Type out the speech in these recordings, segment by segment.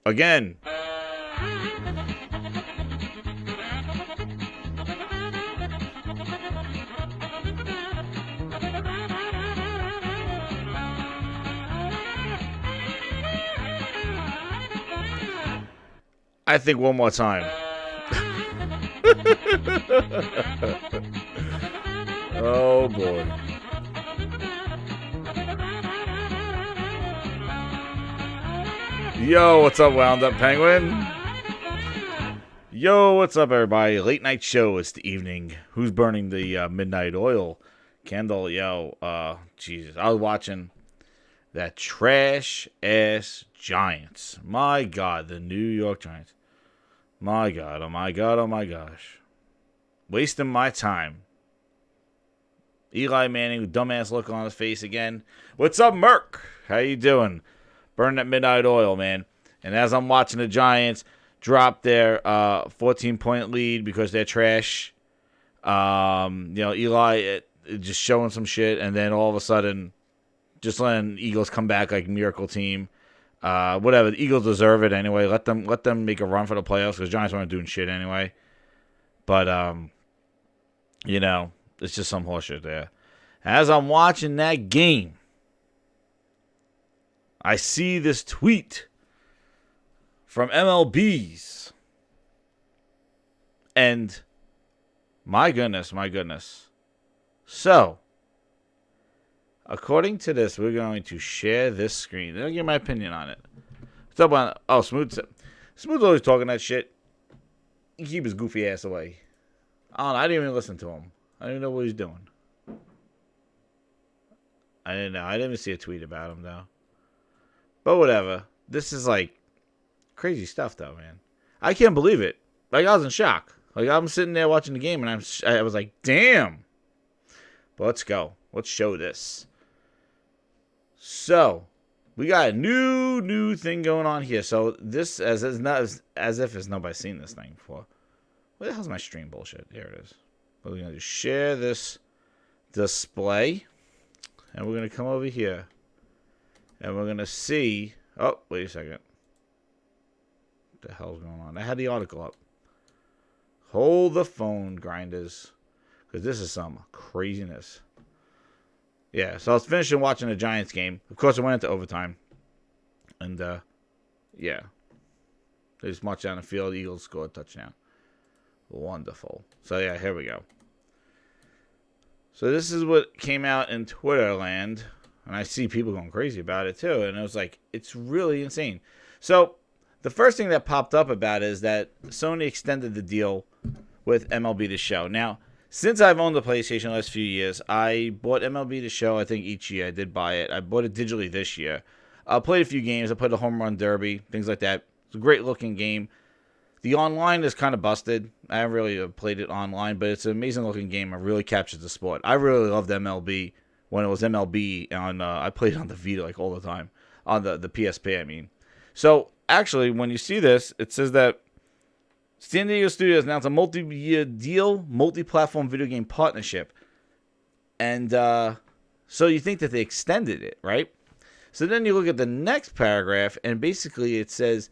Again. I think one more time. Oh boy. Yo, what's up, Wound Up Penguin? Yo, what's up, everybody? Late night show. It's the evening. Who's burning the midnight oil candle? Yo, Jesus. I was watching that trash-ass Giants. My God, the New York Giants. My God, oh my God, oh my gosh. Wasting my time. Eli Manning, dumbass look on his face again. What's up, Merc? How you doing? Burn that midnight oil, man. And as I'm watching the Giants drop their 14-point lead because they're trash, Eli just showing some shit, and then all of a sudden, just letting Eagles come back like miracle team. Whatever, the Eagles deserve it anyway. Let them make a run for the playoffs because Giants aren't doing shit anyway. But it's just some horseshit there. As I'm watching that game, I see this tweet from MLB's, and my goodness. So, according to this, we're going to share this screen. I'll give my opinion on it. What's up on? Oh, Smooth's always talking that shit. He keep his goofy ass away. I don't know. I didn't even listen to him. I didn't even know what he's doing. I didn't know. I didn't even see a tweet about him though. But whatever. This is like crazy stuff though, man. I can't believe it. Like, I was in shock. Like, I'm sitting there watching the game and I was like, damn. But let's go. Let's show this. So, we got a new thing going on here. So, this as if nobody's seen this thing before. What the hell's my stream bullshit? Here it is. We're going to just share this display. And we're going to come over here. And we're going to see. Oh, wait a second. What the hell's going on? I had the article up. Hold the phone, grinders. Because this is some craziness. Yeah, so I was finishing watching the Giants game. Of course, it went into overtime. And, yeah. They just marched down the field. The Eagles scored a touchdown. Wonderful. So, yeah, here we go. So, this is what came out in Twitter land. And I see people going crazy about it, too. And it was like, it's really insane. So, the first thing that popped up about it is that Sony extended the deal with MLB The Show. Now, since I've owned the PlayStation the last few years, I bought MLB The Show, I think, each year. I did buy it. I bought it digitally this year. I played a few games. I played the Home Run Derby, things like that. It's a great-looking game. The online is kind of busted. I haven't really played it online, but it's an amazing-looking game. It really captures the sport. I really loved MLB when it was MLB. I played it on the Vita like all the time. On the PSP, I mean. So, actually, when you see this, it says that San Diego Studios announced a multi-year deal, multi-platform video game partnership. And so you think that they extended it, right? So then you look at the next paragraph, and basically it says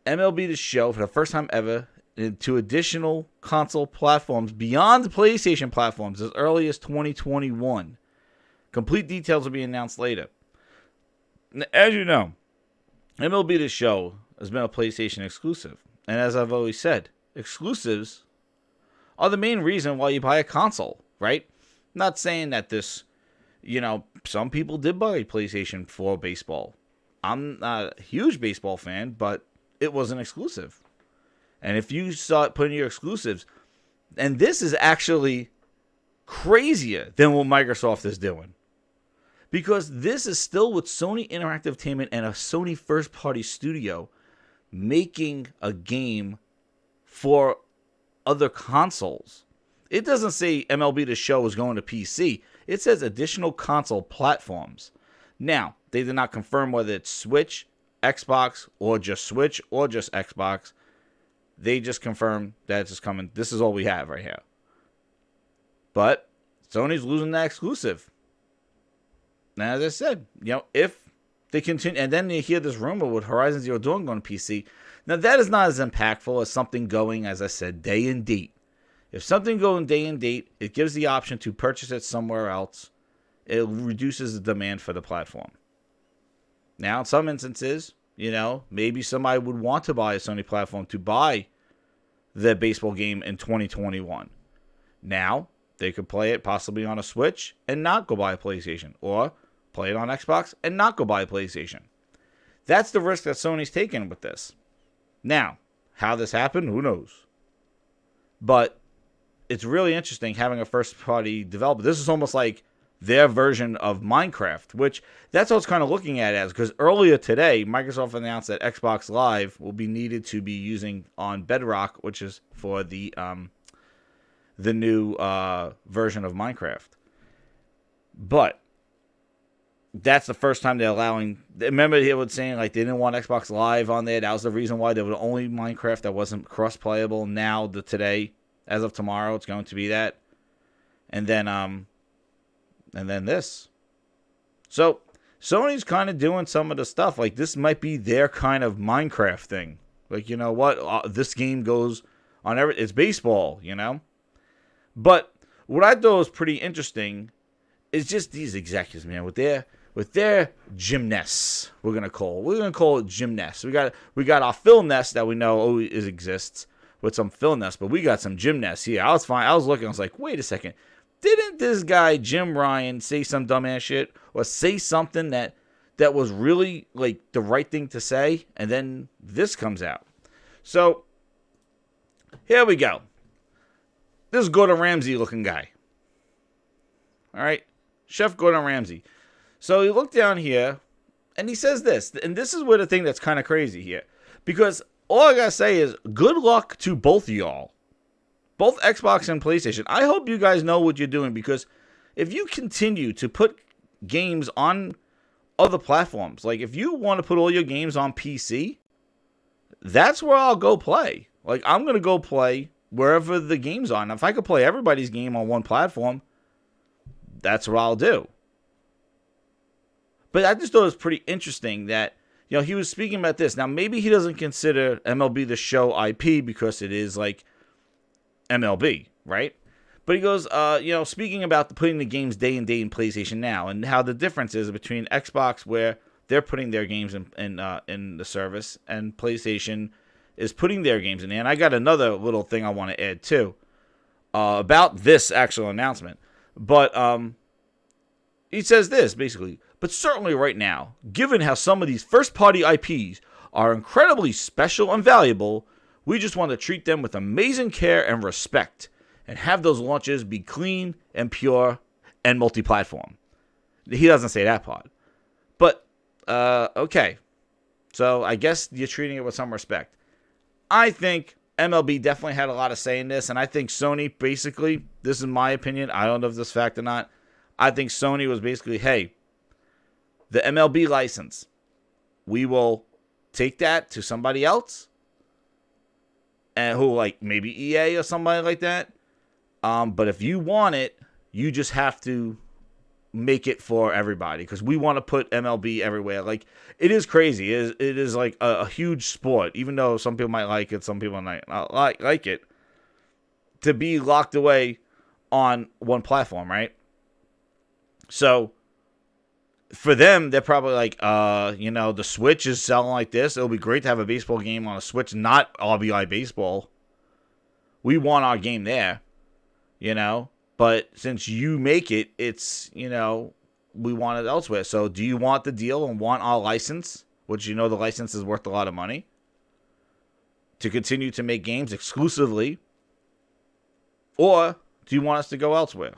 MLB The Show, for the first time ever, into additional console platforms beyond the PlayStation platforms as early as 2021. Complete details will be announced later. As you know, MLB The Show has been a PlayStation exclusive. And as I've always said, exclusives are the main reason why you buy a console, right? Not saying that this, some people did buy PlayStation for baseball. I'm not a huge baseball fan, but it was an exclusive. And if you saw it put in your exclusives, and this is actually crazier than what Microsoft is doing. Because this is still with Sony Interactive Entertainment and a Sony first-party studio making a game for other consoles. It doesn't say MLB The Show is going to PC. It says additional console platforms. Now, they did not confirm whether it's Switch Xbox or just Switch or just Xbox. They just confirmed that it's just coming. This is all we have right here. But Sony's losing that exclusive. Now, as I said, if they continue, and then you hear this rumor with Horizon Zero Dawn going to PC. Now, that is not as impactful as something going, as I said, day and date. If something going day and date, it gives the option to purchase it somewhere else. It reduces the demand for the platform. Now, in some instances, maybe somebody would want to buy a Sony platform to buy the baseball game in 2021. Now, they could play it possibly on a Switch and not go buy a PlayStation, or play it on Xbox and not go buy a PlayStation. That's the risk that Sony's taking with this. Now, how this happened, who knows? But it's really interesting having a first-party developer. This is almost like their version of Minecraft, which that's what I was kind of looking at it as, because earlier today, Microsoft announced that Xbox Live will be needed to be using on Bedrock, which is for the new version of Minecraft. But that's the first time they're allowing. Remember, he was saying like they didn't want Xbox Live on there. That was the reason why there was only Minecraft that wasn't cross-playable. Now, today, as of tomorrow, it's going to be that. And then this. So Sony's kind of doing some of the stuff. Like, this might be their kind of Minecraft thing. Like, you know what? This game goes on it's baseball, But what I thought was pretty interesting is just these executives, man, with their gymnasts. We're gonna call it gymnasts. We got our Phil Nest that we know always exists with some Phil Nest, but we got some gymnasts here. I was fine. I was looking. I was like, wait a second. Didn't this guy Jim Ryan say some dumbass shit or say something that was really like the right thing to say? And then this comes out. So here we go. This Gordon Ramsay looking guy. All right. Chef Gordon Ramsay. So he looked down here and he says this. And this is where the thing that's kind of crazy here. Because all I got to say is good luck to both of y'all. Both Xbox and PlayStation. I hope you guys know what you're doing, because if you continue to put games on other platforms, like if you want to put all your games on PC, that's where I'll go play. Like, I'm going to go play wherever the game's on. If I could play everybody's game on one platform, that's what I'll do. But I just thought it was pretty interesting that, he was speaking about this. Now, maybe he doesn't consider MLB The Show IP because it is like MLB, right? But he goes, speaking about putting the games day and date in PlayStation Now, and how the difference is between Xbox, where they're putting their games in the service, and PlayStation is putting their games in there. And I got another little thing I want to add too about this actual announcement. But he says this basically. But certainly right now, given how some of these first-party IPs are incredibly special and valuable, we just want to treat them with amazing care and respect, and have those launches be clean and pure and multi-platform. He doesn't say that part. But, okay. So I guess you're treating it with some respect. I think MLB definitely had a lot of say in this, and I think Sony basically, this is my opinion, I don't know if this is fact or not, I think Sony was basically, hey, the MLB license, we will take that to somebody else, and who, like maybe EA or somebody like that. But if you want it, you just have to make it for everybody, because we want to put MLB everywhere. Like, it is crazy. It is like a huge sport, even though some people might like it, some people might not like it, to be locked away on one platform, right? So for them, they're probably like, the Switch is selling like this. It'll be great to have a baseball game on a Switch, not RBI Baseball. We want our game there, But since you make it, it's, we want it elsewhere. So do you want the deal and want our license, which the license is worth a lot of money, to continue to make games exclusively? Or do you want us to go elsewhere?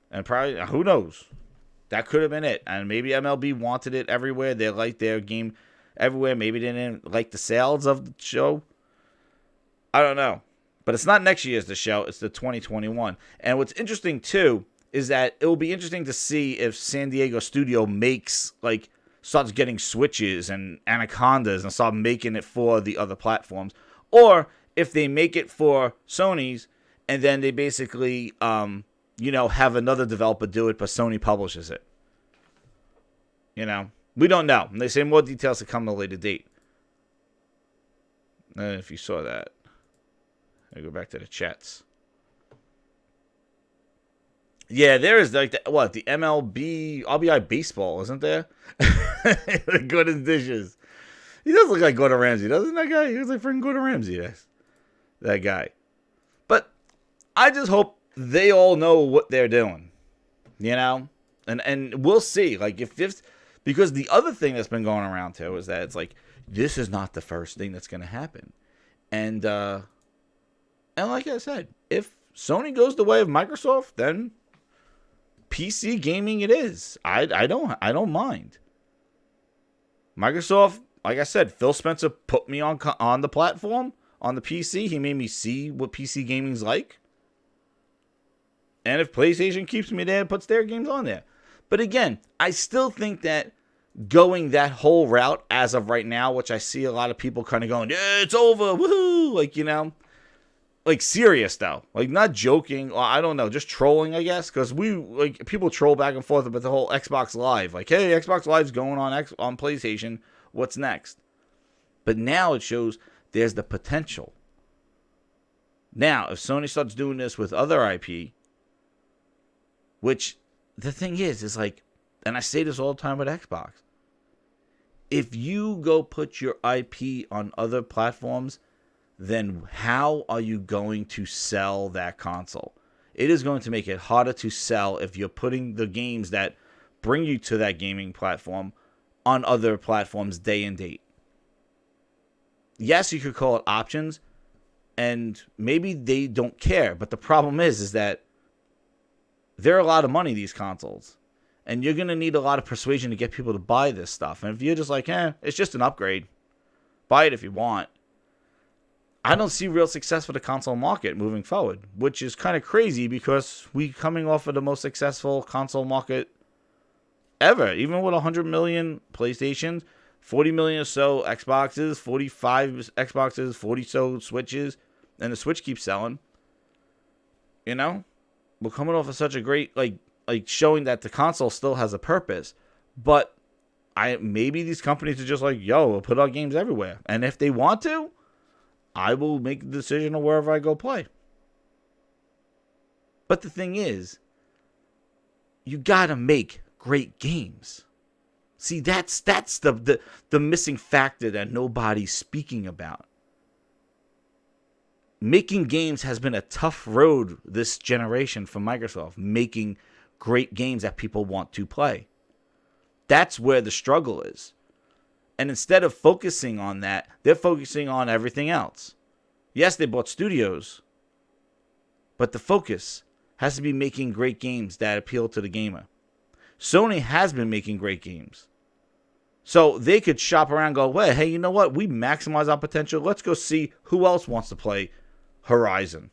And probably, who knows? That could have been it. And maybe MLB wanted it everywhere. They liked their game everywhere. Maybe they didn't like the sales of the show. I don't know. But it's not next year's the show. It's the 2021. And what's interesting, too, is that it will be interesting to see if San Diego Studio makes, like, starts getting Switches and Anacondas and start making it for the other platforms. Or if they make it for Sony's and then they basically, have another developer do it, but Sony publishes it. We don't know. And they say more details to come at a later date. If you saw that. I go back to the chats. Yeah, there is like the MLB, RBI baseball, isn't there? Gordon Dishes. He does look like Gordon Ramsay, doesn't that guy? He looks like freaking Gordon Ramsay. That guy. But I just hope they all know what they're doing. And we'll see. Like if this, because the other thing that's been going around too is that it's like this is not the first thing that's going to happen. And like I said, if Sony goes the way of Microsoft, then PC gaming it is. I don't mind. Microsoft, like I said, Phil Spencer put me on the platform, on the PC. He made me see what PC gaming's like. And if PlayStation keeps me there and puts their games on there. But again, I still think that going that whole route as of right now, which I see a lot of people kind of going, yeah, it's over, woohoo, like serious though, like not joking, or I don't know, just trolling, I guess, because people troll back and forth about the whole Xbox Live, like, hey, Xbox Live's going on PlayStation, what's next? But now it shows there's the potential. Now, if Sony starts doing this with other IP, which the thing is like, and I say this all the time with Xbox, if you go put your IP on other platforms, then how are you going to sell that console? It is going to make it harder to sell if you're putting the games that bring you to that gaming platform on other platforms day and date. Yes, you could call it options, and maybe they don't care, but the problem is that they're a lot of money, these consoles. And you're going to need a lot of persuasion to get people to buy this stuff. And if you're just like, it's just an upgrade, buy it if you want. I don't see real success for the console market moving forward, which is kind of crazy because we coming off of the most successful console market ever. Even with 100 million PlayStations, 40 million or so Xboxes, 45 Xboxes, 40 so Switches, and the Switch keeps selling. We're coming off of such a great, like showing that the console still has a purpose. But maybe these companies are just like, we'll put our games everywhere. And if they want to, I will make the decision of wherever I go play. But the thing is, you gotta make great games. See, that's the missing factor that nobody's speaking about. Making games has been a tough road this generation for Microsoft. Making great games that people want to play. That's where the struggle is. And instead of focusing on that, they're focusing on everything else. Yes, they bought studios, but the focus has to be making great games that appeal to the gamer. Sony has been making great games. So they could shop around and go, well, hey, you know what? We maximize our potential. Let's go see who else wants to play Horizon.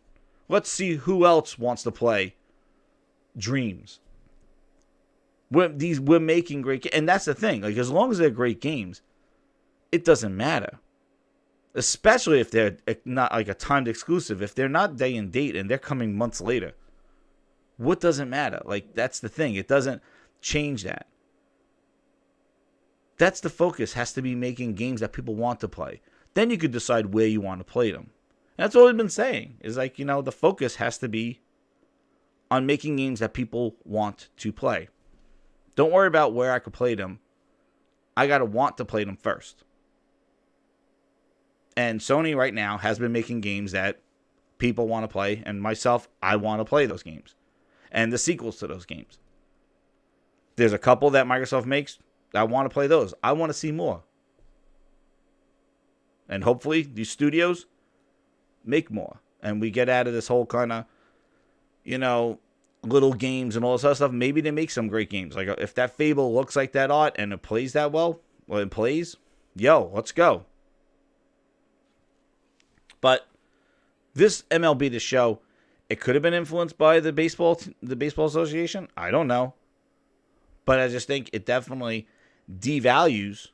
Let's see who else wants to play Dreams. We're making great games. And that's the thing. Like, as long as they're great games, it doesn't matter. Especially if they're not like a timed exclusive. If they're not day and date and they're coming months later. What doesn't matter? Like, that's the thing. It doesn't change that. That's the focus. Has to be making games that people want to play. Then you could decide where you want to play them. And that's what we've been saying. Is like, the focus has to be on making games that people want to play. Don't worry about where I could play them. I got to want to play them first. And Sony right now has been making games that people want to play. And myself, I want to play those games. And the sequels to those games. There's a couple that Microsoft makes. I want to play those. I want to see more. And hopefully these studios make more. And we get out of this whole kind of, little games and all this other stuff. Maybe they make some great games. Like if that Fable looks like that art and it plays that well it plays, let's go. But this MLB, the show, it could have been influenced by the baseball association. I don't know. But I just think it definitely devalues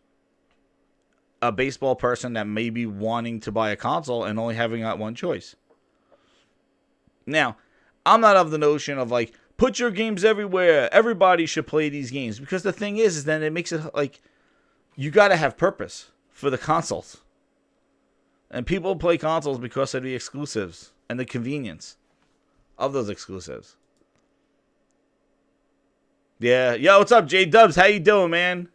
a baseball person that may be wanting to buy a console and only having that one choice. Now, I'm not of the notion of like, put your games everywhere. Everybody should play these games. Because the thing is then it makes it like, you got to have purpose for the consoles. And people play consoles because of the exclusives and the convenience of those exclusives. Yeah. Yo, what's up, J-Dubs? How you doing, man?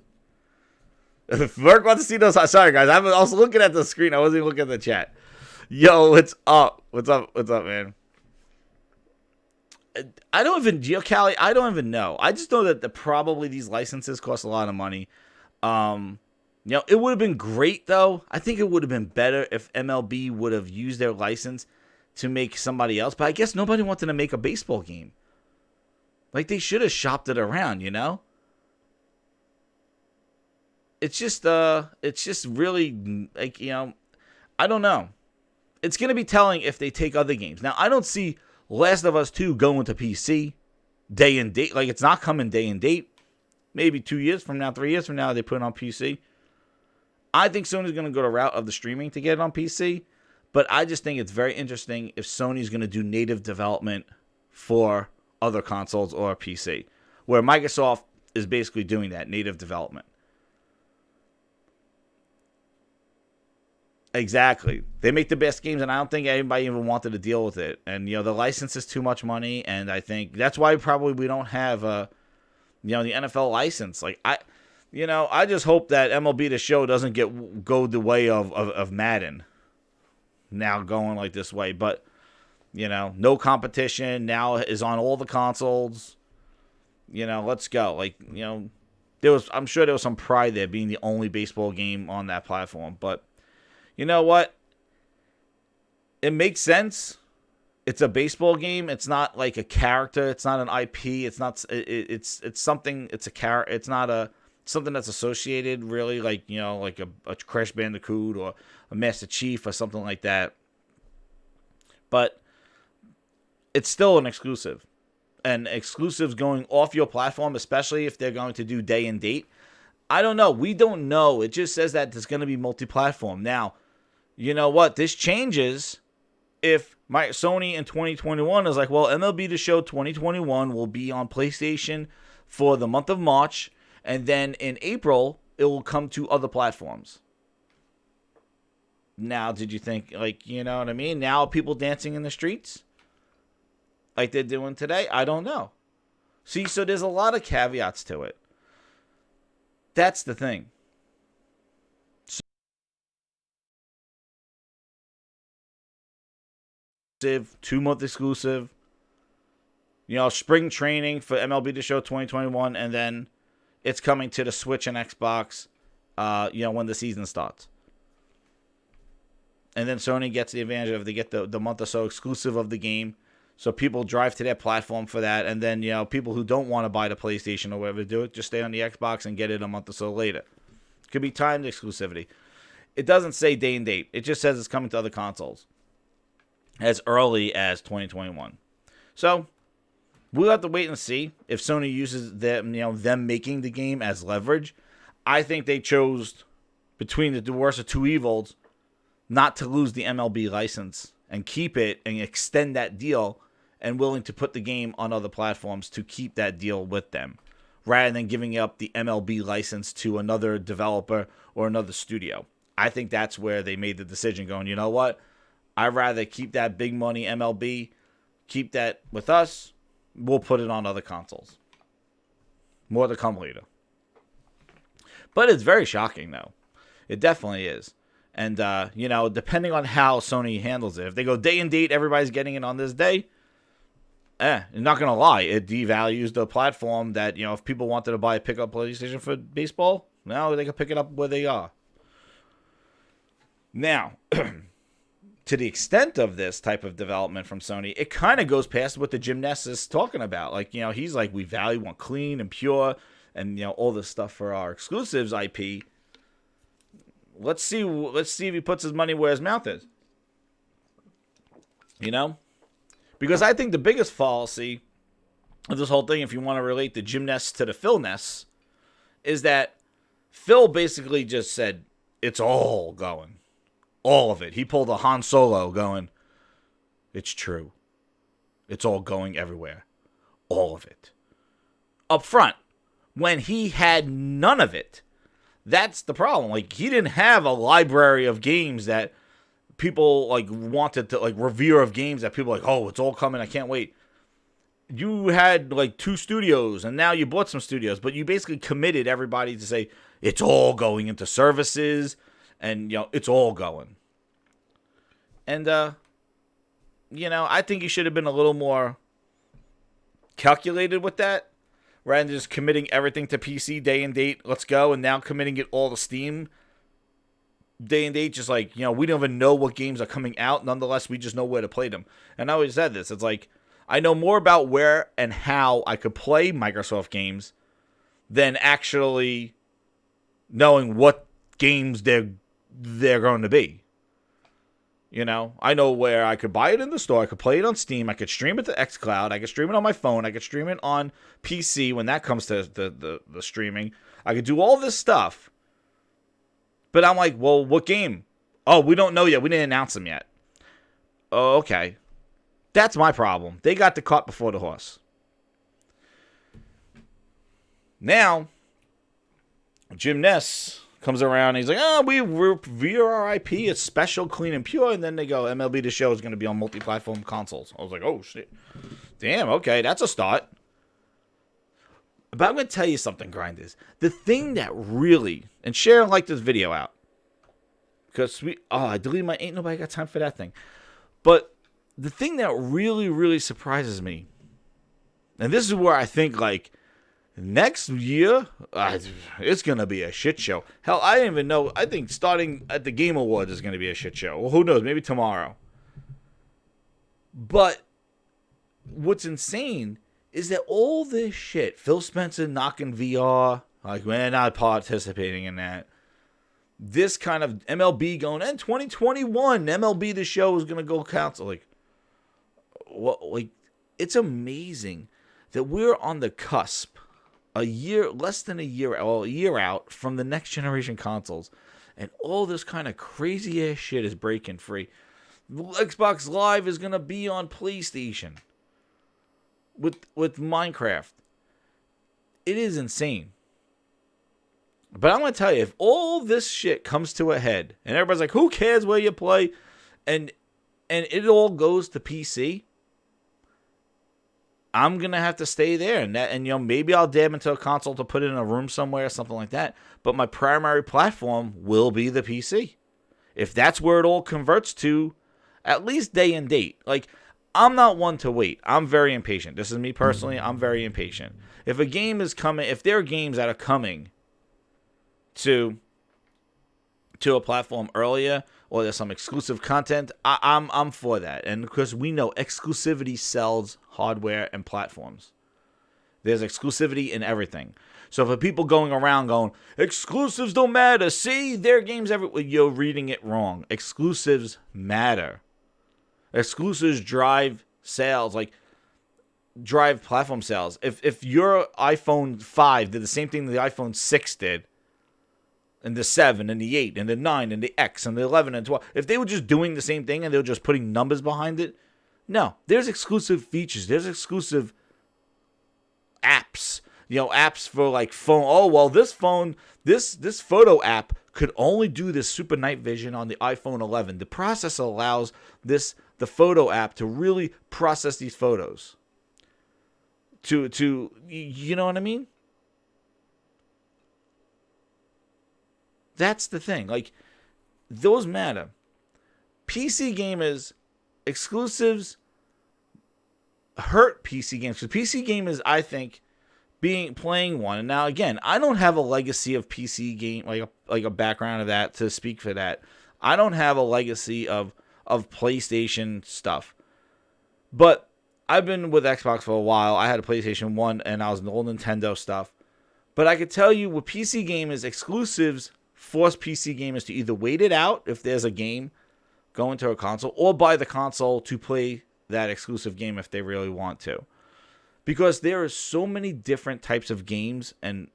If Merc wants to see those, sorry, guys. I'm also looking at the screen. I wasn't even looking at the chat. Yo, what's up? What's up, man? I don't even, Callie, I don't even know. I just know that probably these licenses cost a lot of money. It would have been great, though. I think it would have been better if MLB would have used their license to make somebody else. But I guess nobody wanted to make a baseball game. Like, they should have shopped it around, It's just really, like, I don't know. It's going to be telling if they take other games. Now, I don't see Last of Us 2 going to PC day and date. Like, it's not coming day and date. Maybe 2 years from now, 3 years from now, they put it on PC. I think Sony's going to go the route of the streaming to get it on PC. But I just think it's very interesting if Sony's going to do native development for other consoles or PC. Where Microsoft is basically doing that, native development. Exactly. They make the best games, and I don't think anybody even wanted to deal with it. And, the license is too much money, and I think that's why probably we don't have, the NFL license. Like, I just hope that MLB The Show doesn't go the way of Madden now going like this way. But, no competition now is on all the consoles. Let's go. Like, I'm sure there was some pride there being the only baseball game on that platform, but you know what? It makes sense. It's a baseball game. It's not like a character. It's not an IP. It's not. It's something. It's a character. It's not something that's associated really like like a Crash Bandicoot or a Master Chief or something like that. But it's still an exclusive, and exclusives going off your platform, especially if they're going to do day and date. I don't know. We don't know. It just says that there's going to be multi-platform now. You know what? This changes if Sony in 2021 is like, well, MLB The Show 2021 will be on PlayStation for the month of March, and then in April, it will come to other platforms. Now, did you think, like, you know what I mean? Now people dancing in the streets like they're doing today? I don't know. See, so there's a lot of caveats to it. That's the thing. 2-month exclusive. Spring training for MLB The Show 2021, and then it's coming to the Switch and Xbox, when the season starts. And then Sony gets the advantage of they get the month or so exclusive of the game, so people drive to their platform for that, and then people who don't want to buy the PlayStation or whatever do it, just stay on the Xbox and get it a month or so later. Could be timed exclusivity. It doesn't say day and date. It just says it's coming to other consoles as early as 2021. So we'll have to wait and see if Sony uses them making the game as leverage. I think they chose between the worst of two evils not to lose the MLB license and keep it and extend that deal, and willing to put the game on other platforms to keep that deal with them, rather than giving up the MLB license to another developer or another studio. I think that's where they made the decision going, you know what? I'd rather keep that big money MLB, keep that with us. We'll put it on other consoles. More to come later. But it's very shocking, though. It definitely is. And, depending on how Sony handles it, if they go day and date, everybody's getting it on this day, I'm not going to lie, it devalues the platform that, if people wanted to buy a pickup PlayStation for baseball, now they can pick it up where they are. Now, to the extent of this type of development from Sony, it kind of goes past what the Gymnast is talking about. Like, he's like, we value one clean and pure and, all this stuff for our exclusives IP. Let's see if he puts his money where his mouth is. Because I think the biggest fallacy of this whole thing, if you want to relate the Gymnast to the Philness, is that Phil basically just said, it's all going. All of it. He pulled a Han Solo going, it's true. It's all going everywhere. All of it. Up front. When he had none of it. That's the problem. Like, he didn't have a library of games that people, like, wanted to, like, revere of games that people like, oh, it's all coming. I can't wait. You had, like, 2 studios, and now you bought some studios, but you basically committed everybody to say, it's all going into services, and, it's all going. And, I think you should have been a little more calculated with that. Rather than just committing everything to PC day and date, let's go, and now committing it all to Steam day and date, just like, we don't even know what games are coming out. Nonetheless, we just know where to play them. And I always said this. It's like, I know more about where and how I could play Microsoft games than actually knowing what games they're going to be. I know where I could buy it in the store. I could play it on Steam. I could stream it to xCloud. I could stream it on my phone. I could stream it on PC when that comes to the streaming. I could do all this stuff. But I'm like, well, what game? Oh, we don't know yet. We didn't announce them yet. Oh, okay. That's my problem. They got the cart before the horse. Now, Jim Ness comes around and he's like, oh, we revere our IP. It's special, clean, and pure. And then they go, MLB The Show is going to be on multi-platform consoles. I was like, oh, shit. Damn, okay, that's a start. But I'm going to tell you something, Grinders. The thing that really, and Sharon liked this video out. Because I deleted my, ain't nobody got time for that thing. But the thing that really, really surprises me, and this is where I think, like, next year, it's going to be a shit show. Hell, I didn't even know. I think starting at the Game Awards is going to be a shit show. Well, who knows? Maybe tomorrow. But what's insane is that all this shit, Phil Spencer knocking VR, like, we're not participating in that. This kind of MLB going, in 2021, MLB The Show is going to go cancel. Like, what? Like, it's amazing that we're on the cusp. Less than a year out from the next generation consoles, and all this kind of crazy ass shit is breaking free. Xbox Live is gonna be on PlayStation with Minecraft. It is insane. But I'm gonna tell you, if all this shit comes to a head, and everybody's like, "Who cares where you play?" and it all goes to PC. I'm going to have to stay there, and maybe I'll dab into a console to put it in a room somewhere or something like that, but my primary platform will be the PC. If that's where it all converts to, at least day and date. Like, I'm not one to wait. I'm very impatient. This is me personally. I'm very impatient. If a game is coming, if there are games that are coming to a platform earlier, or there's some exclusive content, I'm for that. And because we know exclusivity sells hardware and platforms. There's exclusivity in everything. So for people going around going, exclusives don't matter. See, there are games everywhere. You're reading it wrong. Exclusives matter. Exclusives drive sales, like drive platform sales. If your iPhone 5 did the same thing the iPhone 6 did, and the 7, and the 8, and the 9, and the X, and the 11, and 12. If they were just doing the same thing and they were just putting numbers behind it, no. There's exclusive features. There's exclusive apps. Apps for like phone. Oh, well, this phone, this photo app could only do this super night vision on the iPhone 11. The processor allows the photo app to really process these photos. To you know what I mean? That's the thing. Like, those matter. PC gamers, exclusives hurt PC games. Because PC gamers, I think, playing one. And now, again, I don't have a legacy of PC game, like a background of that to speak for that. I don't have a legacy of PlayStation stuff. But I've been with Xbox for a while. I had a PlayStation 1, and I was in the old Nintendo stuff. But I could tell you, with PC gamers, exclusives force PC gamers to either wait it out if there's a game going to a console, or buy the console to play that exclusive game if they really want to. Because there are so many different types of games and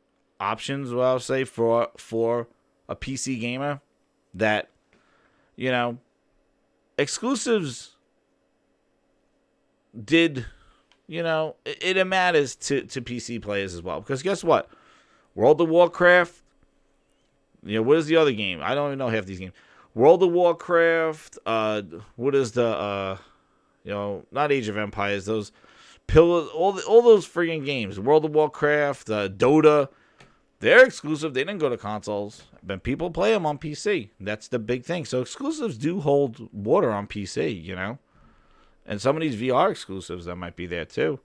options, what I'll say, for a PC gamer, that, you know, exclusives did, you know, it matters to PC players as well. Because guess what? World of Warcraft, you know, what is the other game? I don't even know half these games. World of Warcraft, what is the, you know, not Age of Empires, those Pillars, all those friggin' games. World of Warcraft, Dota, they're exclusive. They didn't go to consoles, but people play them on PC. That's the big thing. So exclusives do hold water on PC, you know? And some of these VR exclusives that might be there too.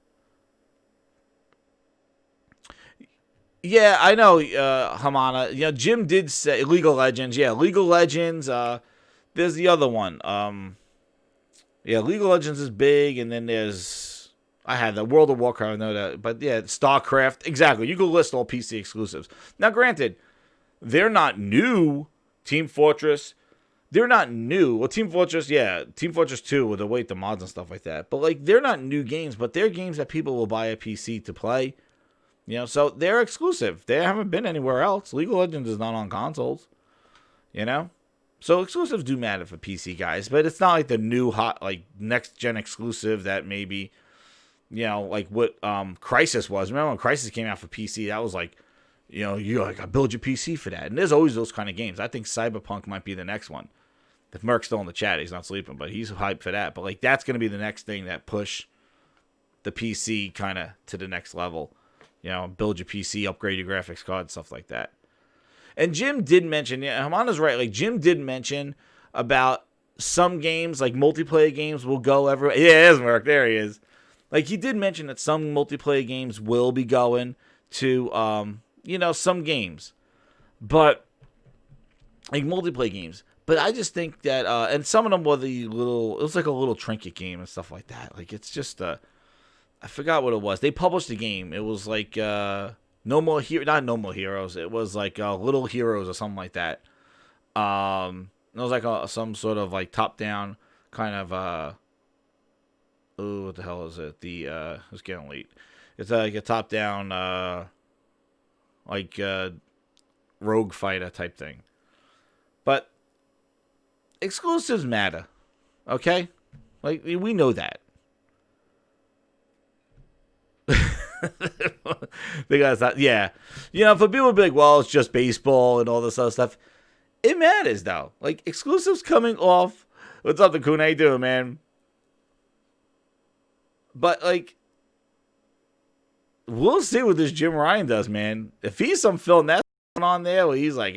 Yeah, I know, Hamana. You know, Jim did say League of Legends. Yeah, League of Legends. There's the other one. Yeah, League of Legends is big, and then there's, I had the World of Warcraft, I know that, but yeah, StarCraft. Exactly. You can list all PC exclusives. Now, granted, they're not new. Team Fortress, they're not new. Well, Team Fortress, yeah, Team Fortress 2 with the mods and stuff like that. But like, they're not new games, but they're games that people will buy a PC to play. You know, so they're exclusive. They haven't been anywhere else. League of Legends is not on consoles. You know? So exclusives do matter for PC guys, but it's not like the new hot, like, next-gen exclusive that maybe, you know, like what Crysis was. Remember when Crysis came out for PC? That was like, you know, you're like, I build your PC for that. And there's always those kind of games. I think Cyberpunk might be the next one. If Merc's still in the chat, he's not sleeping, but he's hyped for that. But, like, that's going to be the next thing that push the PC kind of to the next level. You know, build your PC, upgrade your graphics card, stuff like that. And Jim did mention, yeah, Hamana's right, like, Jim did mention about some games, like multiplayer games, will go everywhere. Yeah, there's Merc, there he is. Like, he did mention that some multiplayer games will be going to, you know, some games. But, like, multiplayer games. But I just think that, and some of them were it was like a little trinket game and stuff like that. Like, it's just, I forgot what it was. They published a game. It was like, not No More Heroes. It was like, Little Heroes or something like that. It was like some sort of like top-down kind of, what the hell is it? It's getting late. It's like a top-down, like, rogue fighter type thing. But exclusives matter, okay? Like, we know that. They got that, yeah. You know, for people to be like, well, it's just baseball and all this other stuff, it matters though. Like, exclusives coming off. What's up, the Coon? How you doing, man? But like, we'll see what this Jim Ryan does, man. If he's some Phil Ness on there, where he's like,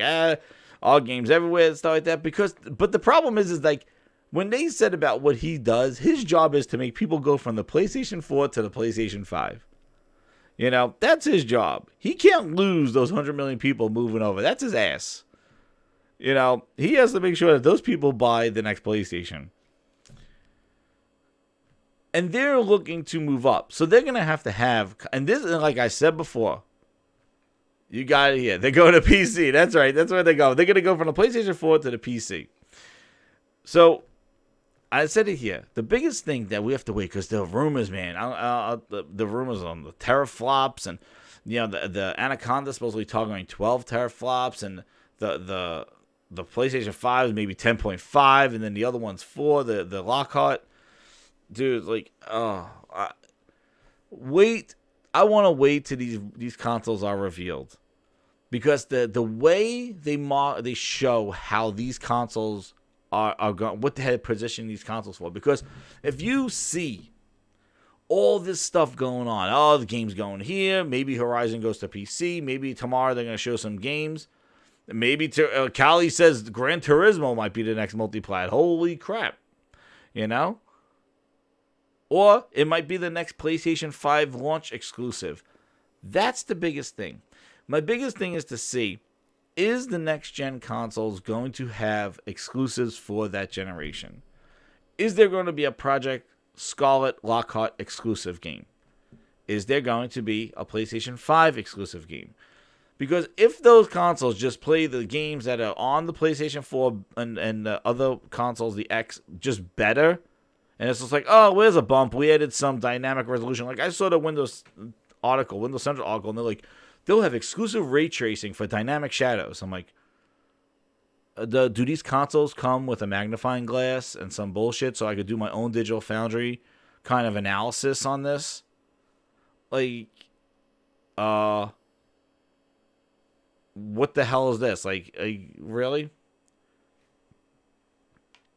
all games everywhere and stuff like that. But the problem is like, when they said about what he does, his job is to make people go from the PlayStation 4 to the PlayStation 5. You know, that's his job. He can't lose those 100 million people moving over. That's his ass. You know, he has to make sure that those people buy the next PlayStation. And they're looking to move up. So they're going to have, and this, like I said before, you got it here. They're going to PC. That's right. That's where they go. They're going to go from the PlayStation 4 to the PC. So, I said it here. The biggest thing that we have to wait, because the rumors, man, the rumors on the teraflops, and you know the Anaconda supposedly targeting 12 teraflops, and the PlayStation 5 is maybe 10.5, and then the other one's 4. The Lockhart, dude, like, wait. I want to wait till these consoles are revealed, because the way they show how these consoles are going, what the hell position these consoles for. Because if you see all this stuff going on, the game's going here, maybe Horizon goes to PC, maybe tomorrow they're going to show some games, maybe Cali says Gran Turismo might be the next Multiplat. Holy crap, you know? Or it might be the next PlayStation 5 launch exclusive. That's the biggest thing. My biggest thing is to see, is the next-gen consoles going to have exclusives for that generation? Is there going to be a Project Scarlet Lockhart exclusive game? Is there going to be a PlayStation 5 exclusive game? Because if those consoles just play the games that are on the PlayStation 4 and the other consoles, the X, just better, and it's just like, oh, where's a bump? We added some dynamic resolution. Like, I saw the Windows Central article, and they're like, they'll have exclusive ray tracing for dynamic shadows. I'm like, do these consoles come with a magnifying glass and some bullshit so I could do my own Digital Foundry kind of analysis on this? Like, what the hell is this? Like really?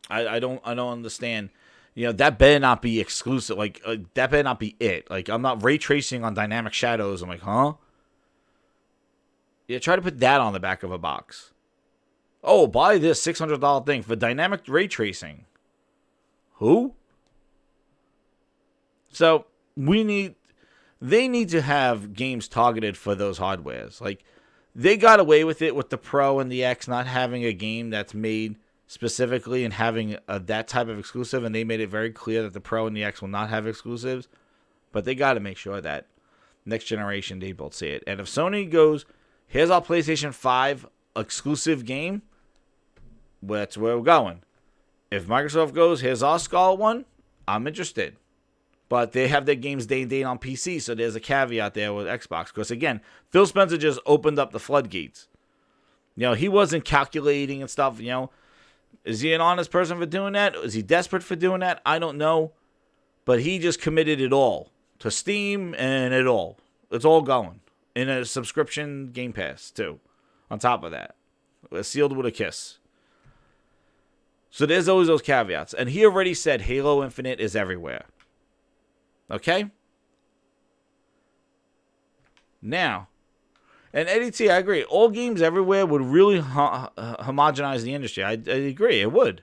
I don't understand. You know, that better not be exclusive. Like, that better not be it. Like, I'm not ray tracing on dynamic shadows. I'm like, huh? Yeah, try to put that on the back of a box. Oh, buy this $600 thing for dynamic ray tracing. Who? So, they need to have games targeted for those hardwares. Like, they got away with it with the Pro and the X not having a game that's made specifically and having that type of exclusive, and they made it very clear that the Pro and the X will not have exclusives. But they got to make sure that next generation they both see it. And if Sony goes, here's our PlayStation 5 exclusive game, that's where we're going. If Microsoft goes, here's our Scarlet one, I'm interested. But they have their games day and date on PC, so there's a caveat there with Xbox. Because, again, Phil Spencer just opened up the floodgates. You know, he wasn't calculating and stuff, you know. Is he an honest person for doing that? Is he desperate for doing that? I don't know. But he just committed it all to Steam and it all. It's all going. In a subscription Game Pass, too. On top of that. Sealed with a kiss. So there's always those caveats. And he already said Halo Infinite is everywhere. Okay? Now, and Eddie T, I agree. All games everywhere would really homogenize the industry. I agree, it would.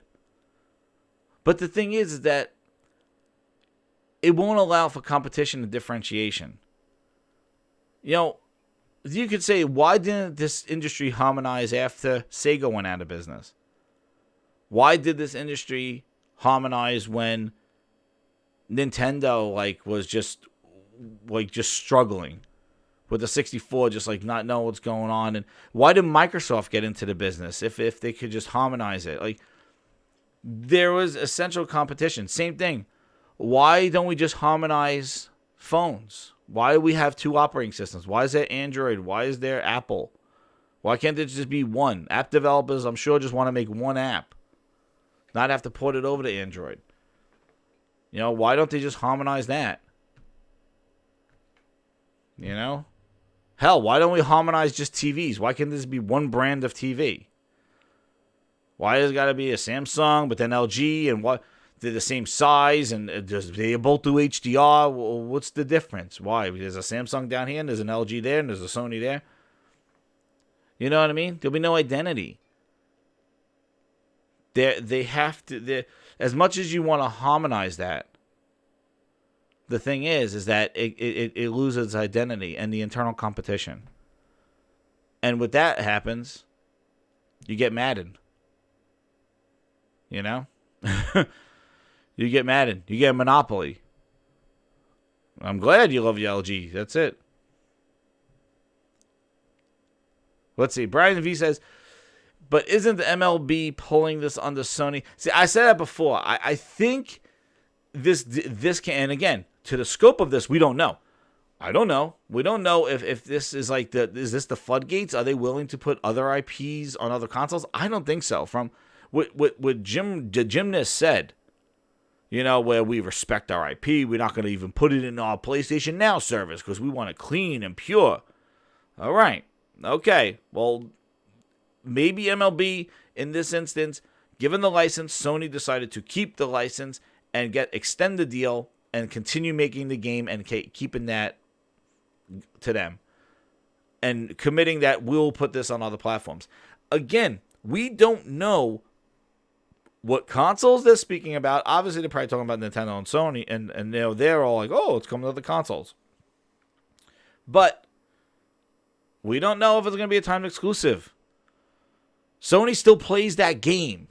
But the thing is that it won't allow for competition and differentiation. You know, you could say, why didn't this industry harmonize after Sega went out of business? Why did this industry harmonize when Nintendo was just struggling with the 64, just not knowing what's going on? And why did Microsoft get into the business if they could just harmonize it? Like, there was essential competition. Same thing. Why don't we just harmonize phones? Why do we have two operating systems? Why is there Android? Why is there Apple? Why can't there just be one? App developers, I'm sure, just want to make one app, not have to port it over to Android. You know, why don't they just harmonize that? You know? Hell, why don't we harmonize just TVs? Why can't this be one brand of TV? Why has it got to be a Samsung, but then LG, and what? They're the same size, and they both do HDR. Well, what's the difference? Why? There's a Samsung down here, and there's an LG there, and there's a Sony there. You know what I mean? There'll be no identity. They have to. As much as you want to harmonize that, the thing is that it loses its identity and the internal competition. And when that happens, you get Madden. You know? You get Madden. You get Monopoly. I'm glad you love your LG. That's it. Let's see. Brian V says, but isn't the MLB pulling this under Sony? See, I said that before. I think this can, and again, to the scope of this, we don't know. I don't know. We don't know if this is is this the floodgates? Are they willing to put other IPs on other consoles? I don't think so. From what Gymnast said, you know, where we respect our IP, we're not going to even put it in our PlayStation Now service because we want it clean and pure. All right. Okay. Well, maybe MLB, in this instance, given the license, Sony decided to keep the license and extend the deal and continue making the game and keeping that to them and committing that we'll put this on other platforms. Again, we don't know what consoles they're speaking about. Obviously, they're probably talking about Nintendo and Sony, and they're all like, oh, it's coming to the consoles. But we don't know if it's going to be a timed exclusive. Sony still plays that game.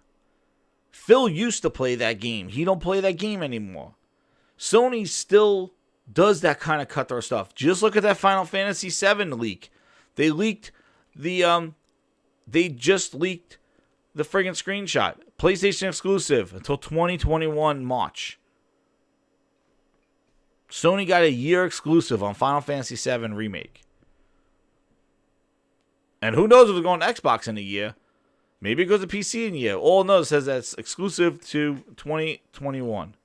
Phil used to play that game. He don't play that game anymore. Sony still does that kind of cutthroat stuff. Just look at that Final Fantasy VII leak. They just leaked the friggin' screenshot. PlayStation exclusive until 2021 March. Sony got a year exclusive on Final Fantasy VII Remake. And who knows if it's going to Xbox in a year. Maybe it goes to PC in a year. All knows says that's exclusive to 2021.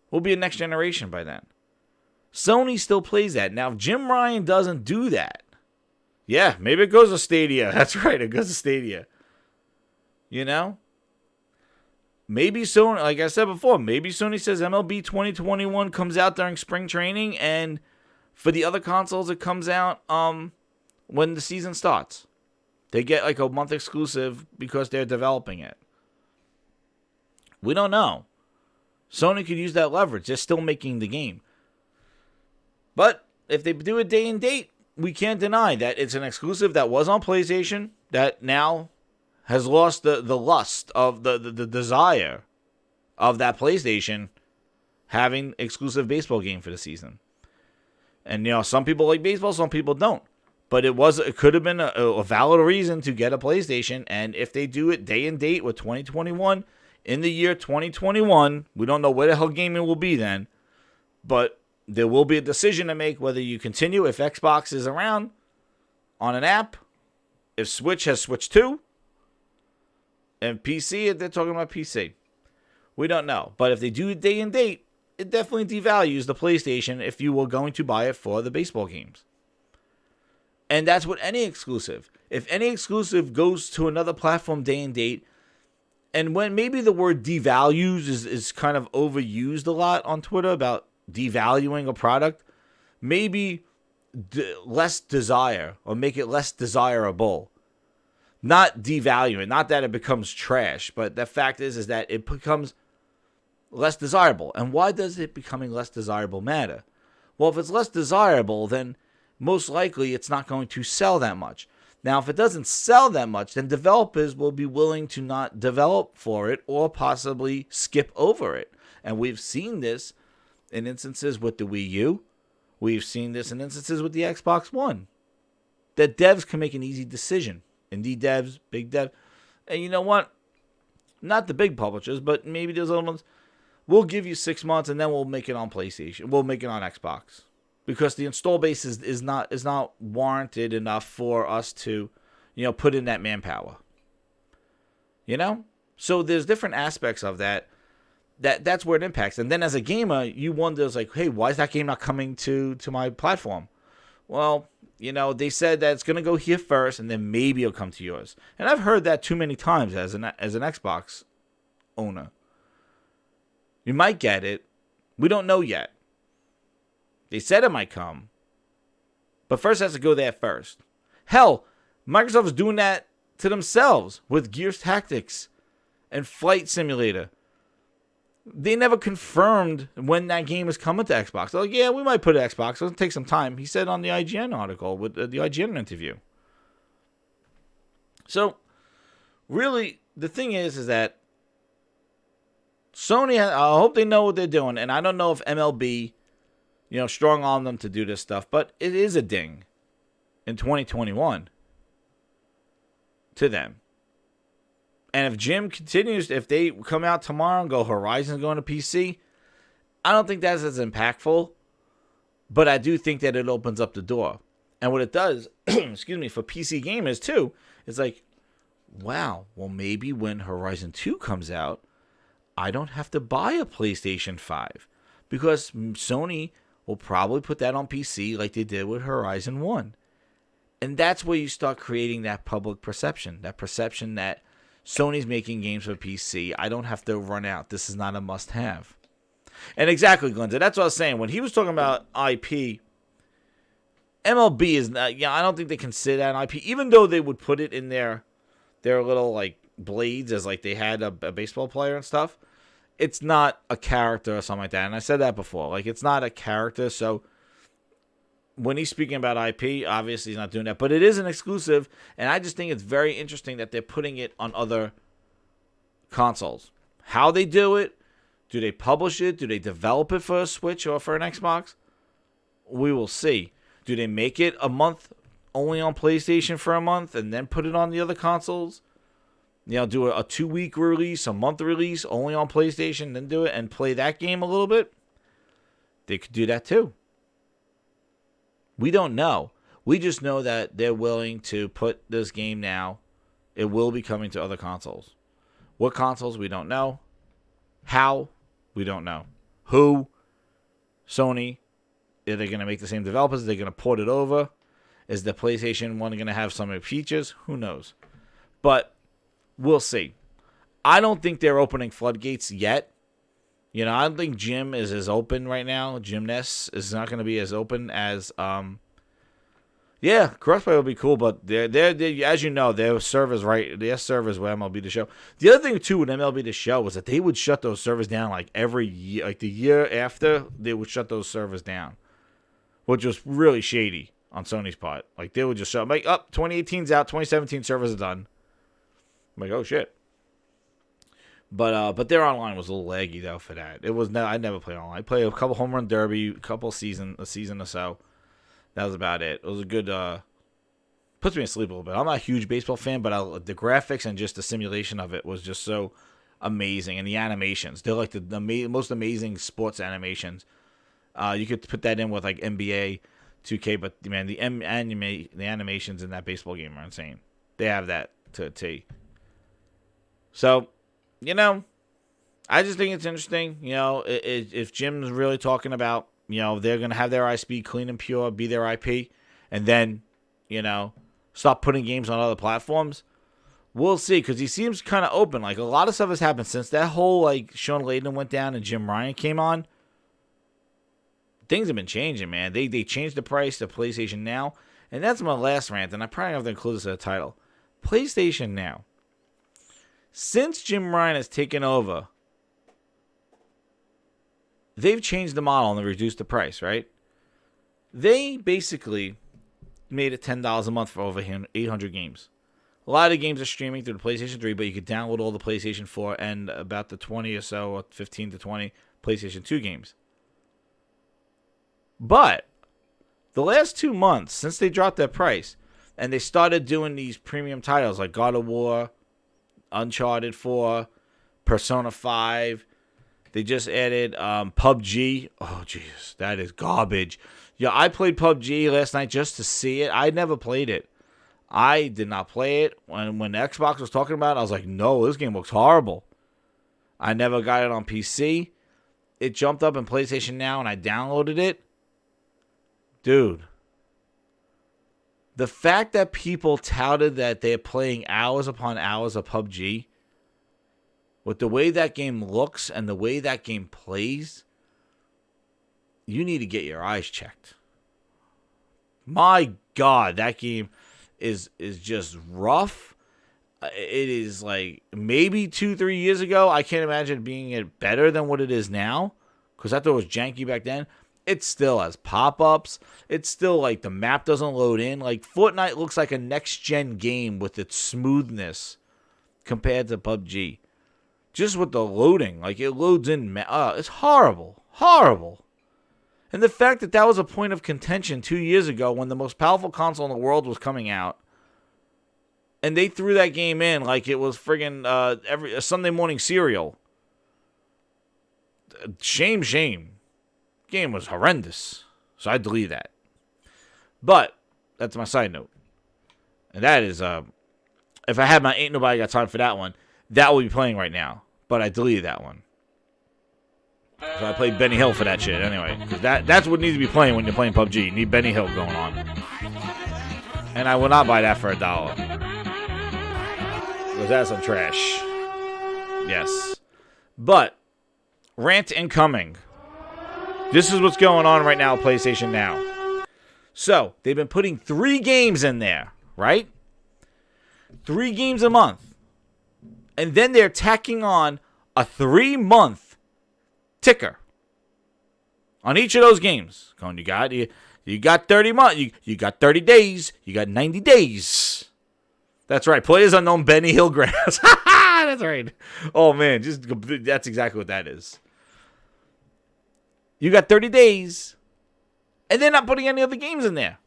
We'll be a next generation by then. Sony still plays that. Now, if Jim Ryan doesn't do that, yeah, maybe it goes to Stadia. That's right, it goes to Stadia. You know? Maybe Sony, like I said before, maybe Sony says MLB 2021 comes out during spring training, and for the other consoles, it comes out when the season starts. They get like a month exclusive because they're developing it. We don't know. Sony could use that leverage. They're still making the game. But if they do a day and date, we can't deny that it's an exclusive that was on PlayStation that now has lost the lust of the desire of that PlayStation having exclusive baseball game for the season. And, you know, some people like baseball, some people don't. But it could have been a valid reason to get a PlayStation. And if they do it day and date with 2021, in the year 2021, we don't know where the hell gaming will be then. But there will be a decision to make whether you continue if Xbox is around on an app, if Switch has Switch 2, and PC, if they're talking about PC. We don't know. But if they do it day and date, it definitely devalues the PlayStation if you were going to buy it for the baseball games. And that's what any exclusive. If any exclusive goes to another platform day and date, and when maybe the word devalues is kind of overused a lot on Twitter about devaluing a product, maybe less desire or make it less desirable. Not devalue it, not that it becomes trash, but the fact is that it becomes less desirable. And why does it becoming less desirable matter? Well, if it's less desirable, then most likely it's not going to sell that much. Now, if it doesn't sell that much, then developers will be willing to not develop for it or possibly skip over it. And we've seen this in instances with the Wii U. We've seen this in instances with the Xbox One. That devs can make an easy decision. Indie devs, big devs. And you know what? Not the big publishers, but maybe those other ones. We'll give you 6 months and then we'll make it on PlayStation. We'll make it on Xbox. Because the install base is not warranted enough for us to, you know, put in that manpower. You know? So there's different aspects of that. That's where it impacts. And then as a gamer, you wonder, like, hey, why is that game not coming to my platform? Well, you know, they said that it's going to go here first and then maybe it'll come to yours. And I've heard that too many times as an Xbox owner. You might get it. We don't know yet. They said it might come. But first it has to go there first. Hell, Microsoft is doing that to themselves with Gears Tactics and Flight Simulator. They never confirmed when that game is coming to Xbox. They're like, yeah, we might put it Xbox. It'll take some time. He said on the IGN article, with the IGN interview. So, really, the thing is that Sony, I hope they know what they're doing. And I don't know if MLB, you know, strong on them to do this stuff. But it is a ding in 2021 to them. And if Jim continues, if they come out tomorrow and go Horizon's going to PC, I don't think that's as impactful. But I do think that it opens up the door. And what it does, excuse me, for PC gamers too, is like, wow, well maybe when Horizon 2 comes out, I don't have to buy a PlayStation 5. Because Sony will probably put that on PC like they did with Horizon 1. And that's where you start creating that public perception. That perception that Sony's making games for PC. I don't have to run out. This is not a must-have. And exactly, Glenda. That's what I was saying. When he was talking about IP, MLB is not, I don't think they consider that an IP. Even though they would put it in their little, like, blades as, like, they had a baseball player and stuff. It's not a character or something like that. And I said that before. Like, it's not a character. So when he's speaking about IP, obviously he's not doing that. But it is an exclusive, and I just think it's very interesting that they're putting it on other consoles. How they do it, do they publish it, do they develop it for a Switch or for an Xbox? We will see. Do they make it a month only on PlayStation for a month and then put it on the other consoles? You know, do a 2-week release, a month release only on PlayStation, then do it and play that game a little bit? They could do that too. We don't know. We just know that they're willing to put this game now. It will be coming to other consoles. What consoles, we don't know. How, we don't know. Who, Sony, are they going to make the same developers? Are they going to port it over? Is the PlayStation 1 going to have some features? Who knows? But we'll see. I don't think they're opening floodgates yet. I don't think Jim is as open right now. Jim Ness is not going to be as open as... crossplay will be cool, but they're as you know, their servers with MLB The Show. The other thing too with MLB The Show was that they would shut those servers down like every year, like the year after they would shut those servers down, which was really shady on Sony's part. Like they would just shut, like, 2018's out, 2017 servers are done. I'm like, oh shit. But their online was a little laggy though for that. I never played online. I played a couple home run derby, a season or so. That was about it. It was a good, puts me asleep a little bit. I'm not a huge baseball fan, but the graphics and just the simulation of it was just so amazing. And the animations, they're like the most amazing sports animations. You could put that in with like NBA 2K, but man, the animations in that baseball game are insane. They have that to a T. So, I just think it's interesting. If Jim's really talking about, they're going to have their IP clean and pure, be their IP, and then, stop putting games on other platforms. We'll see, because he seems kind of open. Like, a lot of stuff has happened since that whole, like, Sean Layden went down and Jim Ryan came on. Things have been changing, man. They changed the price to PlayStation Now, and that's my last rant, and I probably have to include this in the title. PlayStation Now. Since Jim Ryan has taken over, they've changed the model and they reduced the price, right? They basically made it $10 a month for over 800 games. A lot of the games are streaming through the PlayStation 3, but you could download all the PlayStation 4 and about the 20 or so, or 15 to 20 PlayStation 2 games. But the last 2 months, since they dropped their price, and they started doing these premium titles like God of War, Uncharted 4, Persona 5. They just added PUBG. Oh, jeez, that is garbage. Yeah, I played PUBG last night just to see it. I never played it. I did not play it. When Xbox was talking about it, I was like, no, this game looks horrible. I never got it on PC. It jumped up in PlayStation Now, and I downloaded it. Dude. The fact that people touted that they're playing hours upon hours of PUBG, with the way that game looks and the way that game plays, you need to get your eyes checked. My God, that game is just rough. It is like maybe 2-3 years ago. I can't imagine being it better than what it is now, because I thought it was janky back then. It still has pop-ups. It's still like the map doesn't load in. Like Fortnite looks like a next-gen game with its smoothness compared to PUBG. Just with the loading. Like it loads in. It's horrible. Horrible. And the fact that that was a point of contention 2 years ago when the most powerful console in the world was coming out. And they threw that game in like it was friggin' every Sunday morning cereal. Shame. Game was horrendous, so I deleted that. But that's my side note, and that is if I had my Ain't Nobody Got Time for That one, that would be playing right now. But I deleted that one, so I played Benny Hill for that shit anyway, because that's what needs to be playing when you're playing PUBG. You need Benny Hill going on, and I will not buy that for $1 because that's some trash. Yes, but rant incoming. This is what's going on right now at PlayStation Now. So, they've been putting 3 games in there, right? 3 games a month. And then they're tacking on a 3-month ticker on each of those games. Going, you got 30 months, you got 30 days, you got 90 days. That's right. Players Unknown Benny Hill Grass. That's right. Oh man, that's exactly what that is. You got 30 days, and they're not putting any other games in there.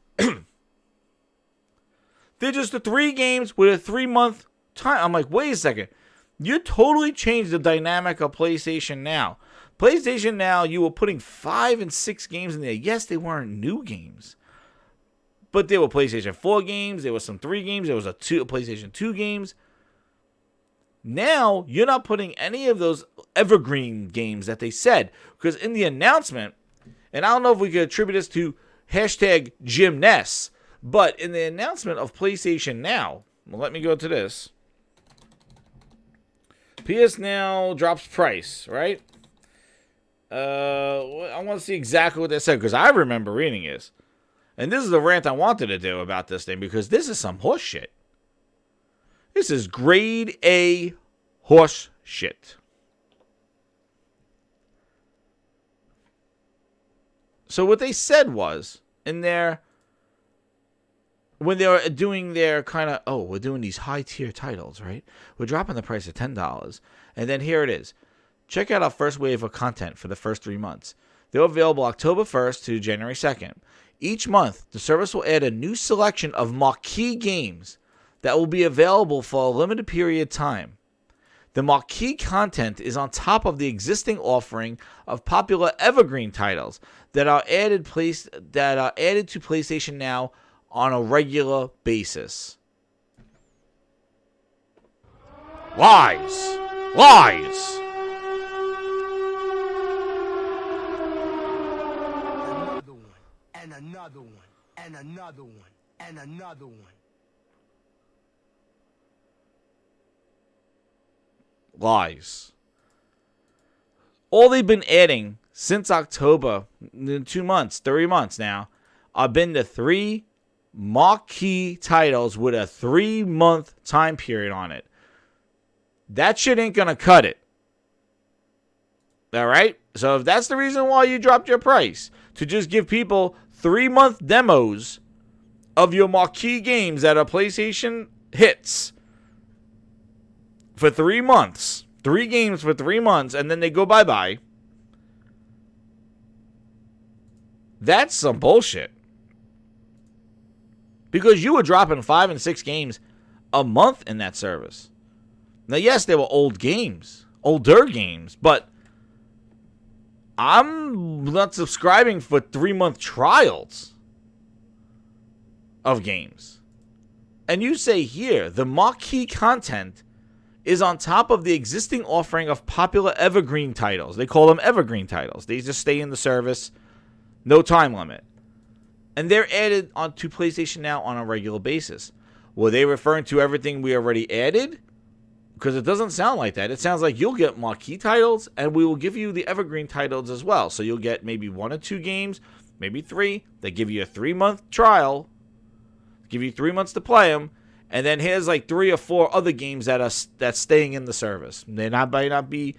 They're just the 3 games with a 3-month time. I'm like, wait a second. You totally changed the dynamic of PlayStation Now. PlayStation Now, you were putting 5 and 6 games in there. Yes, they weren't new games, But there were PlayStation 4 games. There was some 3 games. There was a PlayStation 2 games. Now, you're not putting any of those evergreen games that they said. Because in the announcement, and I don't know if we could attribute this to hashtag Jim Ness, but in the announcement of PlayStation Now, well, let me go to this. PS Now drops price, right? I want to see exactly what they said because I remember reading this. And this is the rant I wanted to do about this thing because this is some horse shit. This is grade A horse shit. So what they said was in their when they were doing their kind of, we're doing these high tier titles, right? We're dropping the price of $10. And then here it is. Check out our first wave of content for the first 3 months. They're available October 1st to January 2nd. Each month, the service will add a new selection of marquee games that will be available for a limited period of time. The marquee content is on top of the existing offering of popular evergreen titles that are added to PlayStation Now on a regular basis. Lies! Lies! Another one, and another one, and another one, and another one. Lies. All they've been adding since October, 2 months, 3 months now, have been the 3 marquee titles with a 3-month time period on it. That shit ain't gonna cut it. Alright? So if that's the reason why you dropped your price, to just give people 3-month demos of your marquee games that are PlayStation hits for 3 months, 3 games for 3 months, and then they go bye-bye, that's some bullshit. Because you were dropping 5 and 6 games a month in that service. Now, yes, they were older games, but I'm not subscribing for 3-month trials of games. And you say here, the marquee content is on top of the existing offering of popular evergreen titles. They call them evergreen titles. They just stay in the service, no time limit. And they're added onto PlayStation Now on a regular basis. Were they referring to everything we already added? Because it doesn't sound like that. It sounds like you'll get marquee titles, and we will give you the evergreen titles as well. So you'll get maybe 1 or 2 games, maybe 3. They give you a 3-month trial, give you 3 months to play them, and then here's like 3 or 4 other games that's staying in the service. They might not be,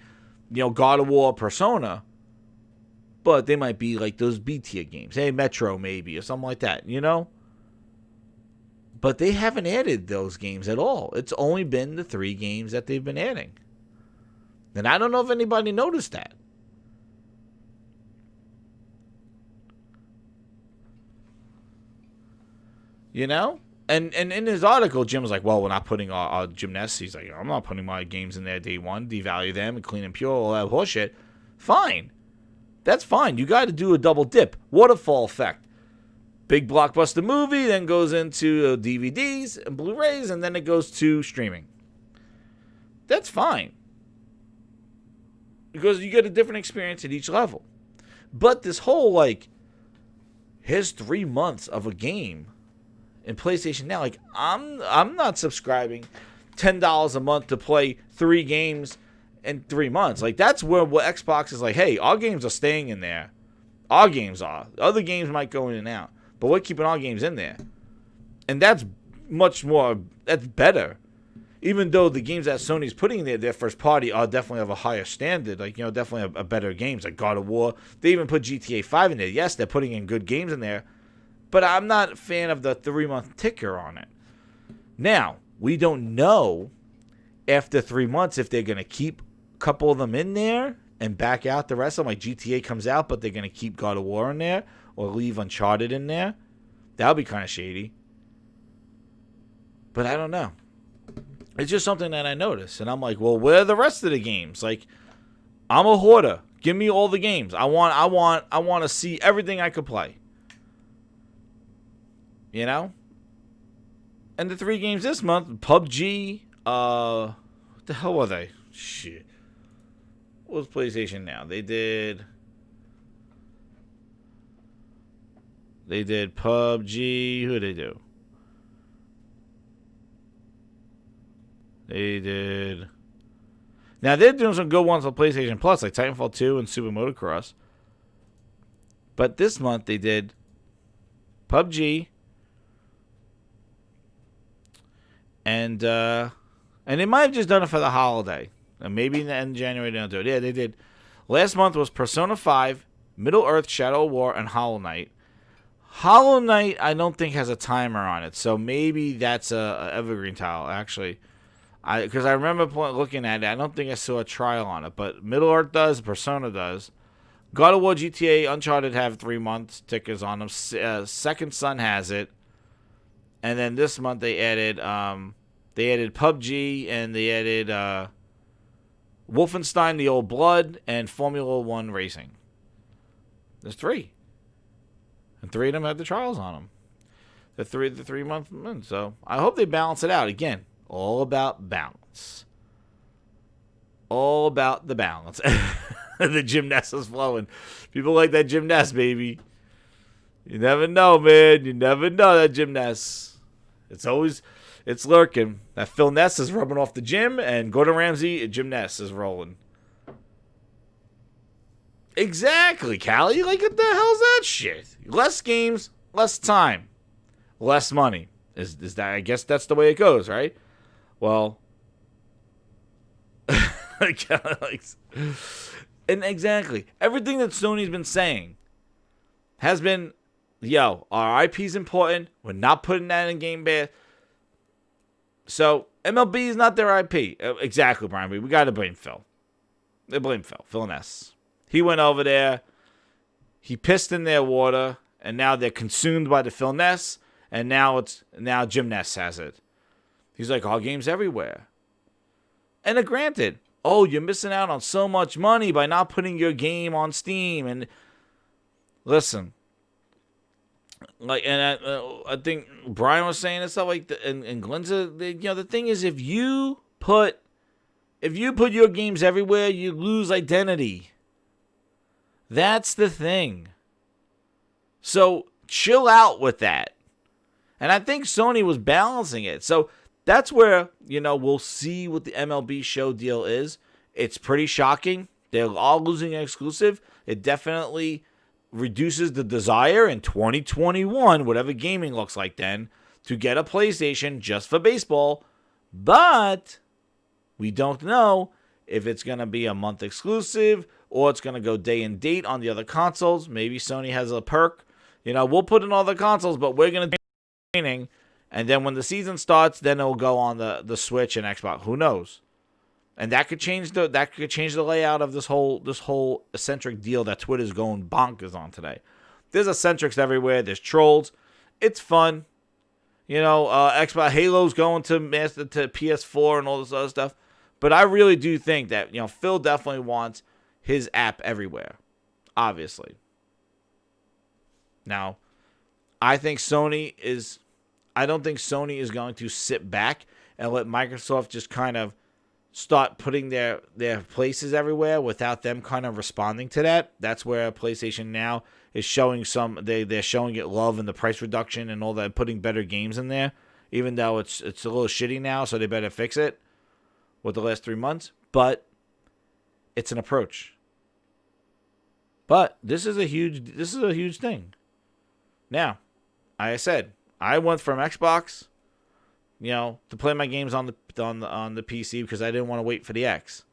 God of War, Persona, but they might be like those B tier games. Hey, Metro maybe, or something like that, But they haven't added those games at all. It's only been the 3 games that they've been adding. And I don't know if anybody noticed that. And in his article, Jim was like, well, we're not putting our gymnasts. He's like, I'm not putting my games in there day one, devalue them, and clean and pure, all that horseshit. Fine. That's fine. You got to do a double dip. Waterfall effect. Big blockbuster movie, then goes into DVDs and Blu-rays, and then it goes to streaming. That's fine. Because you get a different experience at each level. But this whole, here's 3 months of a game in PlayStation Now. I'm not subscribing $10 a month to play 3 games in 3 months. That's where Xbox is like, hey, our games are staying in there. Our games are. Other games might go in and out. But we're keeping our games in there. And that's that's better. Even though the games that Sony's putting in there, their first party, are definitely of a higher standard. Definitely a better games, like God of War. They even put GTA 5 in there. Yes, they're putting in good games in there. But I'm not a fan of the 3-month ticker on it. Now, we don't know after 3 months if they're going to keep a couple of them in there and back out the rest of them. Like GTA comes out, but they're going to keep God of War in there or leave Uncharted in there. That would be kind of shady. But I don't know. It's just something that I noticed. And I'm like, well, where are the rest of the games? I'm a hoarder. Give me all the games. I want to see everything I could play. You know? And the 3 games this month, PUBG, what the hell were they? Shit. What was PlayStation now? They did PUBG. Who did they do? They did. Now they're doing some good ones on PlayStation Plus, like Titanfall 2 and Super Motocross. But this month they did PUBG and they might have just done it for the holiday. And maybe in the end of January they don't do it. Yeah, they did. Last month was Persona 5, Middle-earth, Shadow of War, and Hollow Knight. Hollow Knight I don't think has a timer on it, so maybe that's a evergreen title, actually. Because I remember looking at it, I don't think I saw a trial on it, but Middle-earth does, Persona does. God of War, GTA, Uncharted have 3 months tickers on them. Second Son has it, and then this month they added PUBG and they added Wolfenstein: The Old Blood and Formula One Racing. There's 3, and 3 of them had the trials on them. The 3 month. So I hope they balance it out again. All about balance. All about the balance. The gymnast is flowing. People like that gymnast, baby. You never know, man. You never know that gymnast. It's lurking. That Phil Ness is rubbing off the gym, and Gordon Ramsay, gymnast is rolling. Exactly, Callie. Like, what the hell's that shit? Less games, less time, less money. Is that? I guess that's the way it goes, right? Well, and exactly everything that Sony's been saying has been, our IP is important. We're not putting that in Game Pass. So MLB is not their IP. Exactly, Brian. We got to blame Phil. They blame Phil. Phil Ness. He went over there. He pissed in their water, and now they're consumed by the Phil Ness. And now Jim Ness has it. He's like, our game's everywhere. And granted, you're missing out on so much money by not putting your game on Steam. And listen, like, and I think Brian was saying and stuff like that, and Glenn's, the thing is, if you put your games everywhere, you lose identity. That's the thing. So chill out with that. And I think Sony was balancing it. So that's where, we'll see what the MLB show deal is. It's pretty shocking. They're all losing an exclusive. It definitely reduces the desire in 2021, whatever gaming looks like then, to get a PlayStation just for baseball. But we don't know if it's going to be a month exclusive or it's going to go day and date on the other consoles. Maybe Sony has a perk. We'll put in all the consoles, but we're going to training, and then when the season starts, then it'll go on the Switch and Xbox. Who knows? And that could change the layout of this whole eccentric deal that Twitter's going bonkers on today. There's eccentrics everywhere. There's trolls. It's fun. Xbox Halo's going to PS4 and all this other stuff. But I really do think that Phil definitely wants his app everywhere. Obviously. Now, I don't think Sony is going to sit back and let Microsoft just kind of start putting their places everywhere without them kind of responding to that. That's where PlayStation now is showing they're showing it love and the price reduction and all that, putting better games in there, even though it's a little shitty now, so they better fix it with the last 3 months. But it's an approach. But this is a huge thing. Now, like I said, I went from Xbox, to play my games on the PC because I didn't want to wait for the X.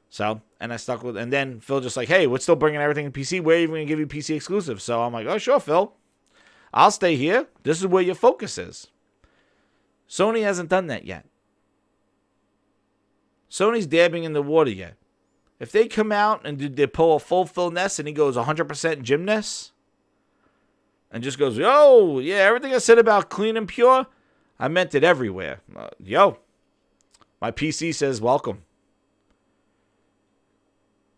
So, and I stuck with, and then Phil just like, hey, we're still bringing everything to PC. We're even going to give you PC exclusive. So I'm like, oh, sure, Phil. I'll stay here. This is where your focus is. Sony hasn't done that yet. Sony's dabbing in the water yet. If they come out and they pull a full Phil Ness and he goes 100% Jim Ness, and just goes, yo, yeah, everything I said about clean and pure, I meant it everywhere. My PC says welcome.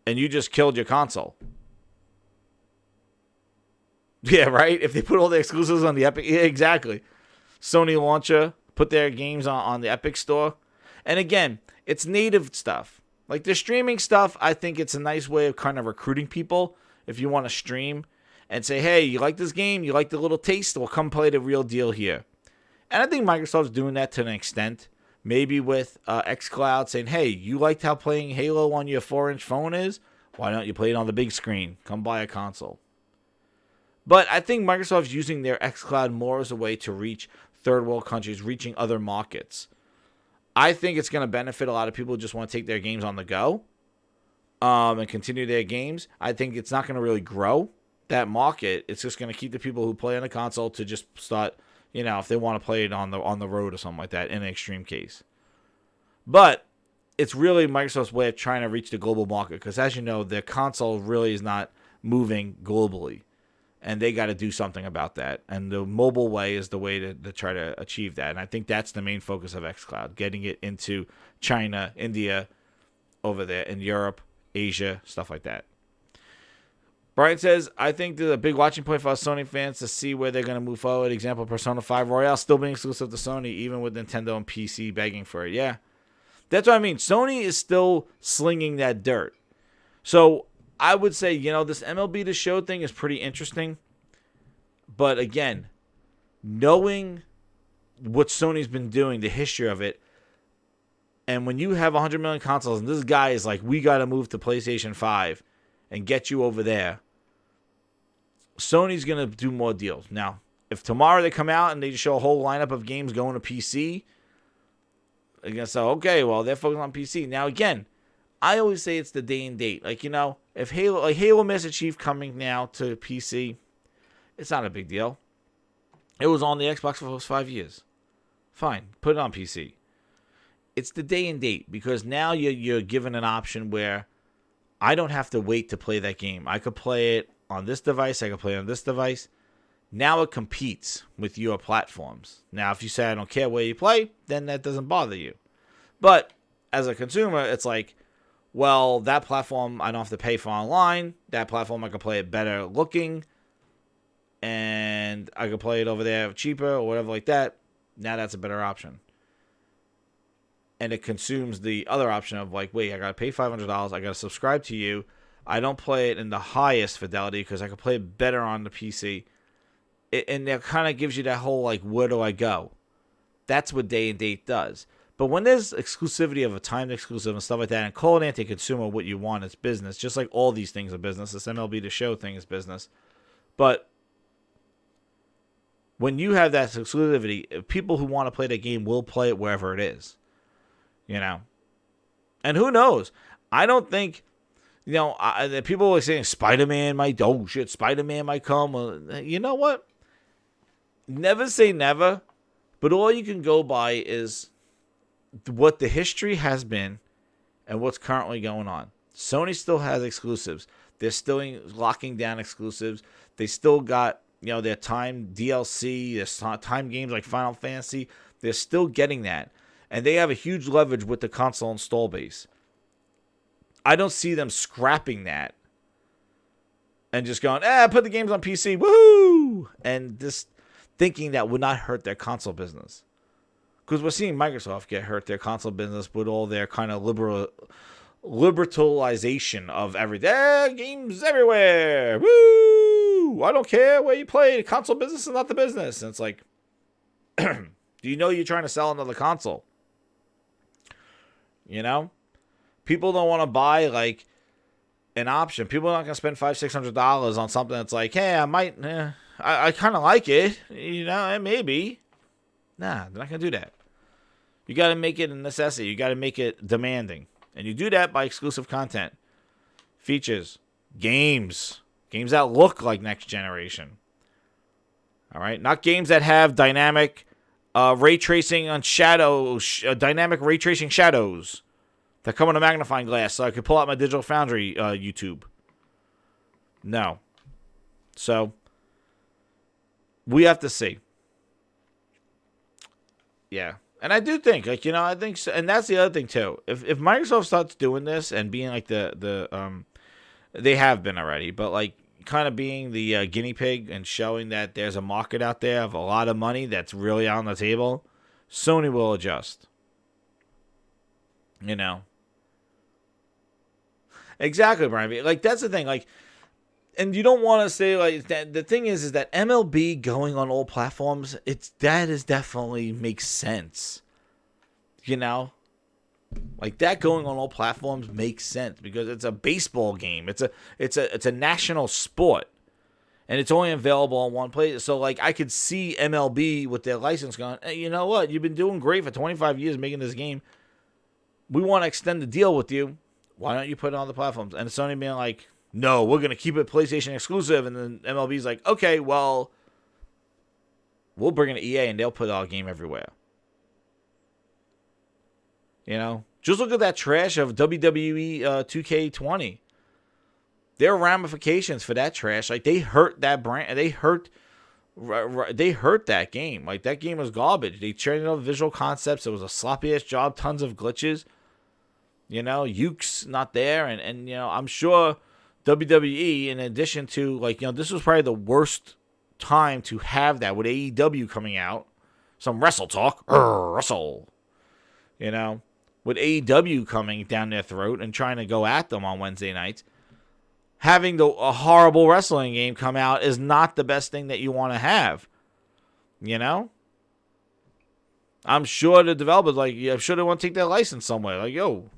And you just killed your console. Yeah, right? If they put all the exclusives on the Epic, yeah, exactly. Sony launcher, put their games on the Epic store. And again, it's native stuff. Like the streaming stuff, I think it's a nice way of kind of recruiting people if you want to stream and say, hey, you like this game? You like the little taste? Well, come play the real deal here. And I think Microsoft's doing that to an extent. Maybe with xCloud saying, hey, you liked how playing Halo on your 4-inch phone is? Why don't you play it on the big screen? Come buy a console. But I think Microsoft's using their xCloud more as a way to reach third world countries, reaching other markets. I think it's going to benefit a lot of people who just want to take their games on the go and continue their games. I think it's not going to really grow that market. It's just going to keep the people who play on the console to just start, if they want to play it on the road or something like that in an extreme case. But it's really Microsoft's way of trying to reach the global market because, as you know, their console really is not moving globally. And they got to do something about that. And the mobile way is the way to try to achieve that. And I think that's the main focus of xCloud, getting it into China, India, over there, in Europe, Asia, stuff like that. Brian says, I think there's a big watching point for us Sony fans to see where they're going to move forward. Example, Persona 5 Royale still being exclusive to Sony, even with Nintendo and PC begging for it. Yeah, that's what I mean. Sony is still slinging that dirt. So I would say, this MLB The Show thing is pretty interesting. But again, knowing what Sony's been doing, the history of it, and when you have 100 million consoles, and this guy is like, we got to move to PlayStation 5 and get you over there, Sony's going to do more deals. Now, if tomorrow they come out and they show a whole lineup of games going to PC, they're going to say, okay, well, they're focused on PC. Now, again, I always say it's the day and date. Like, if Halo Master Chief coming now to PC, it's not a big deal. It was on the Xbox for those 5 years. Fine, put it on PC. It's the day and date because now you're given an option where I don't have to wait to play that game. I could play it on this device. I could play it on this device. Now it competes with your platforms. Now, if you say I don't care where you play, then that doesn't bother you. But as a consumer, it's like, well, that platform I don't have to pay for online. That platform I can play it better looking. And I can play it over there cheaper or whatever like that. Now that's a better option. And it consumes the other option of like, wait, I got to pay $500. I got to subscribe to you. I don't play it in the highest fidelity because I can play it better on the PC. And that kind of gives you that whole like, where do I go? That's what day and date does. But when there's exclusivity of a timed exclusive and stuff like that, and call it anti-consumer what you want, it's business. Just like all these things are business. This MLB The Show thing is business. But when you have that exclusivity, people who want to play the game will play it wherever it is. And who knows? I don't think, people are saying Spider-Man might come. Well, you know what? Never say never, but all you can go by is what the history has been and what's currently going on. Sony still has exclusives. They're still locking down exclusives. They still got, their time DLC, their time games like Final Fantasy. They're still getting that. And they have a huge leverage with the console install base. I don't see them scrapping that and just going, put the games on PC, woohoo! And just thinking that would not hurt their console business. Because we're seeing Microsoft get hurt their console business with all their kind of liberalization of everything. Games everywhere. Woo! I don't care where you play. The console business is not the business. And it's like, do you know you're trying to sell another console? People don't want to buy like an option. People are not going to spend $500-$600 on something that's like, hey, I might, I kind of like it, maybe. Nah, they're not going to do that. You got to make it a necessity. You got to make it demanding. And you do that by exclusive content, features, games that look like next generation. All right, not games that have dynamic ray tracing on shadows, dynamic ray tracing shadows that come on a magnifying glass, so I could pull out my Digital Foundry YouTube. No, so we have to see. Yeah. And I do think, I think, so, and that's the other thing too. If Microsoft starts doing this and being like they have been already, but like, kind of being the guinea pig and showing that there's a market out there of a lot of money that's really on the table, Sony will adjust. You know. Exactly, Brian. Like, that's the thing. Like, and you don't want to say, like, that. The thing is that MLB going on all platforms, that is definitely makes sense. You know? Like, that going on all platforms makes sense because it's a baseball game. It's a national sport, and it's only available on one place. So, like, I could see MLB with their license going, hey, you know what? You've been doing great for 25 years making this game. We want to extend the deal with you. Why don't you put it on the platforms? And Sony being like, no, we're going to keep it PlayStation exclusive. And then MLB's like, okay, well, we'll bring it to EA and they'll put our game everywhere. You know, just look at that trash of WWE 2K20. There are ramifications for that trash. Like, they hurt that brand. They hurt that game. Like, that game was garbage. They turned out visual concepts. It was a sloppy ass job. Tons of glitches. You know, Yuke's not there. And you know, I'm sure WWE, in addition to, like, you know, this was probably the worst time to have that with AEW coming out. Some wrestle talk. Wrestle. You know, with AEW coming down their throat and trying to go at them on Wednesday nights, having a horrible wrestling game come out is not the best thing that you want to have. You know? I'm sure the developers, like, I'm sure they want to take their license somewhere. Like, yo.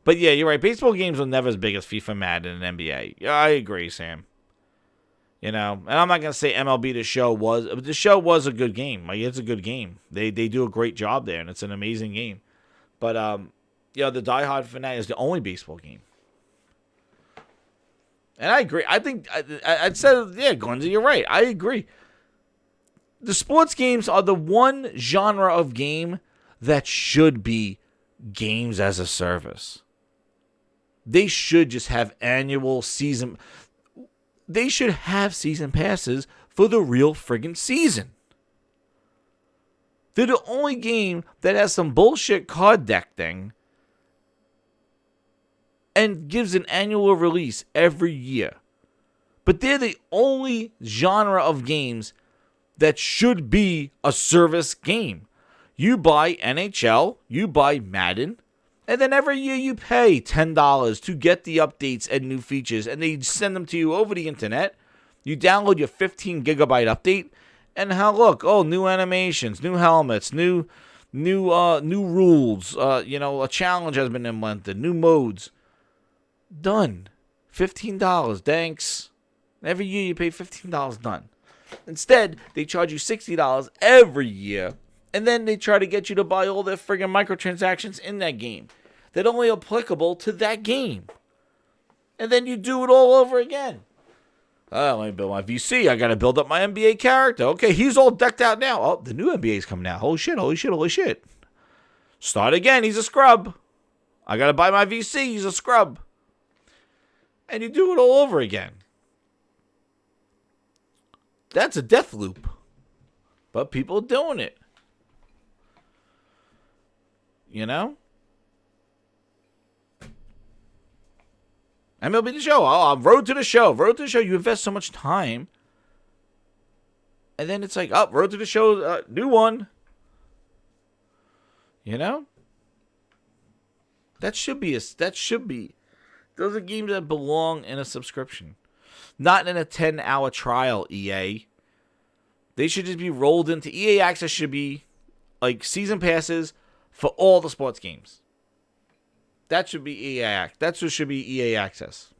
But yeah, you're right. Baseball games were never as big as FIFA, Madden, and NBA. Yeah, I agree, Sam. You know, and I'm not going to say MLB The Show was a good game. Like, it's a good game. They do a great job there, and it's an amazing game. But, you know, the Die Hard Fanatic is the only baseball game. And I agree. I think, I said, yeah, Glenzie, you're right. I agree. The sports games are the one genre of game that should be games as a service. They should just have annual season. They should have season passes for the real friggin' season. They're the only game that has some bullshit card deck thing and gives an annual release every year. But they're the only genre of games that should be a service game. You buy NHL, you buy Madden, and then every year you pay $10 to get the updates and new features, and they send them to you over the internet. You download your 15 gigabyte update, and look, new animations, new helmets, new rules. You know, a challenge has been implemented, new modes. Done. $15. Thanks. Every year you pay $15. Done. Instead, they charge you $60 every year. And then they try to get you to buy all their friggin' microtransactions in that game that are only applicable to that game. And then you do it all over again. Let me build my VC. I got to build up my NBA character. Okay, he's all decked out now. Oh, the new NBA's coming out. Holy shit, holy shit, holy shit. Start again. He's a scrub. I got to buy my VC. He's a scrub. And you do it all over again. That's a death loop. But people are doing it. You know? MLB The Show. Oh, road to the show. Road to the show. You invest so much time. And then it's like, road to the show. New one. You know? That should be. Those are games that belong in a subscription. Not in a 10-hour trial, EA. They should just be rolled into. EA Access should be like season passes for all the sports games. That should be EA. That's what should be EA Access.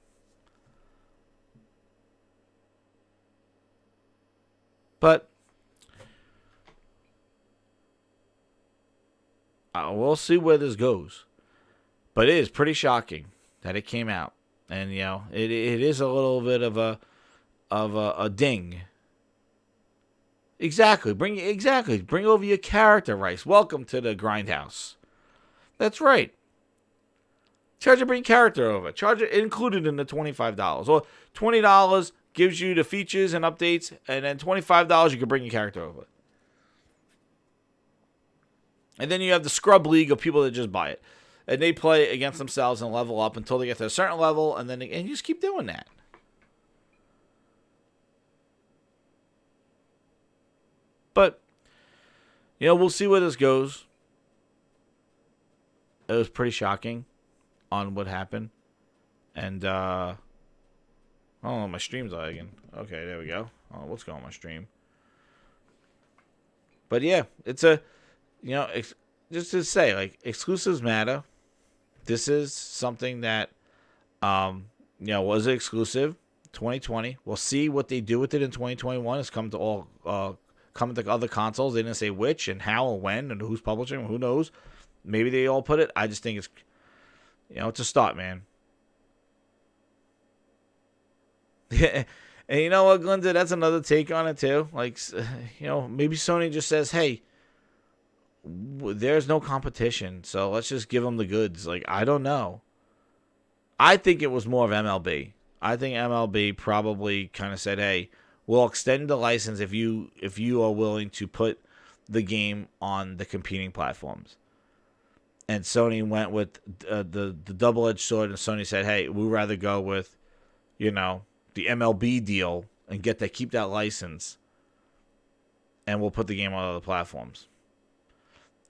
But we'll see where this goes. But it is pretty shocking that it came out, and you know it is a little bit of a ding. Exactly. Bring over your character, Rice. Welcome to the grindhouse. That's right. Charge to bring character over. Charge it included in the $25. Or $20 gives you the features and updates, and then $25 you can bring your character over. And then you have the scrub league of people that just buy it. And they play against themselves and level up until they get to a certain level, and then you just keep doing that. But, we'll see where this goes. It was pretty shocking on what happened. And, oh, my stream's lagging. Okay, there we go. Oh, what's going on my stream? But yeah, it's a, just to say, like, exclusives matter. This is something that, was exclusive 2020. We'll see what they do with it in 2021. It's come to other consoles. They didn't say which and how and when and who's publishing. Who knows? Maybe they all put it. I just think it's, it's a start, man. And you know what, Glenda? That's another take on it, too. Like, maybe Sony just says, hey, there's no competition, so let's just give them the goods. Like, I don't know. I think it was more of MLB. I think MLB probably kind of said, hey, we'll extend the license if you are willing to put the game on the competing platforms. And Sony went with the double-edged sword, and Sony said, hey, we'd rather go with, the MLB deal and keep that license, and we'll put the game on other platforms.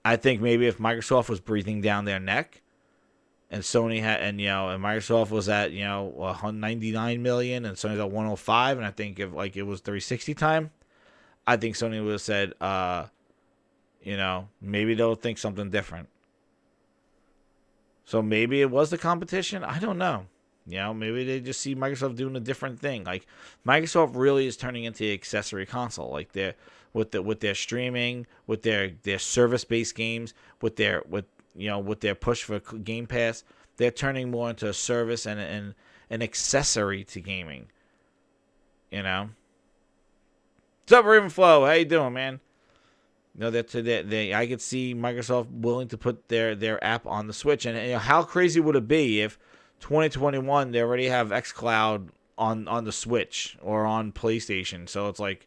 I think maybe if Microsoft was breathing down their neck, and Sony had, and Microsoft was at 199 million, and Sony's at 105, and I think if it was 360 time, I think Sony would have said, maybe they'll think something different. So maybe it was the competition. I don't know. Maybe they just see Microsoft doing a different thing. Like, Microsoft really is turning into an accessory console. Like, with their streaming, with their service-based games, with their push for Game Pass, they're turning more into a service and an accessory to gaming. What's up, Ravenflow? How you doing, man? I could see Microsoft willing to put their app on the Switch, and how crazy would it be if 2021 they already have xCloud on the Switch or on PlayStation? So it's like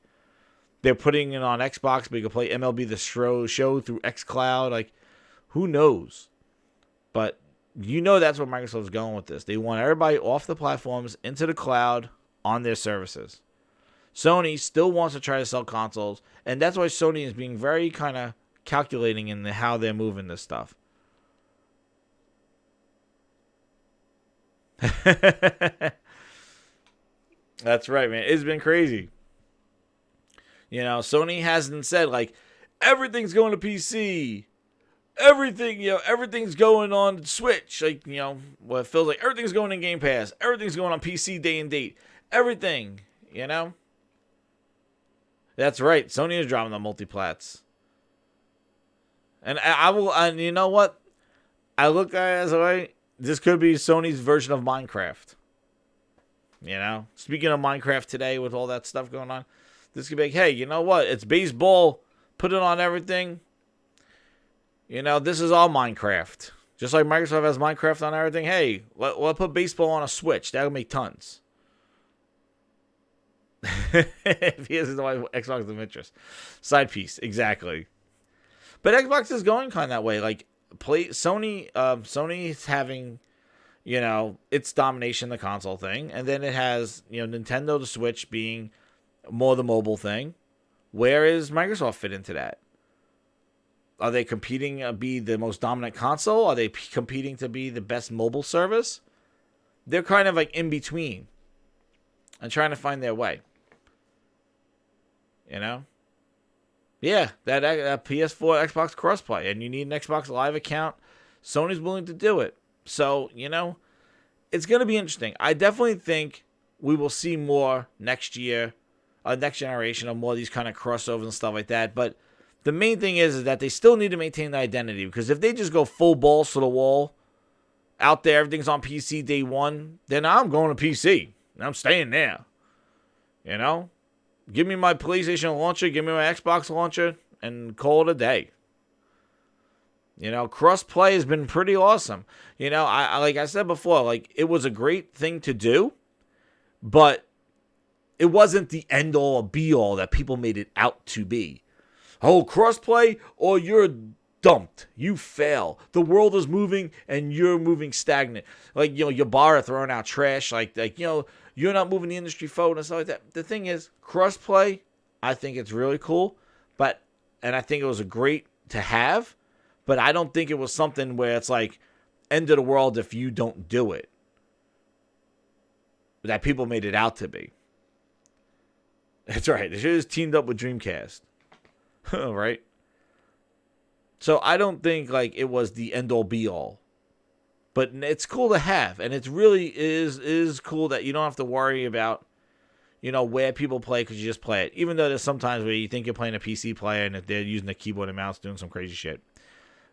they're putting it on Xbox, but you can play MLB The Show through xCloud. Like, who knows? But that's where Microsoft's going with this. They want everybody off the platforms into the cloud on their services. Sony still wants to try to sell consoles, and that's why Sony is being very kind of calculating in how they're moving this stuff. That's right, man. It's been crazy. Sony hasn't said, like, everything's going to PC. Everything's going on Switch. Like, it feels like everything's going in Game Pass. Everything's going on PC day and date. Everything, That's right. Sony is dropping the multiplats. And and you know what? I look at it as, all right, this could be Sony's version of Minecraft. Speaking of Minecraft today with all that stuff going on, this could be like, hey, you know what? It's baseball. Put it on everything. This is all Minecraft. Just like Microsoft has Minecraft on everything. Hey, we'll put baseball on a Switch. That'll make tons. If he has the Xbox of interest. Side piece. Exactly. But Xbox is going kind of that way. Like, Sony's having, its domination, the console thing, and then it has, Nintendo, the Switch being more the mobile thing. Where is Microsoft fit into that? Are they competing to be the most dominant console? Are they competing to be the best mobile service? They're kind of like in between and trying to find their way. Yeah, that PS4, Xbox crossplay, and you need an Xbox Live account. Sony's willing to do it. So, it's going to be interesting. I definitely think we will see more next year, next generation, of more of these kind of crossovers and stuff like that. But the main thing is that they still need to maintain the identity, because if they just go full balls to the wall out there, everything's on PC day one, then I'm going to PC. I'm staying there. Give me my PlayStation launcher, give me my Xbox launcher, and call it a day. Cross-play has been pretty awesome. I like I said before, like, it was a great thing to do, but it wasn't the end-all or be-all that people made it out to be. Oh, cross-play, or you're dumped. You fail. The world is moving, and you're moving stagnant. Like, your bar are throwing out trash. Like you're not moving the industry forward and stuff like that. The thing is, crossplay, I think it's really cool, And I think it was a great to have, but I don't think it was something where it's like end of the world if you don't do it. That people made it out to be. That's right. They should have teamed up with Dreamcast. Right? So I don't think like it was the end all be all. But it's cool to have, and it really is cool that you don't have to worry about, where people play because you just play it. Even though there's sometimes where you think you're playing a PC player and they're using the keyboard and mouse doing some crazy shit.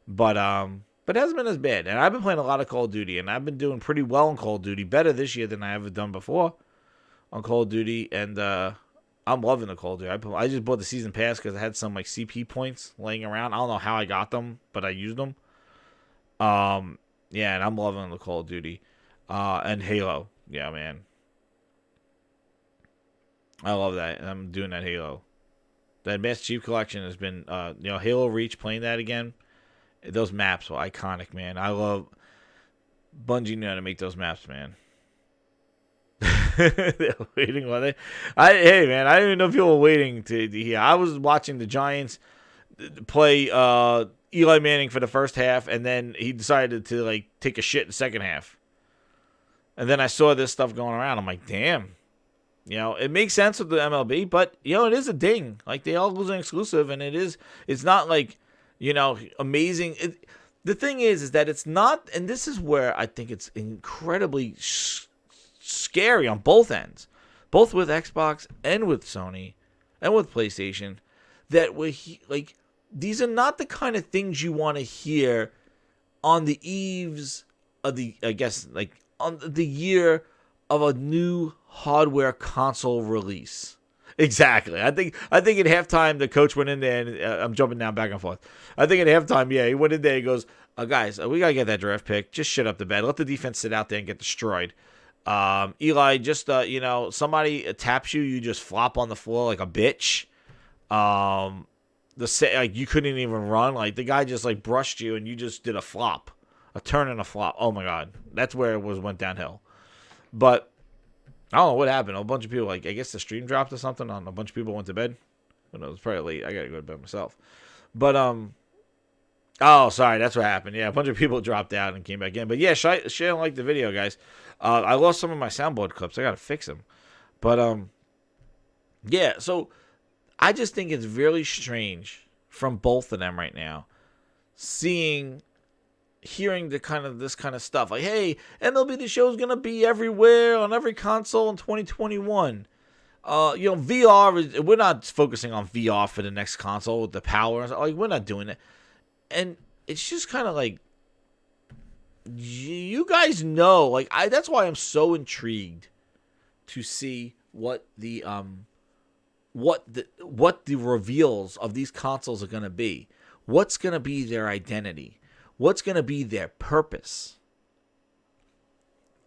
But it hasn't been as bad. And I've been playing a lot of Call of Duty, and I've been doing pretty well in Call of Duty, better this year than I ever done before on Call of Duty, and I'm loving the Call of Duty. I just bought the season pass because I had some like CP points laying around. I don't know how I got them, but I used them. Yeah, and I'm loving the Call of Duty. And Halo. Yeah, man. I love that. I'm doing that Halo. The Advanced Chief Collection has been, Halo Reach, playing that again. Those maps were iconic, man. I love Bungie know how to make those maps, man. They're waiting while hey, man, I didn't even know if people were waiting to hear. I was watching the Giants play Eli Manning for the first half, and then he decided to like take a shit in the second half. And then I saw this stuff going around. I'm like, damn. It makes sense with the MLB, but it is a ding. Like they all lose an exclusive, and it's not like, amazing. The thing is that it's not, and this is where I think it's incredibly scary on both ends, both with Xbox and with Sony and with PlayStation, that these are not the kind of things you want to hear on the eaves of on the year of a new hardware console release. Exactly. I think at halftime the coach went in there, and I'm jumping now back and forth. I think at halftime, he went in there. He goes, "Guys, we gotta get that draft pick. Just shit up the bed. Let the defense sit out there and get destroyed. Eli, just somebody taps you, you just flop on the floor like a bitch. You couldn't even run. Like the guy just like brushed you, and you just did a flop, a turn and a flop. Oh my god, that's where it went downhill. But I don't know what happened. A bunch of people, I guess the stream dropped or something. A bunch of people went to bed. I don't know, it was probably late. I gotta go to bed myself. But oh, sorry, that's what happened. Yeah, a bunch of people dropped out and came back in. But yeah, share and like the video, guys. I lost some of my soundboard clips. I gotta fix them. But yeah. So I just think it's really strange from both of them right now, hearing this kind of stuff. Like, hey, MLB The Show's gonna be everywhere on every console in 2021. VR. We're not focusing on VR for the next console with the power. Like, we're not doing it. And it's just kind of like, you guys know, that's why I'm so intrigued to see what the reveals of these consoles are going to be. What's going to be their identity? What's going to be their purpose?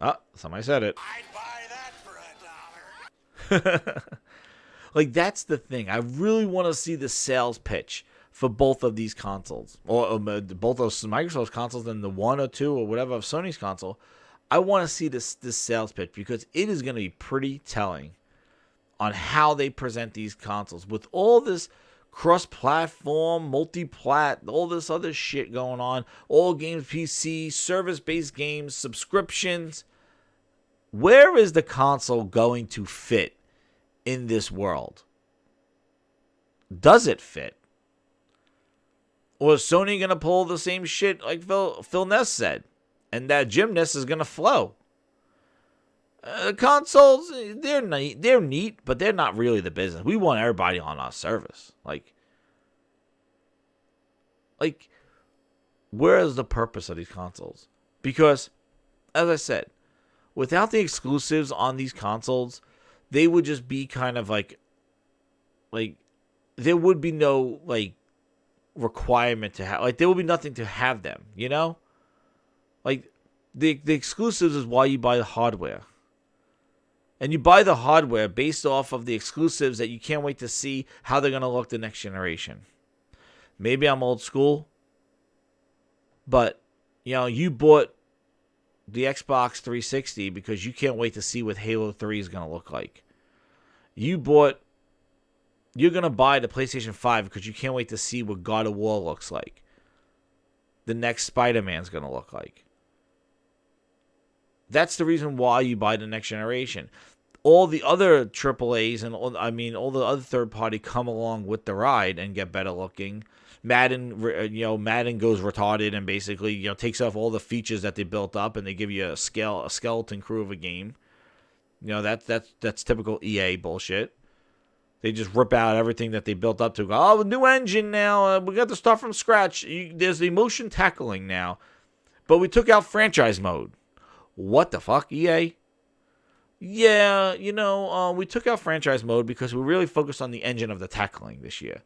Oh, somebody said it. I'd buy that for $1. That's the thing. I really want to see the sales pitch for both of these consoles, or both of Microsoft's consoles and the one or two or whatever of Sony's console. I want to see this sales pitch because it is going to be pretty telling on how they present these consoles with all this cross-platform, multiplat, all this other shit going on, all games PC, service-based games, subscriptions. Where is the console going to fit in this world? Does it fit? Or is Sony going to pull the same shit like Phil Ness said? And that Jim Ness is going to flow. Consoles, they're neat, but they're not really the business. We want everybody on our service. Where is the purpose of these consoles? Because, as I said, without the exclusives on these consoles, they would just be kind of like there would be no requirement to have, there would be nothing to have them, the exclusives is why you buy the hardware. And you buy the hardware based off of the exclusives that you can't wait to see how they're going to look the next generation. Maybe I'm old school, but you bought the Xbox 360 because you can't wait to see what Halo 3 is going to look like. You bought you're going to buy the PlayStation 5 because you can't wait to see what God of War looks like. The next Spider-Man's going to look like. That's the reason why you buy the next generation. All the other AAAs and all the other third party come along with the ride and get better looking. Madden goes retarded and basically takes off all the features that they built up and they give you a skeleton crew of a game. That's typical EA bullshit. They just rip out everything that they built up to. Oh, new engine now. We got to start from scratch. There's the motion tackling now, but we took out franchise mode. What the fuck, EA? Yeah, we took out franchise mode because we really focused on the engine of the tackling this year.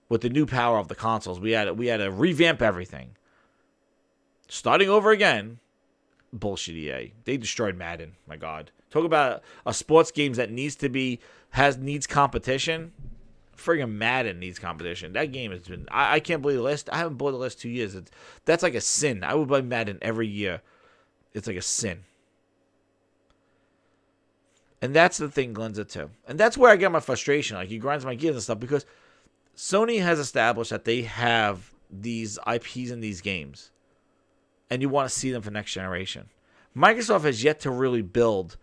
With the new power of the consoles, we had to revamp everything. Starting over again. Bullshit, EA. They destroyed Madden. My God. Talk about a sports game that needs competition. Friggin' Madden needs competition. That game has been... I can't believe the last... I haven't bought the last 2 years. That's like a sin. I would buy Madden every year. It's like a sin. And that's the thing Glenn's it too. And that's where I get my frustration. Like, he grinds my gears and stuff because Sony has established that they have these IPs in these games. And you want to see them for next generation. Microsoft has yet to really build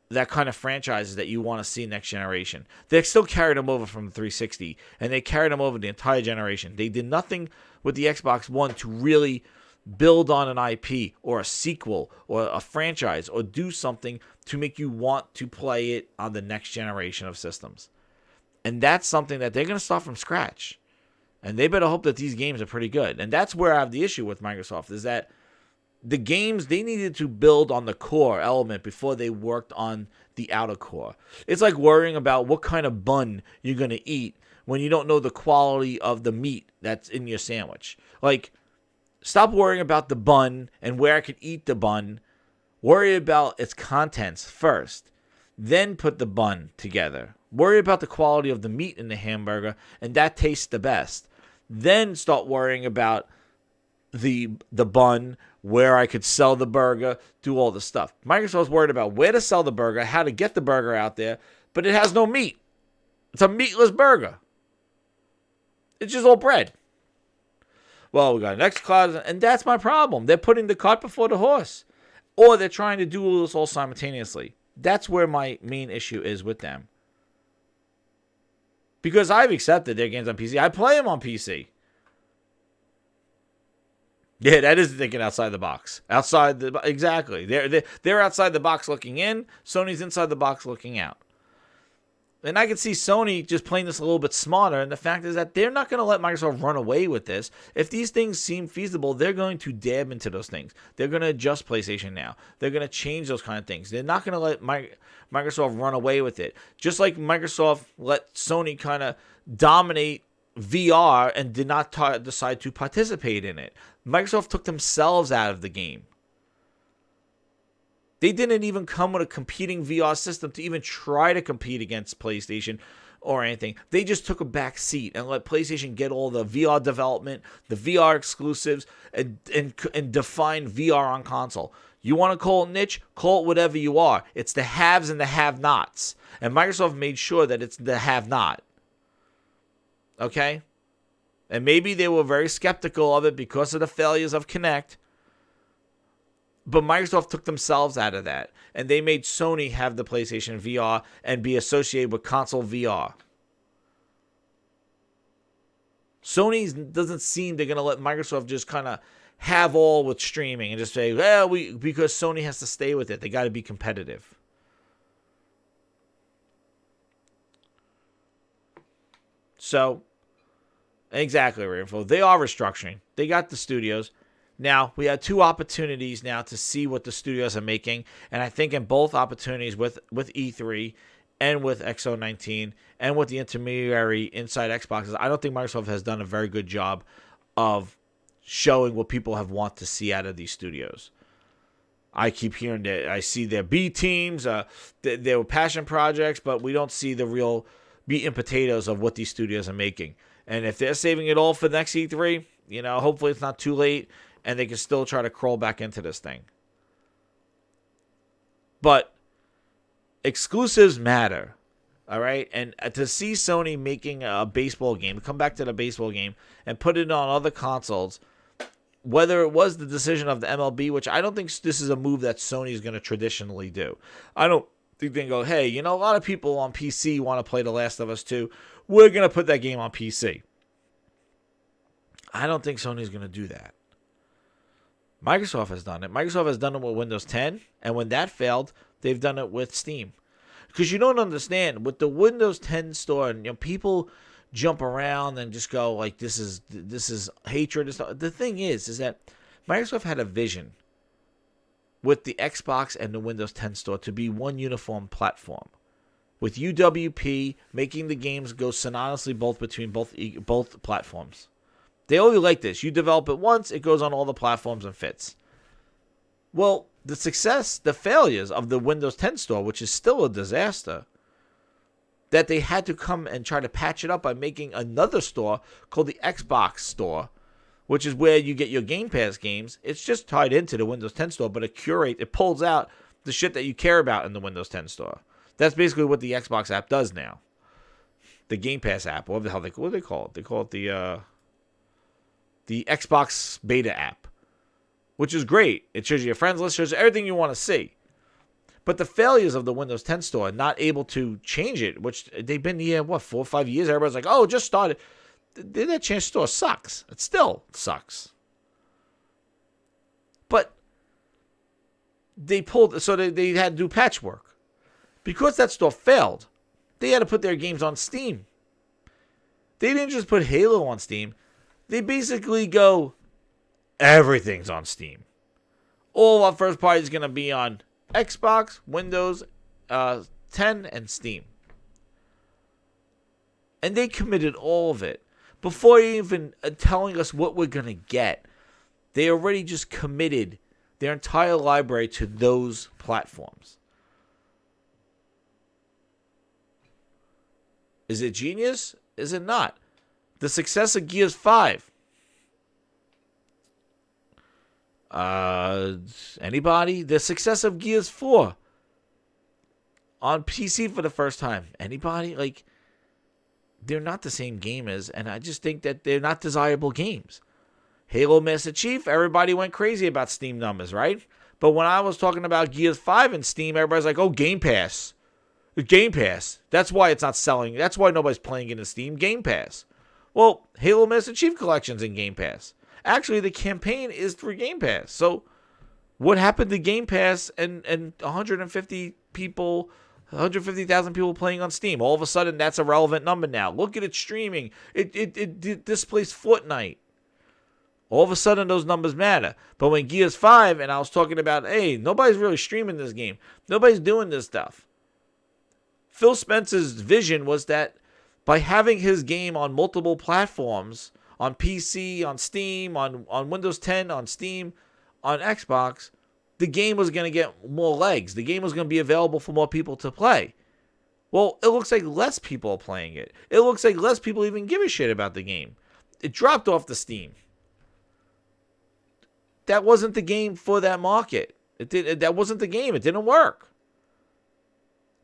that kind of franchises that you want to see next generation. They still carried them over from the 360. And they carried them over the entire generation. They did nothing with the Xbox One to really build on an IP or a sequel or a franchise or do something to make you want to play it on the next generation of systems. And that's something that they're going to start from scratch. And they better hope that these games are pretty good. And that's where I have the issue with Microsoft is that the games, they needed to build on the core element before they worked on the outer core. It's like worrying about what kind of bun you're going to eat when you don't know the quality of the meat that's in your sandwich. Like, stop worrying about the bun and where I can eat the bun. Worry about its contents first. Then put the bun together. Worry about the quality of the meat in the hamburger, and that tastes the best. Then start worrying about the bun, where I could sell the burger, do all the stuff. Microsoft's worried about where to sell the burger, how to get the burger out there, but it has no meat. It's a meatless burger. It's just all bread. Well, we got an xCloud, and that's my problem. They're putting the cart before the horse. Or they're trying to do all this all simultaneously. That's where my main issue is with them. Because I've accepted their games on PC. I play them on PC. Yeah, that is thinking outside the box. Exactly. They're outside the box looking in. Sony's inside the box looking out. And I can see Sony just playing this a little bit smarter. And the fact is that they're not going to let Microsoft run away with this. If these things seem feasible, they're going to dab into those things. They're going to adjust PlayStation Now. They're going to change those kind of things. They're not going to let Microsoft run away with it. Just like Microsoft let Sony kind of dominate VR and did not decide to participate in it. Microsoft took themselves out of the game. They didn't even come with a competing VR system to even try to compete against PlayStation or anything. They just took a back seat and let PlayStation get all the VR development, the VR exclusives, and define VR on console. You want to call it niche? Call it whatever you are. It's the haves and the have-nots. And Microsoft made sure that it's the have-not. Okay? And maybe they were very skeptical of it because of the failures of Kinect. But Microsoft took themselves out of that. And they made Sony have the PlayStation VR and be associated with console VR. Sony doesn't seem they're going to let Microsoft just kind of have all with streaming and just say, well, because Sony has to stay with it. They got to be competitive. So, exactly, Rainfall. They are restructuring. They got the studios. Now, we had two opportunities now to see what the studios are making. And I think in both opportunities with E3 and with XO19 and with the intermediary inside Xboxes, I don't think Microsoft has done a very good job of showing what people have want to see out of these studios. I keep hearing that I see their B teams, their passion projects, but we don't see the real meat and potatoes of what these studios are making. And if they're saving it all for next E3, hopefully it's not too late. And they can still try to crawl back into this thing. But exclusives matter. All right, and to see Sony making a baseball game, come back to the baseball game and put it on other consoles, whether it was the decision of the MLB, which I don't think this is a move that Sony is going to traditionally do. I don't think they go, hey, a lot of people on PC want to play The Last of Us 2. We're going to put that game on PC. I don't think Sony's going to do that. Microsoft has done it. Microsoft has done it with Windows 10, and when that failed, they've done it with Steam. Because you don't understand, with the Windows 10 store, and people jump around and just go like, this is hatred and stuff. The thing is that Microsoft had a vision with the Xbox and the Windows 10 store to be one uniform platform, with UWP making the games go synonymously between both platforms. They only like this. You develop it once, it goes on all the platforms and fits. Well, the failures of the Windows 10 store, which is still a disaster, that they had to come and try to patch it up by making another store called the Xbox store, which is where you get your Game Pass games. It's just tied into the Windows 10 store, but it pulls out the shit that you care about in the Windows 10 store. That's basically what the Xbox app does now. The Game Pass app, what do they call it? They call it the Xbox Beta app, which is great. It shows you your friends list, shows you everything you want to see. But the failures of the Windows 10 store, not able to change it, which they've been here, 4 or 5 years? Everybody's like, oh, just started. That change store sucks. It still sucks. But they had to do patchwork. Because that store failed, they had to put their games on Steam. They didn't just put Halo on Steam. They basically go, everything's on Steam. All our first party is going to be on Xbox, Windows 10, and Steam. And they committed all of it. Before even telling us what we're going to get, they already just committed their entire library to those platforms. Is it genius? Is it not? The success of Gears 5. Anybody? The success of Gears 4 on PC for the first time. Anybody? They're not the same gamers, and I just think that they're not desirable games. Halo Master Chief, everybody went crazy about Steam numbers, right? But when I was talking about Gears 5 and Steam, everybody's like, oh, Game Pass. Game Pass. That's why it's not selling. That's why nobody's playing it in Steam. Game Pass. Well, Halo Master Chief Collection's in Game Pass. Actually, the campaign is through Game Pass. So, what happened to Game Pass and 150,000 people playing on Steam? All of a sudden, that's a relevant number now. Look at it streaming. It displaced Fortnite. All of a sudden, those numbers matter. But when Gears 5, and I was talking about, hey, nobody's really streaming this game. Nobody's doing this stuff. Phil Spencer's vision was that by having his game on multiple platforms, on PC, on Steam, on Windows 10, on Steam, on Xbox, the game was going to get more legs. The game was going to be available for more people to play. Well, it looks like less people are playing it. It looks like less people even give a shit about the game. It dropped off the Steam. That wasn't the game for that market. That wasn't the game. It didn't work.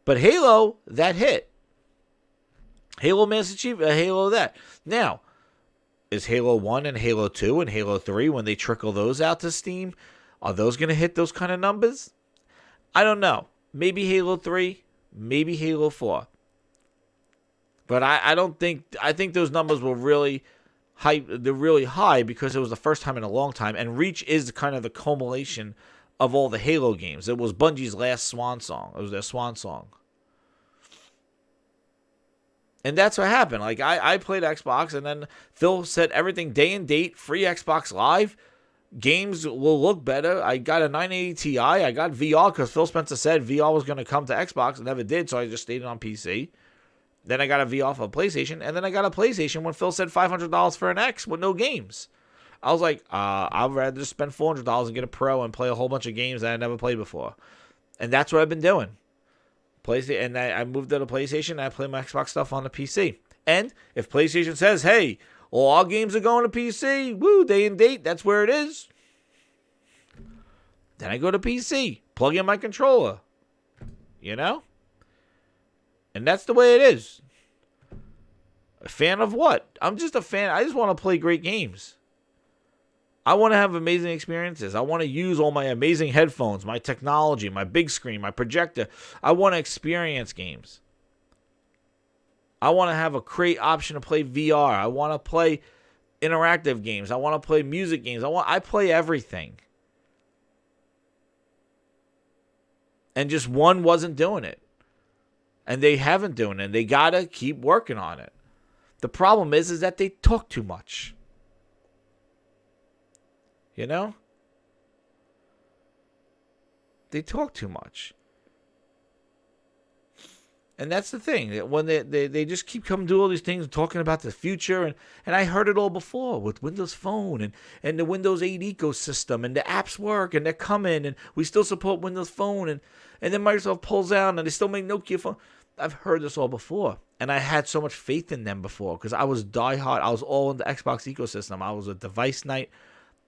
But Halo, that hit. Halo Master Chief, Halo that. Now, is Halo 1 and Halo 2 and Halo 3, when they trickle those out to Steam, are those going to hit those kind of numbers? I don't know. Maybe Halo 3, maybe Halo 4. But I think those numbers were really high. They're really high because it was the first time in a long time, and Reach is kind of the culmination of all the Halo games. It was Bungie's last swan song. It was their swan song. And that's what happened. I played Xbox, and then Phil said everything day and date, free Xbox Live. Games will look better. I got a 980 Ti. I got VR because Phil Spencer said VR was going to come to Xbox. It never did, so I just stayed on PC. Then I got a VR for PlayStation, and then I got a PlayStation when Phil said $500 for an X with no games. I was like, I'd rather just spend $400 and get a Pro and play a whole bunch of games that I never played before. And that's what I've been doing. And I moved to the PlayStation, and I play my Xbox stuff on the PC. And if PlayStation says, hey, all our games are going to PC, woo, day and date, that's where it is. Then I go to PC, plug in my controller. And that's the way it is. A fan of what? I'm just a fan. I just want to play great games. I want to have amazing experiences. I want to use all my amazing headphones, my technology, my big screen, my projector. I want to experience games. I want to have a great option to play VR. I want to play interactive games. I want to play music games. I play everything. And just one wasn't doing it. And they haven't doing it. And they got to keep working on it. The problem is that they talk too much. You know? They talk too much. And that's the thing. When they just keep coming to all these things and talking about the future. And I heard it all before with Windows Phone and the Windows 8 ecosystem. And the apps work and they're coming. And we still support Windows Phone. And then Microsoft pulls out and they still make Nokia phone. I've heard this all before. And I had so much faith in them before. Because I was diehard. I was all in the Xbox ecosystem. I was a device knight.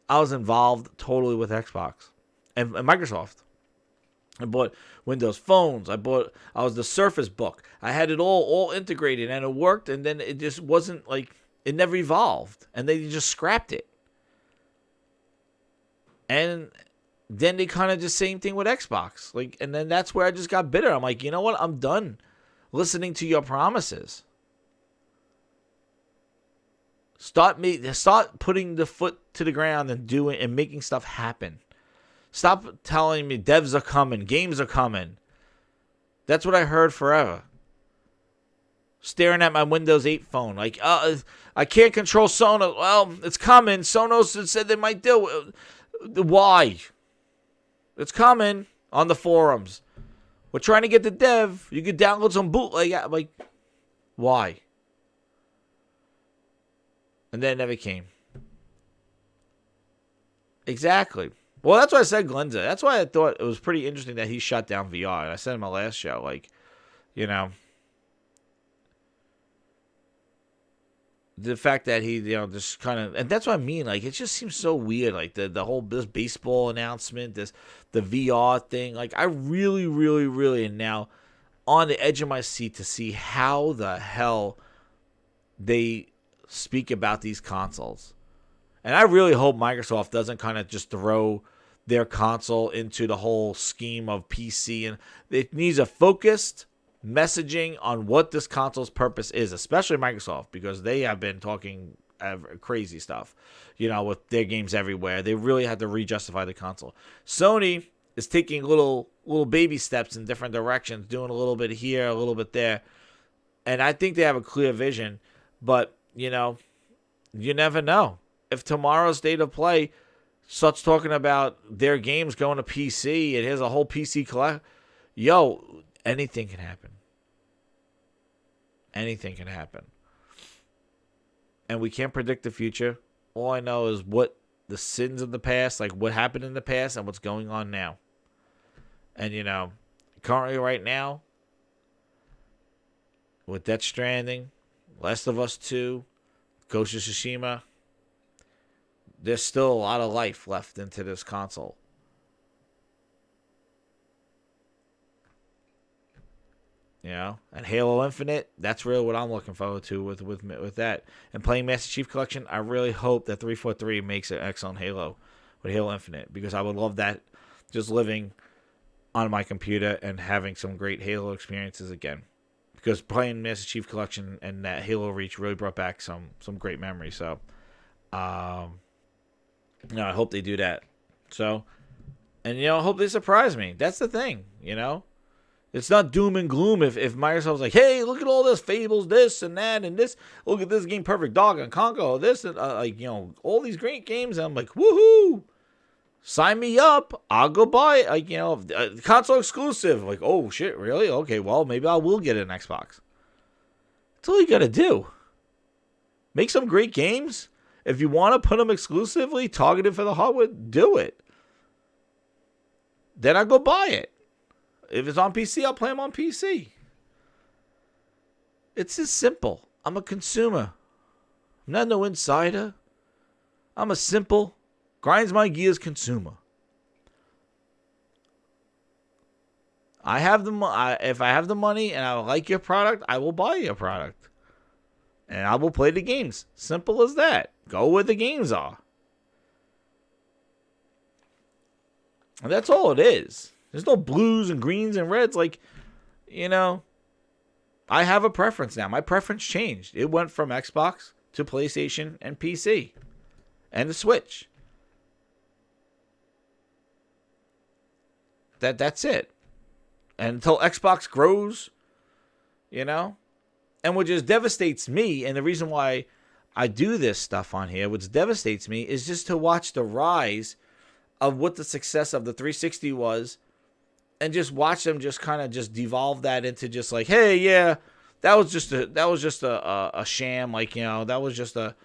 I was involved totally with Xbox and Microsoft. I bought Windows phones. I was the Surface Book. I had it all integrated and it worked. And then it just wasn't like, it never evolved. And they just scrapped it. And then they kind of just same thing with Xbox. And then that's where I just got bitter. I'm like, you know what? I'm done listening to your promises. Start putting the foot to the ground and making stuff happen. Stop telling me devs are coming, games are coming. That's what I heard forever. Staring at my Windows 8 phone, I can't control Sonos. Well, it's coming. Sonos said they might do it. Why? It's coming on the forums. We're trying to get the dev. You could download some bootleg. Why? And then it never came. Exactly. Well, that's why I said Glenza. That's why I thought it was pretty interesting that he shut down VR. And I said in my last show, the fact that he, just kind of, and that's what I mean. It just seems so weird. The whole this baseball announcement, the VR thing. I really, really, really am now on the edge of my seat to see how the hell they speak about these consoles. And I really hope Microsoft doesn't kind of just throw their console into the whole scheme of PC. And it needs a focused messaging on what this console's purpose is, especially Microsoft, because they have been talking crazy stuff, with their games everywhere. They really had to re-justify the console. Sony is taking little baby steps in different directions, doing a little bit here, a little bit there. And I think they have a clear vision, but you never know. If tomorrow's State of Play starts talking about their games going to PC and here's a whole PC collect, anything can happen. Anything can happen. And we can't predict the future. All I know is what the sins of the past, what happened in the past and what's going on now. And, currently right now, with Death Stranding, Last of Us 2, Ghost of Tsushima, there's still a lot of life left into this console. And Halo Infinite, that's really what I'm looking forward to with that. And playing Master Chief Collection, I really hope that 343 makes an excellent Halo with Halo Infinite, because I would love that, just living on my computer and having some great Halo experiences again. Because playing Master Chief Collection and that Halo Reach really brought back some great memories. So, I hope they do that. So, and I hope they surprise me. That's the thing, It's not doom and gloom if Microsoft's like, hey, look at all this Fables, this and that and this. Look at this game, Perfect Dog and Congo, this and all these great games. And I'm like, woohoo! Sign me up. I'll go buy it. Console exclusive. Oh shit, really? Okay, well maybe I will get an Xbox. That's all you gotta do. Make some great games. If you want to put them exclusively targeted for the hardware, do it. Then I'll go buy it. If it's on PC, I'll play them on PC. It's as simple. I'm a consumer. I'm not no insider. I'm a simple, grinds my gears consumer. If I have the money and I like your product, I will buy your product. And I will play the games. Simple as that. Go where the games are. And that's all it is. There's no blues and greens and reds. Like, I have a preference now. My preference changed. It went from Xbox to PlayStation and PC. And the Switch. That's it. And until Xbox grows, and what just devastates me, and the reason why I do this stuff on here, what devastates me is just to watch the rise of what the success of the 360 was, and just watch them just kind of just devolve that into just like, hey, yeah, that was just a sham, like, that was just a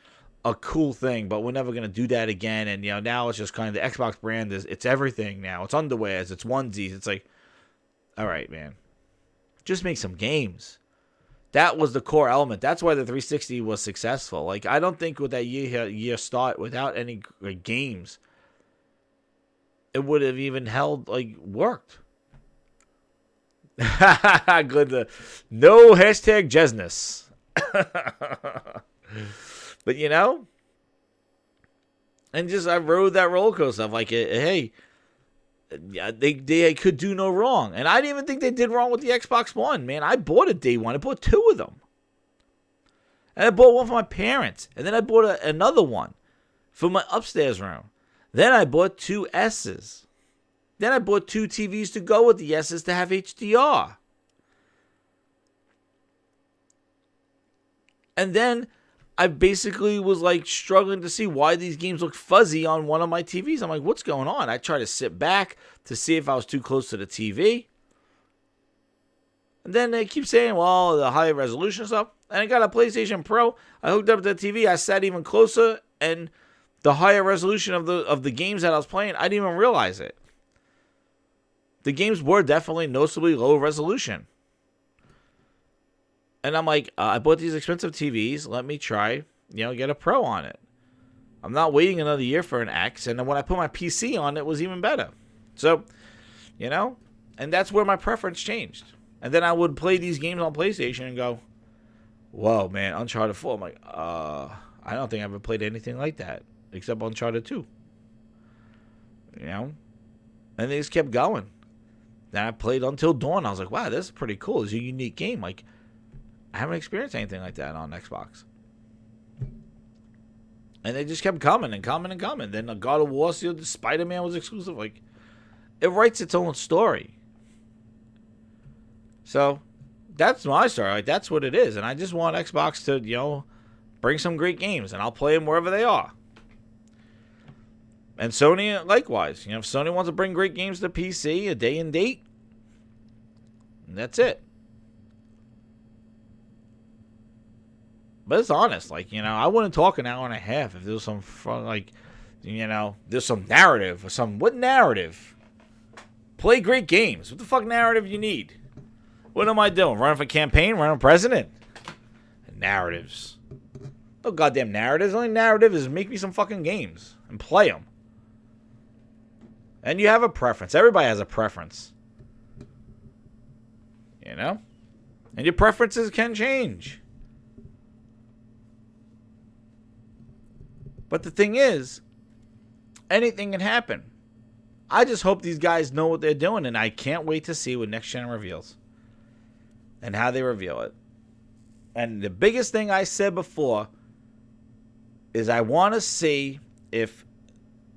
cool thing, but we're never going to do that again. And, now it's just kind of the Xbox brand it's everything now. It's underwears, it's onesies. It's like, all right, man, just make some games. That was the core element. That's why the 360 was successful. Like, I don't think with that year start without any games, it would have even worked. Good. No hashtag Jesness. But, and just I rode that roller coaster of like, hey, they could do no wrong. And I didn't even think they did wrong with the Xbox One, man. I bought it day one. I bought two of them. And I bought one for my parents. And then I bought another one for my upstairs room. Then I bought two S's. Then I bought two TVs to go with the S's to have HDR. And then I basically was like struggling to see why these games look fuzzy on one of my TVs. I'm like, what's going on? I tried to sit back to see if I was too close to the TV. And then they keep saying, well, the higher resolution stuff. And I got a PlayStation Pro. I hooked up to the TV. I sat even closer. And the higher resolution of the games that I was playing, I didn't even realize it. The games were definitely noticeably low resolution. And I'm like, I bought these expensive TVs. Let me try, get a Pro on it. I'm not waiting another year for an X. And then when I put my PC on, it was even better. So, and that's where my preference changed. And then I would play these games on PlayStation and go, whoa, man, Uncharted 4. I'm like, I don't think I've ever played anything like that except Uncharted 2. And they just kept going. Then I played Until Dawn. I was like, wow, this is pretty cool. It's a unique game. Like, I haven't experienced anything like that on Xbox. And they just kept coming and coming and coming. Then the God of War, the Spider-Man was exclusive. Like, it writes its own story. So, that's my story. Like, that's what it is. And I just want Xbox to, bring some great games. And I'll play them wherever they are. And Sony, likewise. If Sony wants to bring great games to PC, a day and date, that's it. But it's honest. Like, I wouldn't talk an hour and a half if there was some fun, like, there's some narrative or some. What narrative? Play great games. What the fuck narrative you need? What am I doing? Running for campaign? Running for president? Narratives. No goddamn narratives. The only narrative is make me some fucking games and play them. And you have a preference. Everybody has a preference. And your preferences can change. But the thing is, anything can happen. I just hope these guys know what they're doing, and I can't wait to see what next gen reveals. And how they reveal it. And the biggest thing I said before is I want to see if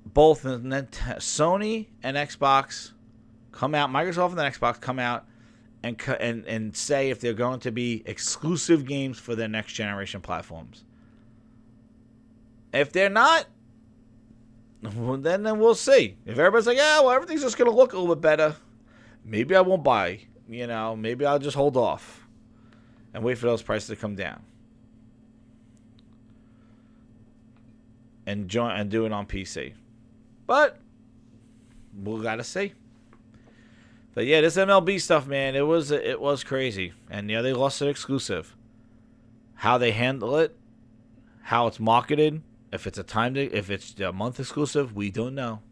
both Sony and Xbox come out, Microsoft and the Xbox come out and say if they're going to be exclusive games for their next generation platforms. If they're not, well, then we'll see. If everybody's like, yeah, well, everything's just going to look a little bit better, maybe I won't buy. Maybe I'll just hold off and wait for those prices to come down. And do it on PC. But we'll gotta see. But yeah, this MLB stuff, man, it was crazy. And they lost an exclusive. How they handle it, how it's marketed, if it's a month exclusive, we don't know.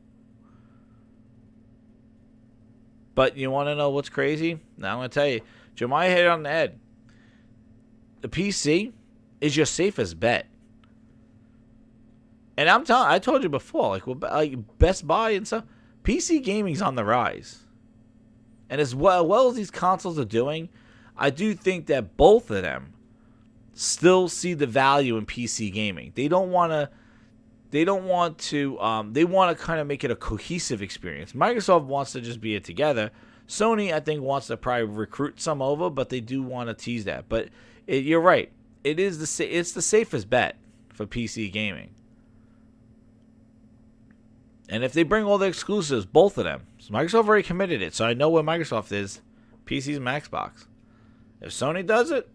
But you want to know what's crazy? Now I'm going to tell you. Jemiah hit it on the head. The PC is your safest bet. And I told you before, like Best Buy and stuff, PC gaming's on the rise. And as well as these consoles are doing, I do think that both of them still see the value in PC gaming. They want to kind of make it a cohesive experience. Microsoft wants to just be it together. Sony, I think, wants to probably recruit some over, but they do want to tease that. But you're right. It's the safest bet for PC gaming. And if they bring all the exclusives, both of them, so Microsoft already committed it, so I know where Microsoft is, PCs and Xbox. If Sony does it,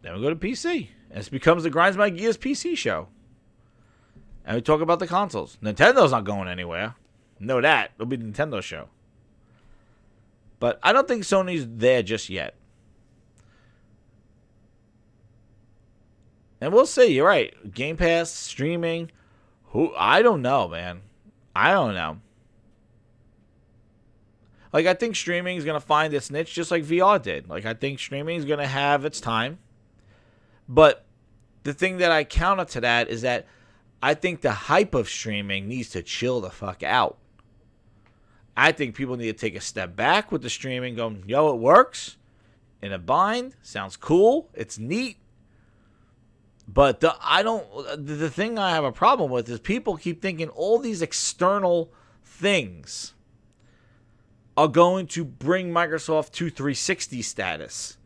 then we go to PC. And it becomes the Grinds My Gears PC show. And we talk about the consoles. Nintendo's not going anywhere. Know that. It'll be the Nintendo show. But I don't think Sony's there just yet. And we'll see. You're right. Game Pass, streaming. I don't know, man. I don't know. Like, I think streaming is going to find its niche just like VR did. Like, I think streaming is going to have its time. But the thing that I counter to that is that I think the hype of streaming needs to chill the fuck out. I think people need to take a step back with the streaming, going, yo, it works. In a bind. Sounds cool. It's neat. But the thing I have a problem with is people keep thinking all these external things are going to bring Microsoft to 360 status.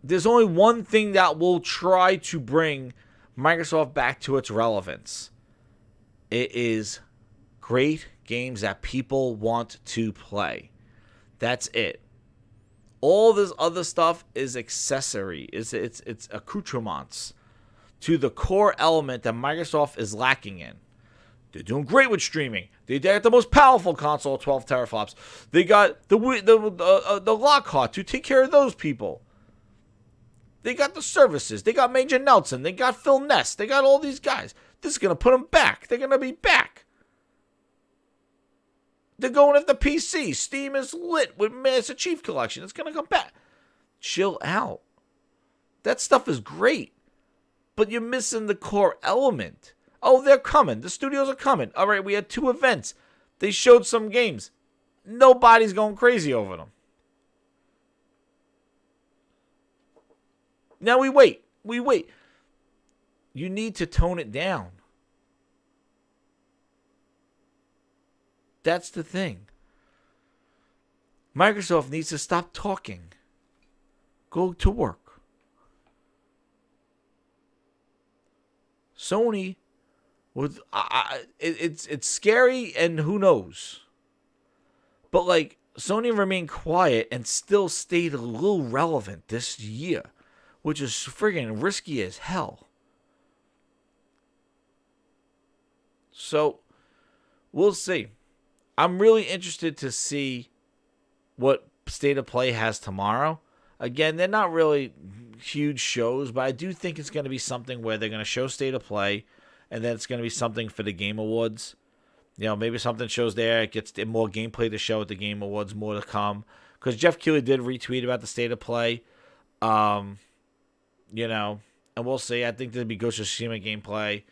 There's only one thing that will try to bring Microsoft back to its relevance. It is great games that people want to play. That's it. All this other stuff is accessory. It's accoutrements to the core element that Microsoft is lacking in. They're doing great with streaming. They got the most powerful console, 12 teraflops. They got the Lockhart to take care of those people. They got the services. They got Major Nelson. They got Phil Ness. They got all these guys. This is going to put them back. They're going to be back. They're going after PC. Steam is lit with Master Chief Collection. It's going to come back. Chill out. That stuff is great. But you're missing the core element. Oh, they're coming. The studios are coming. All right, we had 2 events. They showed some games. Nobody's going crazy over them. Now we wait. You need to tone it down. That's the thing. Microsoft needs to stop talking. Go to work. Sony, it's scary and who knows. But like Sony remained quiet and still stayed a little relevant this year, which is friggin' risky as hell. So we'll see. I'm really interested to see what State of Play has tomorrow. Again, they're not really huge shows, but I do think it's going to be something where they're going to show State of Play, and then it's going to be something for the Game Awards. You know, maybe something shows there, it gets more gameplay to show at the Game Awards, more to come. Because Jeff Keighley did retweet about the State of Play. You know, and we'll see. I think there'll be Ghost of Tsushima gameplay.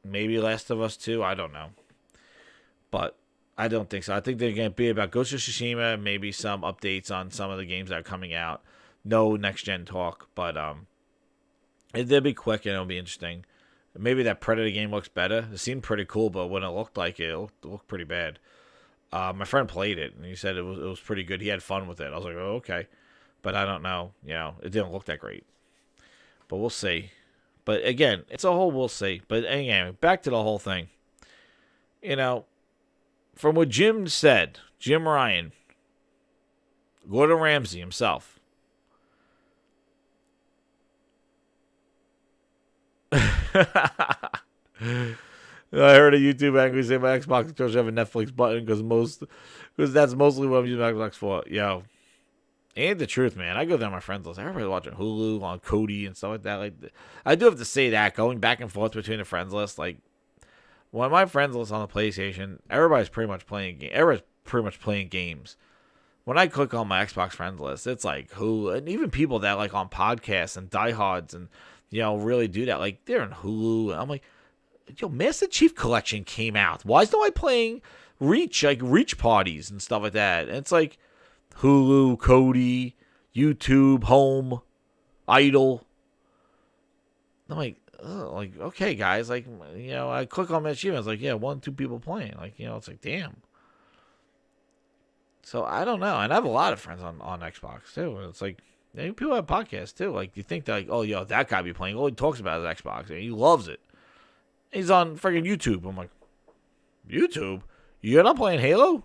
Maybe Last of Us 2. I don't know. But I don't think so. I think they're going to be about Ghost of Tsushima, maybe some updates on some of the games that are coming out. No next-gen talk, but they'll be quick and it'll be interesting. Maybe that Predator game looks better. It seemed pretty cool, but when it looked like it looked pretty bad. My friend played it, and he said it was pretty good. He had fun with it. I was like, oh, okay. But I don't know. You know, it didn't look that great. But we'll see. But again, it's a whole we'll see. But again, back to the whole thing. You know, from what Jim said, Jim Ryan, Gordon Ramsay himself. I heard a YouTube angle say my Xbox controller should have a Netflix button because that's mostly what I'm using my Xbox for. Yo, ain't the truth, man. I go down my friends list. Everybody's watching Hulu on Kodi and stuff like that. Like, I do have to say that going back and forth between the friends list, like when my friends list on the PlayStation, everybody's pretty much playing games. When I click on my Xbox friends list, it's like Hulu, and even people that like on podcasts and diehards and really do that, like they're in Hulu. And I'm like, yo, Master Chief Collection came out. Why is nobody playing Reach parties and stuff like that? And it's like Hulu, Kodi, YouTube, Home, Idol. I'm like, oh, like, okay, guys, like, I click on that achievement. It's like, yeah, 1, 2 people playing. Like, it's like, damn. So I don't know. And I have a lot of friends on Xbox too. It's like, people have podcasts too. Like, you think that, like, oh, yo, that guy be playing. All he talks about is Xbox. And he loves it. He's on freaking YouTube. I'm like, YouTube? You're not playing Halo?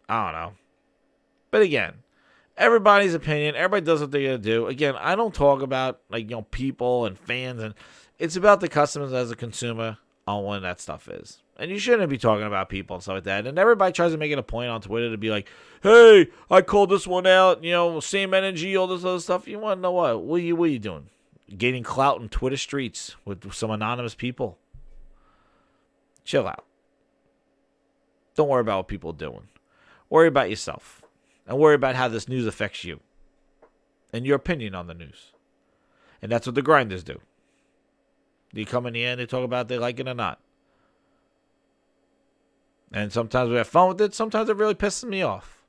I don't know. But again, everybody's opinion. Everybody does what they're going to do. Again, I don't talk about, like, people and fans. And it's about the customers as a consumer on when that stuff is. And you shouldn't be talking about people and stuff like that. And everybody tries to make it a point on Twitter to be like, hey, I called this one out. Same energy, all this other stuff. You want to know what? What are you doing? Gaining clout in Twitter streets with some anonymous people. Chill out. Don't worry about what people are doing. Worry about yourself. And worry about how this news affects you. And your opinion on the news. And that's what the grinders do. They come in here and they talk about if they like it or not. And sometimes we have fun with it. Sometimes it really pisses me off.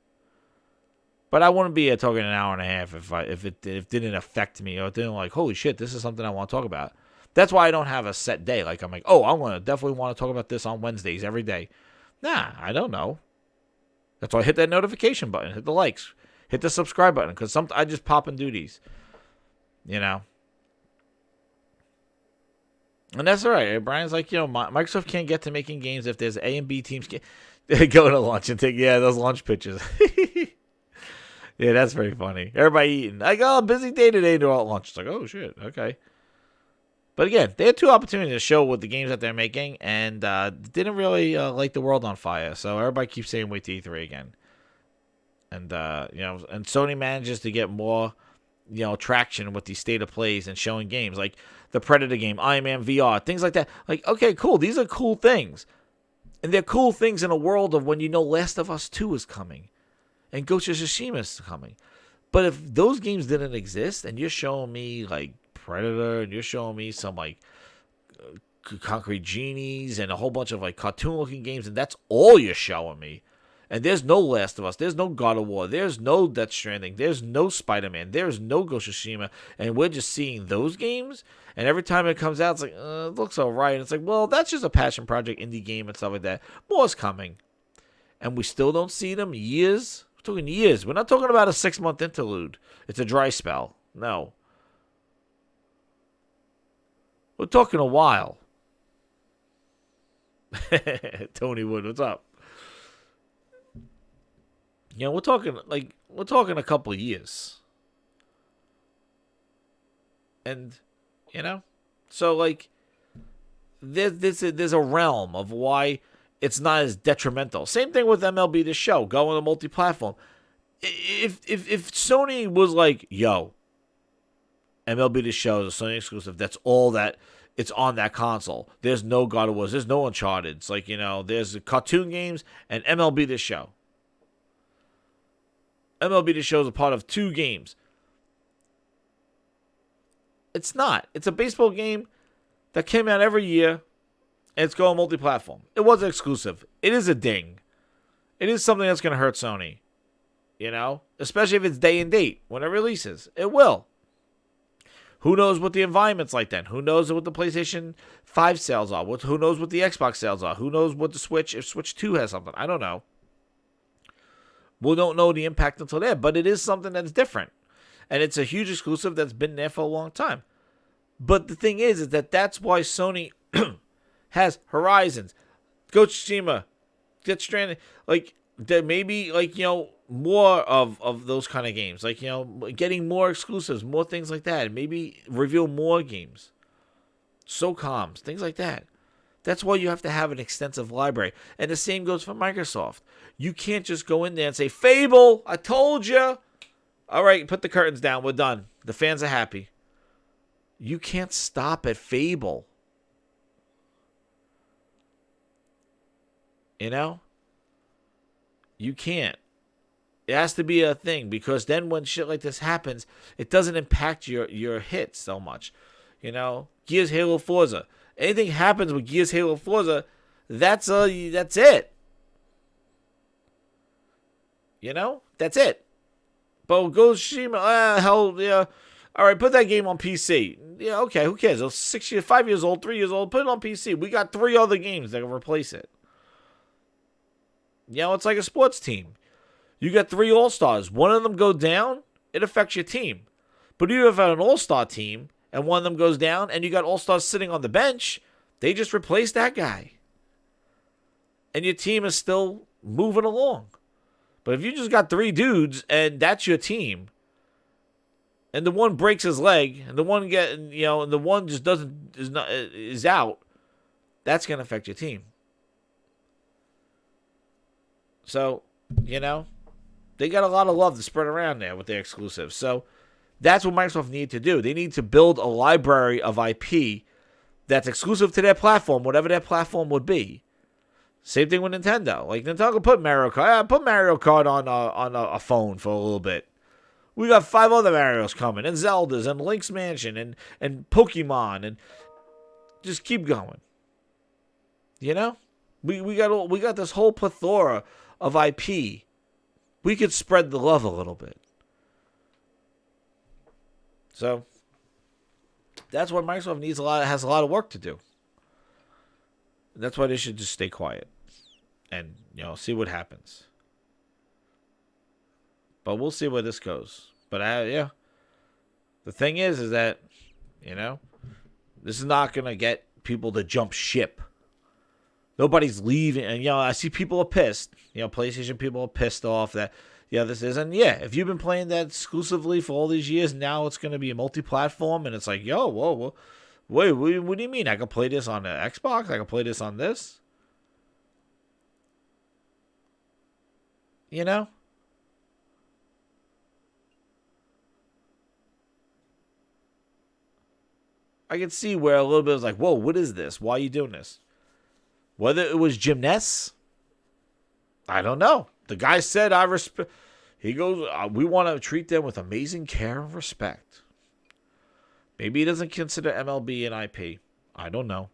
But I wouldn't be here talking an hour and a half if it didn't affect me or it didn't like, holy shit, this is something I want to talk about. That's why I don't have a set day. Like, I'm like, oh, I definitely want to talk about this on Wednesdays every day. Nah, I don't know. That's why I hit that notification button, hit the likes, hit the subscribe button, because I just pop and do these. And that's all right. Brian's like, Microsoft can't get to making games if there's A and B teams. They go to lunch and take, those lunch pictures. Yeah, that's very funny. Everybody eating. Like, oh, busy day today, they're all at lunch. It's like, oh, shit, okay. But again, they had 2 opportunities to show with the games that they're making, and didn't really light the world on fire. So everybody keeps saying wait till E3 again. And, and Sony manages to get more, traction with these state of plays and showing games. Like the Predator game, Iron Man VR, things like that. Like, okay, cool. These are cool things. And they're cool things in a world of when Last of Us 2 is coming. And Ghost of Tsushima is coming. But if those games didn't exist, and you're showing me, like, Predator, and you're showing me some, like, Concrete Genies, and a whole bunch of, like, cartoon-looking games, and that's all you're showing me. And there's no Last of Us, there's no God of War, there's no Death Stranding, there's no Spider-Man, there's no Ghost of Tsushima, and we're just seeing those games, and every time it comes out, it's like, it looks alright. And it's like, well, that's just a passion project indie game and stuff like that. More's coming. And we still don't see them years. We're talking years. We're not talking about a 6-month interlude. It's a dry spell. No. We're talking a while. Tony Wood, what's up? We're talking a couple of years. And, so like there's a realm of why it's not as detrimental. Same thing with MLB The Show, going to multi-platform. If Sony was like, yo, MLB The Show is a Sony exclusive, that's all that it's on that console. There's no God of War, there's no Uncharted. It's like, there's cartoon games and MLB The Show. MLB The Show is a part of 2 games. It's not. It's a baseball game that came out every year, and it's going multi-platform. It wasn't exclusive. It is a ding. It is something that's going to hurt Sony. Especially if it's day and date when it releases. It will. Who knows what the environment's like then? Who knows what the PlayStation 5 sales are? Who knows what the Xbox sales are? Who knows what the Switch, if Switch 2 has something? I don't know. We don't know the impact until then, but it is something that's different. And it's a huge exclusive that's been there for a long time. But the thing is that that's why Sony has Horizons, Ghost of Tsushima, Death Stranding. Like, there may be, like, more of those kind of games. Like, getting more exclusives, more things like that. Maybe reveal more games. SOCOMs, things like that. That's why you have to have an extensive library. And the same goes for Microsoft. You can't just go in there and say, Fable, I told you. All right, put the curtains down. We're done. The fans are happy. You can't stop at Fable. You know? You can't. It has to be a thing, because then when shit like this happens, it doesn't impact your hits so much. You know? Gears, Halo, Forza. Anything happens with Gears, Halo, Forza, that's it. You know? That's it. But Ghost of Tsushima, hell, yeah. All right, put that game on PC. Yeah, okay, who cares? It's 6 years, 5 years old, 3 years old. Put it on PC. We got 3 other games that can replace it. You know, it's like a sports team. You got 3 all-stars. One of them go down, it affects your team. But you have an all-star team, and one of them goes down, and you got all-stars sitting on the bench, they just replace that guy. And your team is still moving along. But if you just got 3 dudes, and that's your team, and the one breaks his leg, and the one and the one just is out, that's gonna affect your team. So, they got a lot of love to spread around there with their exclusives. So that's what Microsoft need to do. They need to build a library of IP that's exclusive to their platform, whatever their platform would be. Same thing with Nintendo. Like, Nintendo could put Mario Kart. Put Mario Kart on a phone for a little bit. We got 5 other Marios coming, and Zeldas, and Link's Mansion, and Pokemon, and just keep going. You know? We got this whole plethora of IP. We could spread the love a little bit. So that's what Microsoft has a lot of work to do. That's why they should just stay quiet and see what happens. But we'll see where this goes. But the thing is that this is not gonna get people to jump ship. Nobody's leaving, and I see people are pissed. PlayStation people are pissed off that this is, and if you've been playing that exclusively for all these years, now it's going to be a multi-platform, and it's like, whoa, wait, what do you mean? I can play this on the Xbox? I can play this on this? I can see where a little bit was like, whoa, what is this? Why are you doing this? Whether it was Gymnast, I don't know. The guy said, he goes, we want to treat them with amazing care and respect. Maybe he doesn't consider MLB an IP. I don't know.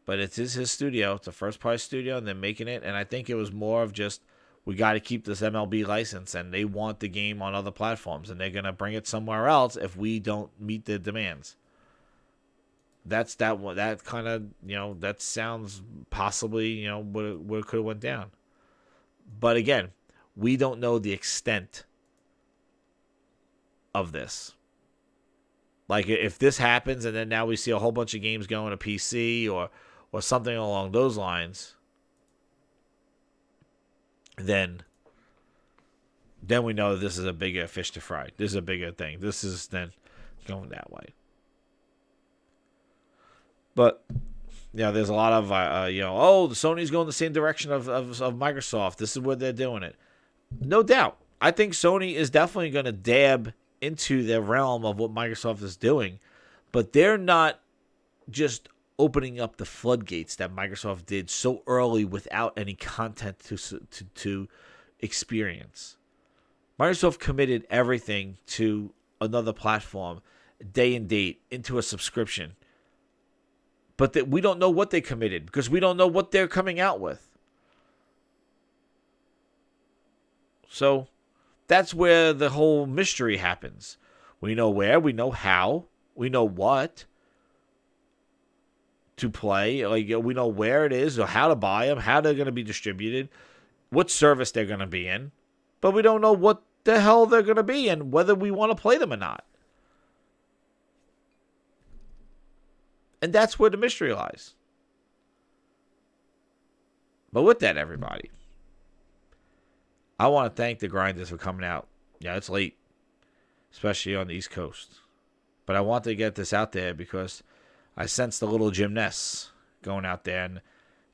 But it is his studio. It's a first-party studio, and they're making it. And I think it was more of just, we got to keep this MLB license, and they want the game on other platforms, and they're going to bring it somewhere else if we don't meet the demands. That's that kind of, that sounds possibly, what it could have went down. But again, we don't know the extent of this. Like, if this happens and then now we see a whole bunch of games going to PC or something along those lines, then we know this is a bigger fish to fry. This is a bigger thing. This is then going that way. But there's a lot of the Sony's going the same direction of Microsoft. This is where they're doing it. No doubt. I think Sony is definitely going to dab into the realm of what Microsoft is doing, but they're not just opening up the floodgates that Microsoft did so early without any content to experience. Microsoft committed everything to another platform, day and date, into a subscription. But that we don't know what they committed because we don't know what they're coming out with. So that's where the whole mystery happens. We know where, we know how, we know what to play. Like, we know where it is or how to buy them, how they're going to be distributed, what service they're going to be in. But we don't know what the hell they're going to be and whether we want to play them or not. And that's where the mystery lies. But with that, everybody, I want to thank the grinders for coming out. Yeah, it's late, especially on the East Coast. But I want to get this out there because I sensed a little Gymnast going out there. And,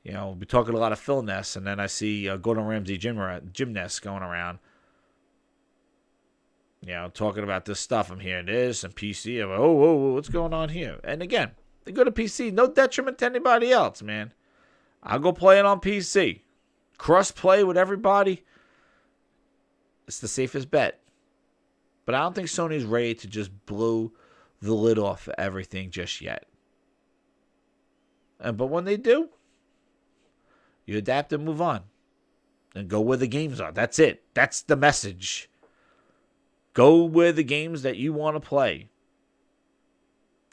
we're talking a lot of Phil Ness. And then I see Gordon Ramsay Gymnast going around. Talking about this stuff. I'm hearing this and PC. I'm like, whoa, what's going on here? And again, they go to PC. No detriment to anybody else, man. I'll go play it on PC. Cross play with everybody. It's the safest bet. But I don't think Sony's ready to just blow the lid off of everything just yet. But when they do, you adapt and move on. And go where the games are. That's it. That's the message. Go where the games that you want to play.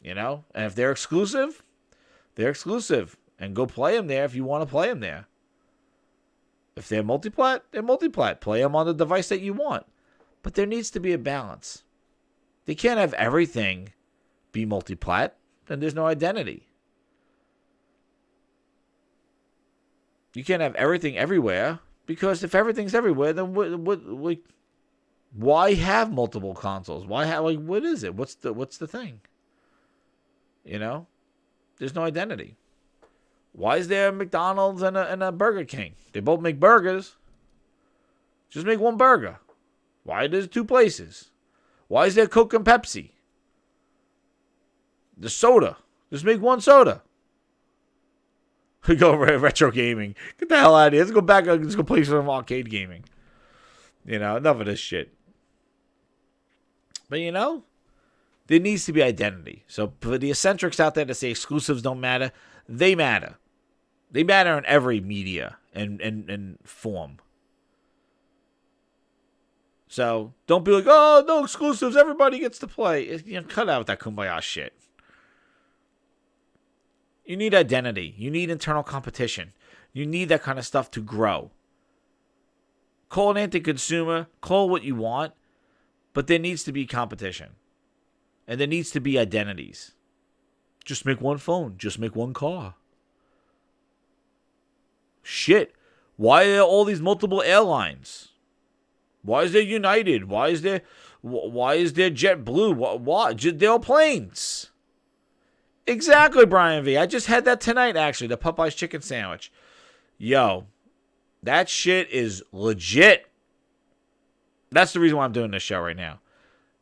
You know? And if they're exclusive, they're exclusive. And go play them there if you want to play them there. If they're multiplat, they're multiplat. Play them on the device that you want. But there needs to be a balance. They can't have everything be multiplat. Then there's no identity. You can't have everything everywhere. Because if everything's everywhere, then why have multiple consoles? Why have, like, what is it? What's the thing? You know? There's no identity. Why is there a McDonald's and a Burger King? They both make burgers. Just make one burger. Why there's two places? Why is there Coke and Pepsi? The soda. Just make one soda. We go over retro gaming. Get the hell out of here. Let's go back. Let's go play some arcade gaming. You know, enough of this shit. But, you know, there needs to be identity. So for the eccentrics out there that say exclusives don't matter, they matter. They matter in every media and form. So don't be like, oh, no exclusives. Everybody gets to play. You know, cut out that kumbaya shit. You need identity. You need internal competition. You need that kind of stuff to grow. Call it anti-consumer. Call what you want. But there needs to be competition. And there needs to be identities. Just make one phone. Just make one car. Shit. Why are there all these multiple airlines? Why is there United? Why is there JetBlue? Why? They're all planes. Exactly, Brian V. I just had that tonight, actually, the Popeye's chicken sandwich. Yo, that shit is legit. That's the reason why I'm doing this show right now.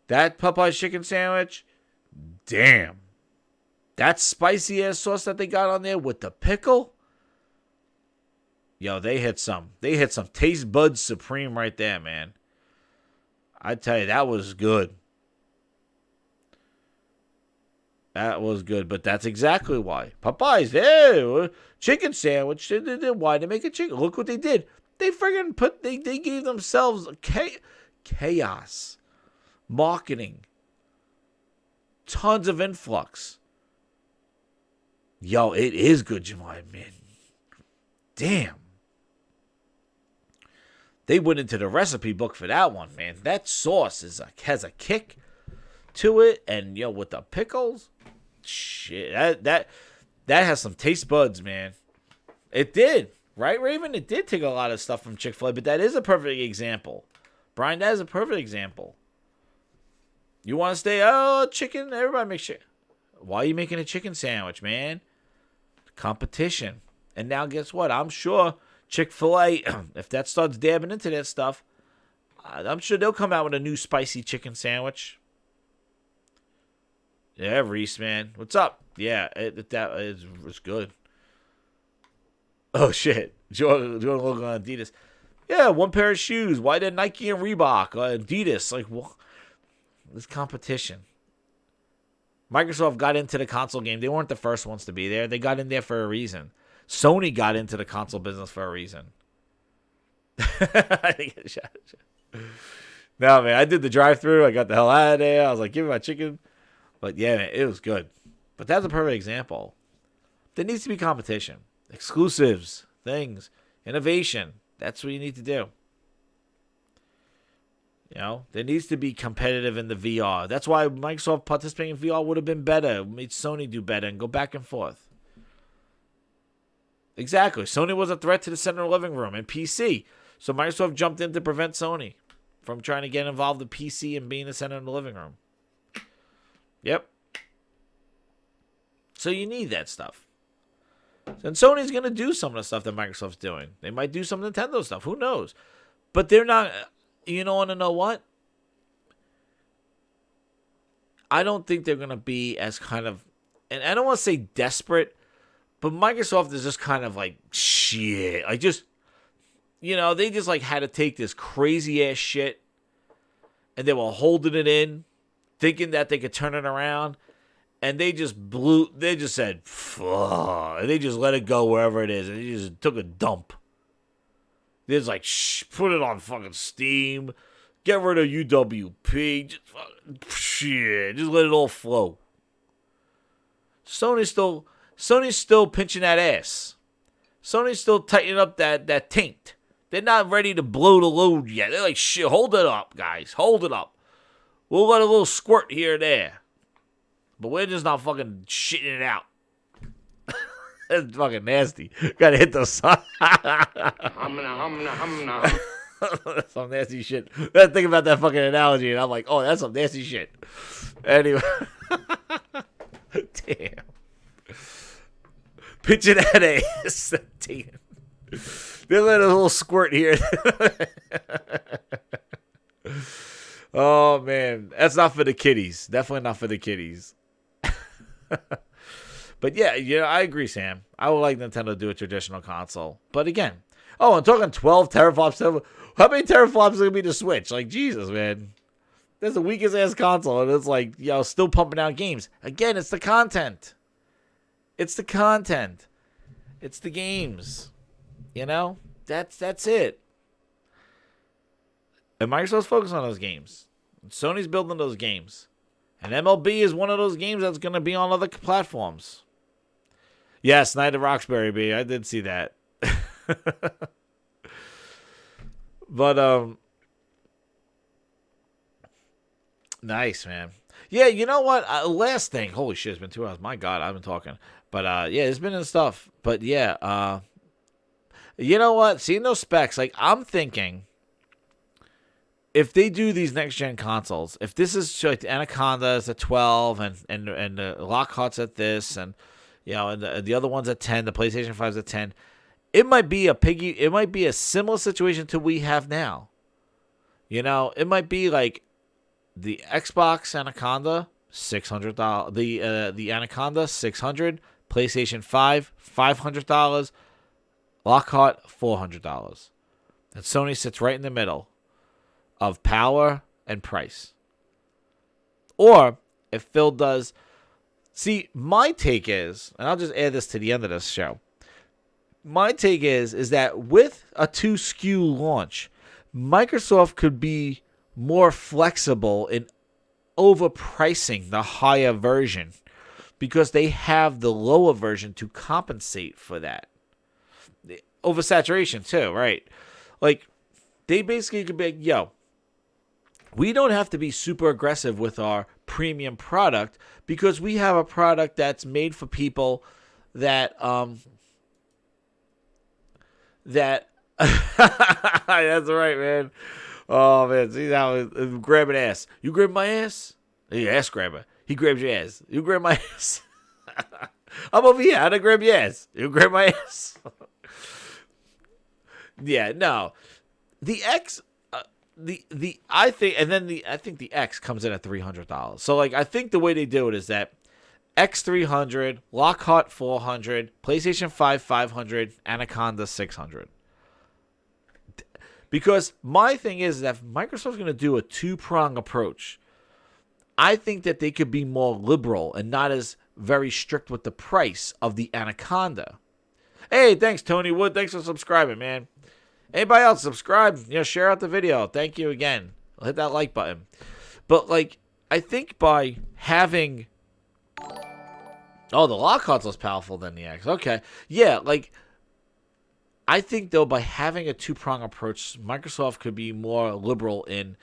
That Popeye's chicken sandwich, damn. That spicy-ass sauce that they got on there with the pickle. Yo, they hit some taste buds supreme right there, man. I tell you, that was good. That was good, but that's exactly why. Popeyes, there, chicken sandwich. Why they make a chicken? Look what they did. They friggin' they gave themselves chaos, marketing, tons of influx. Yo, it is good, Jemai, man. Damn. They went into the recipe book for that one, man. That sauce has a kick to it, and yo, with the pickles. Shit, that has some taste buds, man. It did, right, Raven? It did take a lot of stuff from Chick-fil-A, but that is a perfect example. Brian, that is a perfect example. You want to stay, chicken? Everybody makes shit. Why are you making a chicken sandwich, man? Competition. And now guess what? I'm sure Chick-fil-A, if that starts dabbing into that stuff, I'm sure they'll come out with a new spicy chicken sandwich. Yeah, Reese, man. What's up? Yeah, it was good. Oh, shit. Jordan logo on Adidas. Yeah, one pair of shoes. Why did Nike and Reebok? Adidas. Like, what? This competition. Microsoft got into the console game. They weren't the first ones to be there. They got in there for a reason. Sony got into the console business for a reason. No, man. I did the drive-thru. I got the hell out of there. I was like, give me my chicken. But yeah, man, it was good. But that's a perfect example. There needs to be competition. Exclusives, things, innovation. That's what you need to do. You know, there needs to be competitive in the VR. That's why Microsoft participating in VR would have been better. It made Sony do better and go back and forth. Exactly. Sony was a threat to the center of the living room and PC. So Microsoft jumped in to prevent Sony from trying to get involved in PC and being the center of the living room. Yep. So you need that stuff. And Sony's going to do some of the stuff that Microsoft's doing. They might do some Nintendo stuff. Who knows? But they're not... You don't want to know what? I don't think they're going to be as kind of... And I don't want to say desperate, But Microsoft is just kind of like, shit. Like, just, they just like had to take this crazy ass shit and they were holding it in, thinking that they could turn it around. And they just said, fuck. And they just let it go wherever it is. And they just took a dump. They just like, put it on fucking Steam. Get rid of UWP. Just let it all flow. Sony's still pinching that ass. Sony's still tightening up that taint. They're not ready to blow the load yet. They're like, shit, hold it up, guys. Hold it up. We'll let a little squirt here and there. But we're just not fucking shitting it out. That's fucking nasty. Gotta hit the sun. That's some nasty shit. I think about that fucking analogy and I'm like, oh, that's some nasty shit. Anyway. Damn. Pitching that ass. Damn. They let a little squirt here. Oh, man. That's not for the kiddies. Definitely not for the kiddies. But yeah, I agree, Sam. I would like Nintendo to do a traditional console. But again, I'm talking 12 teraflops. How many teraflops are going to be the Switch? Like, Jesus, man. That's the weakest ass console. And it's like, still pumping out games. Again, it's the content. It's the content. It's the games. That's it. And Microsoft's focused on those games. Sony's building those games. And MLB is one of those games that's going to be on other platforms. Yes, Night of Roxbury, B. I did see that. But, nice, man. Yeah, you know what? Last thing. Holy shit, it's been 2 hours. My God, I've been talking. But, yeah, it's been in stuff. But, yeah, you know what? Seeing those specs, like, I'm thinking, if they do these next-gen consoles, if this is like the Anaconda is at 12 and the Lockhart's at this and, and the other one's at 10, the PlayStation 5's at 10, it might be a similar situation to we have now. It might be like the Xbox Anaconda, $600, the Anaconda, $600, PlayStation 5, $500, Lockhart, $400. And Sony sits right in the middle of power and price. Or if Phil does, see, my take is, and I'll just add this to the end of this show. My take is that with a 2 SKU launch, Microsoft could be more flexible in overpricing the higher version because they have the lower version to compensate for that. Oversaturation too, right? Like, they basically could be like, we don't have to be super aggressive with our premium product because we have a product that's made for people that that's right, man. Oh man, see how grabbing ass. You grab my ass? Yeah, ass grabber. He grabs your ass. You grab my ass. I'm over here. I done grab your ass. You grab my ass. Yeah, no. The X. I think the X comes in at $300. So like I think the way they do it is that X $300, Lockhart $400, PlayStation 5 $500, Anaconda $600. Because my thing is that if Microsoft's going to do a 2-prong approach, I think that they could be more liberal and not as very strict with the price of the Anaconda. Hey, thanks Tony Wood. Thanks for subscribing, man. Anybody else subscribe? Share out the video. Thank you again. Hit that like button. But like, I think by having, the Lockhart's less powerful than the X. Okay, yeah, like, I think though by having a 2-prong approach, Microsoft could be more liberal in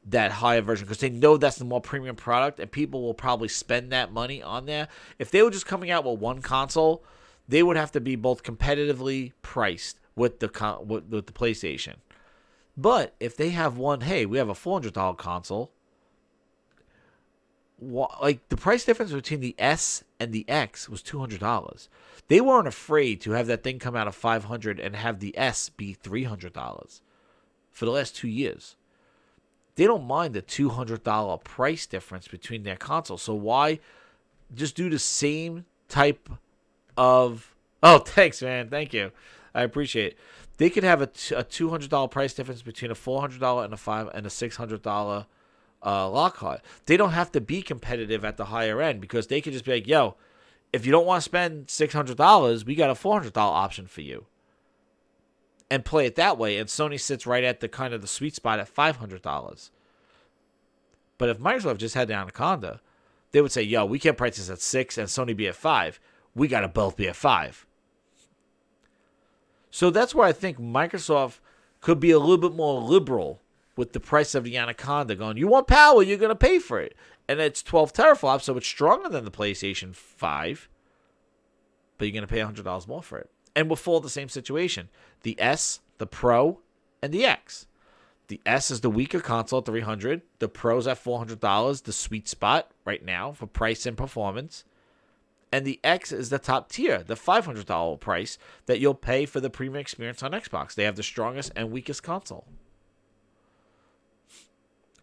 that higher version because they know that's the more premium product and people will probably spend that money on there. If they were just coming out with one console, they would have to be both competitively priced with the PlayStation. But if they have one, hey, we have a $400 console, like the price difference between the S and the X was $200. They weren't afraid to have that thing come out of $500 and have the S be $300 for the last 2 years. They don't mind the $200 price difference between their consoles. So why just do the same type of... Oh, thanks, man. Thank you. I appreciate it. They could have a $200 price difference between a $400 and a $600 Lockhart. They don't have to be competitive at the higher end because they could just be like, yo, if you don't want to spend $600, we got a $400 option for you. And play it that way. And Sony sits right at the kind of the sweet spot at $500. But if Microsoft just had the Anaconda, they would say, yo, we can't price this at $6 and Sony be at $5. We got to both be at $5. So that's where I think Microsoft could be a little bit more liberal with the price of the Anaconda, going, you want power, you're going to pay for it. And it's 12 teraflops, so it's stronger than the PlayStation 5, but you're going to pay $100 more for it. And we'll fall the same situation. The S, the Pro, and the X. The S is the weaker console at $300. The Pro's at $400, the sweet spot right now for price and performance. And the X is the top tier, the $500 price that you'll pay for the premium experience on Xbox. They have the strongest and weakest console.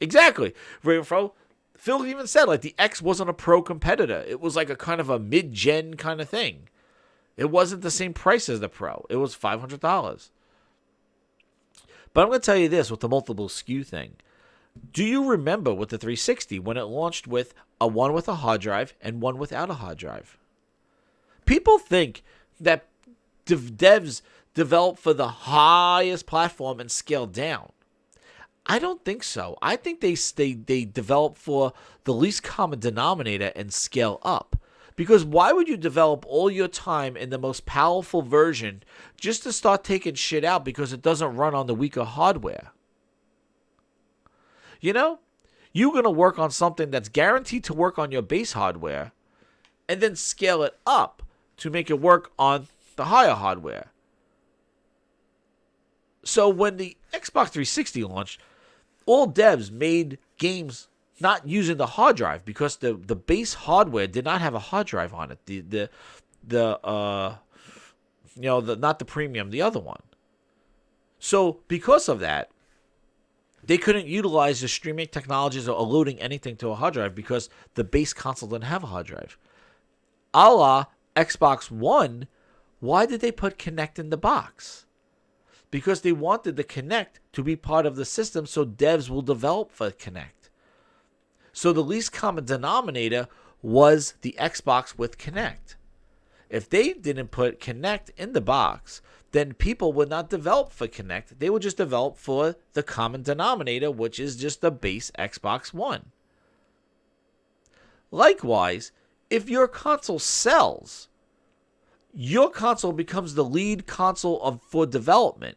Exactly. Ravenfro, Phil even said, like, the X wasn't a pro competitor. It was like a kind of a mid-gen kind of thing. It wasn't the same price as the Pro. It was $500. But I'm going to tell you this with the multiple SKU thing. Do you remember with the 360 when it launched with a one with a hard drive and one without a hard drive? People think that devs develop for the highest platform and scale down. I don't think so. I think they develop for the least common denominator and scale up. Because why would you develop all your time in the most powerful version just to start taking shit out because it doesn't run on the weaker hardware? You know, you're going to work on something that's guaranteed to work on your base hardware and then scale it up to make it work on the higher hardware. So when the Xbox 360 launched, all devs made games not using the hard drive because the base hardware did not have a hard drive on it. Not the premium, the other one. So because of that, they couldn't utilize the streaming technologies or loading anything to a hard drive because the base console didn't have a hard drive. A la Xbox One, why did they put Kinect in the box? Because they wanted the Kinect to be part of the system so devs will develop for Kinect. So the least common denominator was the Xbox with Kinect. If they didn't put Kinect in the box, then people would not develop for Kinect. They would just develop for the common denominator, which is just the base Xbox One. Likewise, if your console sells, your console becomes the lead console for development.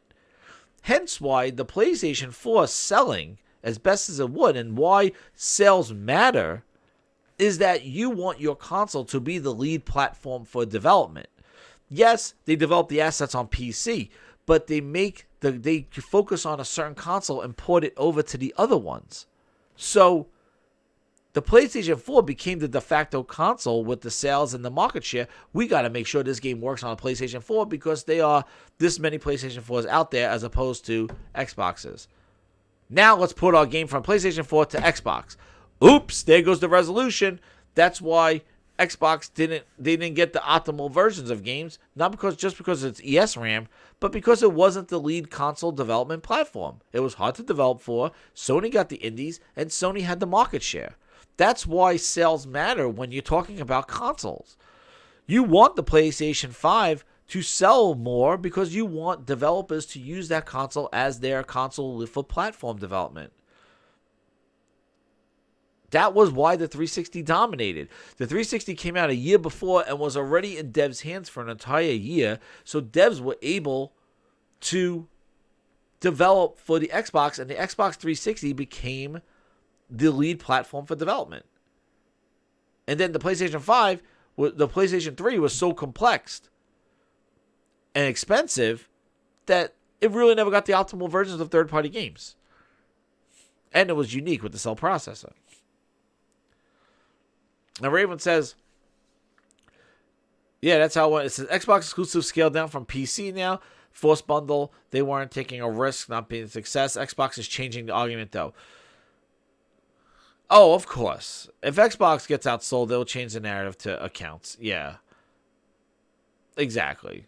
Hence why the PlayStation 4 selling as best as it would, and why sales matter, is that you want your console to be the lead platform for development. Yes, they develop the assets on PC, but they focus on a certain console and port it over to the other ones. So the PlayStation 4 became the de facto console with the sales and the market share. We got to make sure this game works on a PlayStation 4 because there are this many PlayStation 4s out there as opposed to Xboxes. Now let's put our game from PlayStation 4 to Xbox. Oops, there goes the resolution. That's why Xbox didn't get the optimal versions of games, not just because it's ESRAM, but because it wasn't the lead console development platform. It was hard to develop for. Sony got the indies, and Sony had the market share. That's why sales matter when you're talking about consoles. You want the PlayStation 5 to sell more because you want developers to use that console as their console for platform development. That was why the 360 dominated. The 360 came out a year before and was already in devs' hands for an entire year, so devs were able to develop for the Xbox, and the Xbox 360 became the lead platform for development. And then the PlayStation 5, the PlayStation 3 was so complex and expensive that it really never got the optimal versions of third-party games. And it was unique with the cell processor. Now, Raven says, yeah, that's how it went. It says Xbox exclusive scaled down from PC now. Force bundle, they weren't taking a risk, not being a success. Xbox is changing the argument, though. Oh, of course. If Xbox gets outsold, they'll change the narrative to accounts. Yeah. Exactly.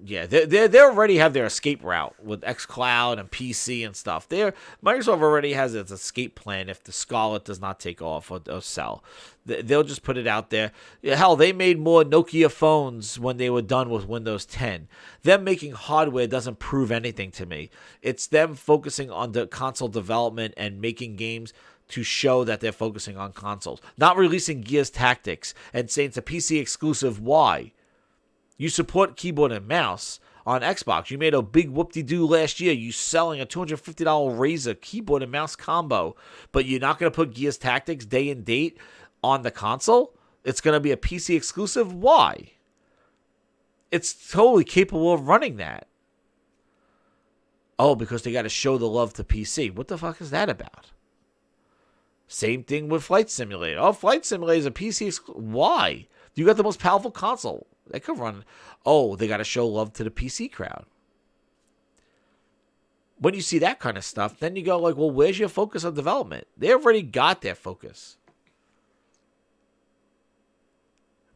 Yeah, they already have their escape route with xCloud and PC and stuff. Microsoft already has its escape plan if the Scarlet does not take off or sell. They'll just put it out there. Hell, they made more Nokia phones when they were done with Windows 10. Them making hardware doesn't prove anything to me. It's them focusing on the console development and making games to show that they're focusing on consoles. Not releasing Gears Tactics and saying it's a PC exclusive. Why? You support keyboard and mouse on Xbox. You made a big whoop-de-doo last year. You selling a $250 Razer keyboard and mouse combo, but you're not going to put Gears Tactics day and date on the console? It's going to be a PC exclusive? Why? It's totally capable of running that. Oh, because they got to show the love to PC. What the fuck is that about? Same thing with Flight Simulator. Oh, Flight Simulator is a PC exclusive. Why? You got the most powerful console. They could run. Oh, they got to show love to the PC crowd. When you see that kind of stuff, then you go like, well, where's your focus on development? They already got their focus.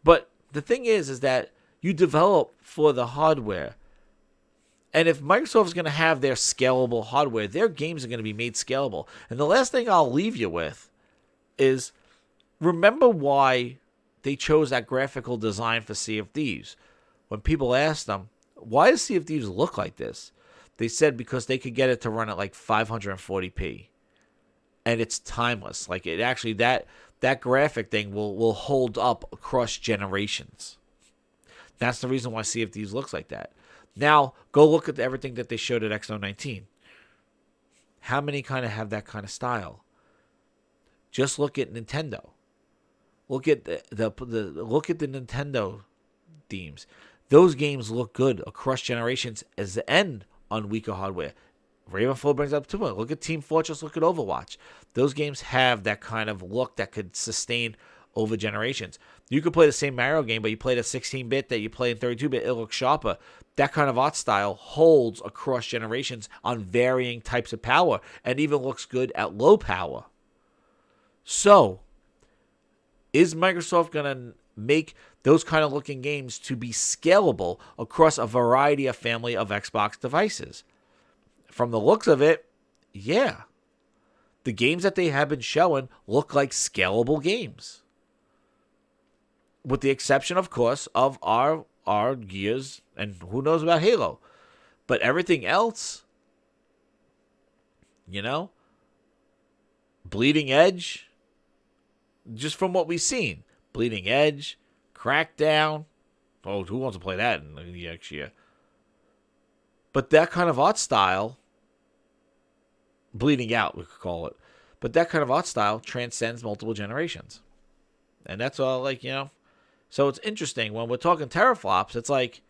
But the thing is that you develop for the hardware. And if Microsoft's going to have their scalable hardware, their games are going to be made scalable. And the last thing I'll leave you with is remember why they chose that graphical design for Sea of Thieves. When people asked them, why does Sea of Thieves look like this? They said because they could get it to run at like 540p. And it's timeless. Like it actually, that graphic thing will hold up across generations. That's the reason why Sea of Thieves looks like that. Now, go look at everything that they showed at X019. How many kind of have that kind of style? Just look at Nintendo. Look at the Nintendo themes. Those games look good across generations as the end on weaker hardware. Ravenfall brings up 2 more. Look at Team Fortress. Look at Overwatch. Those games have that kind of look that could sustain over generations. You could play the same Mario game, but you play the 16-bit that you play in 32-bit. It looks sharper. That kind of art style holds across generations on varying types of power and even looks good at low power. So, is Microsoft going to make those kind of looking games to be scalable across a variety of family of Xbox devices? From the looks of it, yeah. The games that they have been showing look like scalable games. With the exception, of course, of our Gears and who knows about Halo. But everything else, Bleeding Edge, just from what we've seen. Bleeding Edge, Crackdown. Oh, who wants to play that in the next year? But that kind of art style, Bleeding Out, we could call it. But that kind of art style transcends multiple generations. And that's all, So it's interesting. When we're talking teraflops, it's like,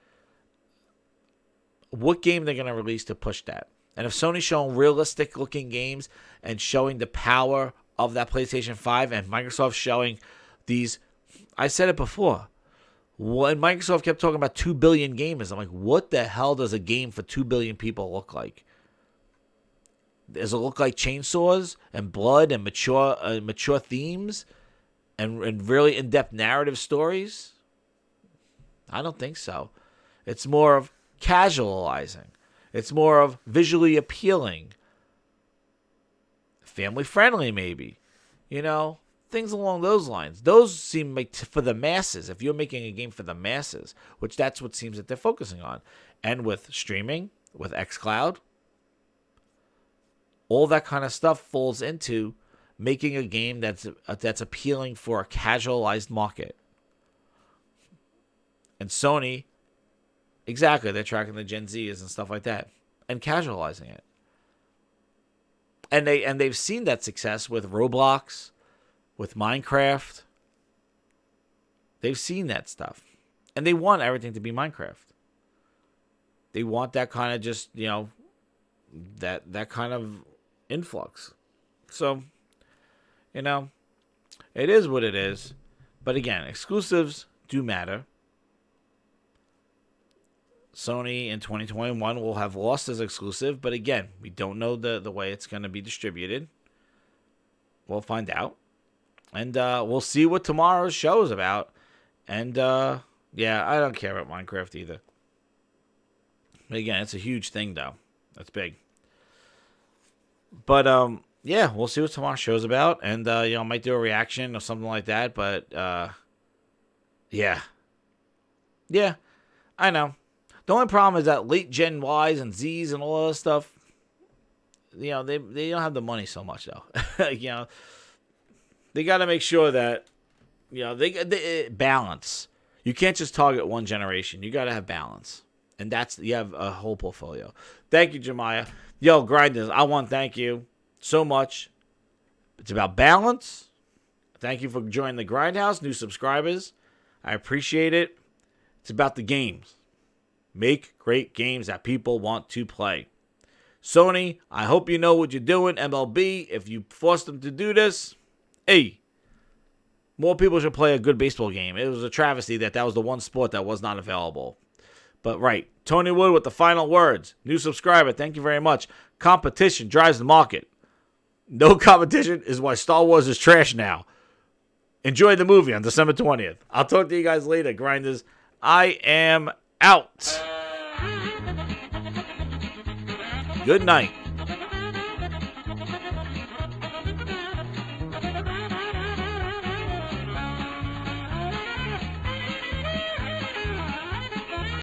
what game they're going to release to push that? And if Sony's showing realistic-looking games and showing the power of that PlayStation 5 and Microsoft showing these... I said it before. When Microsoft kept talking about 2 billion gamers, I'm like, what the hell does a game for 2 billion people look like? Does it look like chainsaws and blood and mature themes and really in-depth narrative stories? I don't think so. It's more of casualizing. It's more of visually appealing. Family-friendly, maybe. Things along those lines. Those seem like for the masses. If you're making a game for the masses, which that's what seems that they're focusing on. And with streaming, with xCloud, all that kind of stuff falls into making a game that's appealing for a casualized market. And Sony, exactly, they're tracking the Gen Zs and stuff like that and casualizing it. And they've seen that success with Roblox, with Minecraft. They've seen that stuff. And they want everything to be Minecraft. They want that kind of just, that kind of influx. So, it is what it is. But again, exclusives do matter. Sony in 2021 will have lost as exclusive, but again, we don't know the way it's going to be distributed. We'll find out. And we'll see what tomorrow's show is about. And Yeah, I don't care about Minecraft either. But again, it's a huge thing, though. That's big. But, yeah, we'll see what tomorrow's show's about. And, I might do a reaction or something like that. But, yeah. Yeah, I know. The only problem is that late Gen Ys and Zs and all that stuff, they don't have the money so much, though. They got to make sure that, they balance. You can't just target one generation. You got to have balance. And you have a whole portfolio. Thank you, Jemiah. Yo, Grinders, I want to thank you so much. It's about balance. Thank you for joining the Grindhouse, new subscribers. I appreciate it. It's about the games. Make great games that people want to play. Sony, I hope you know what you're doing. MLB, if you force them to do this, hey, more people should play a good baseball game. It was a travesty that was the one sport that was not available. But right, Tony Wood with the final words. New subscriber, thank you very much. Competition drives the market. No competition is why Star Wars is trash now. Enjoy the movie on December 20th. I'll talk to you guys later, Grinders. I am out. Good night.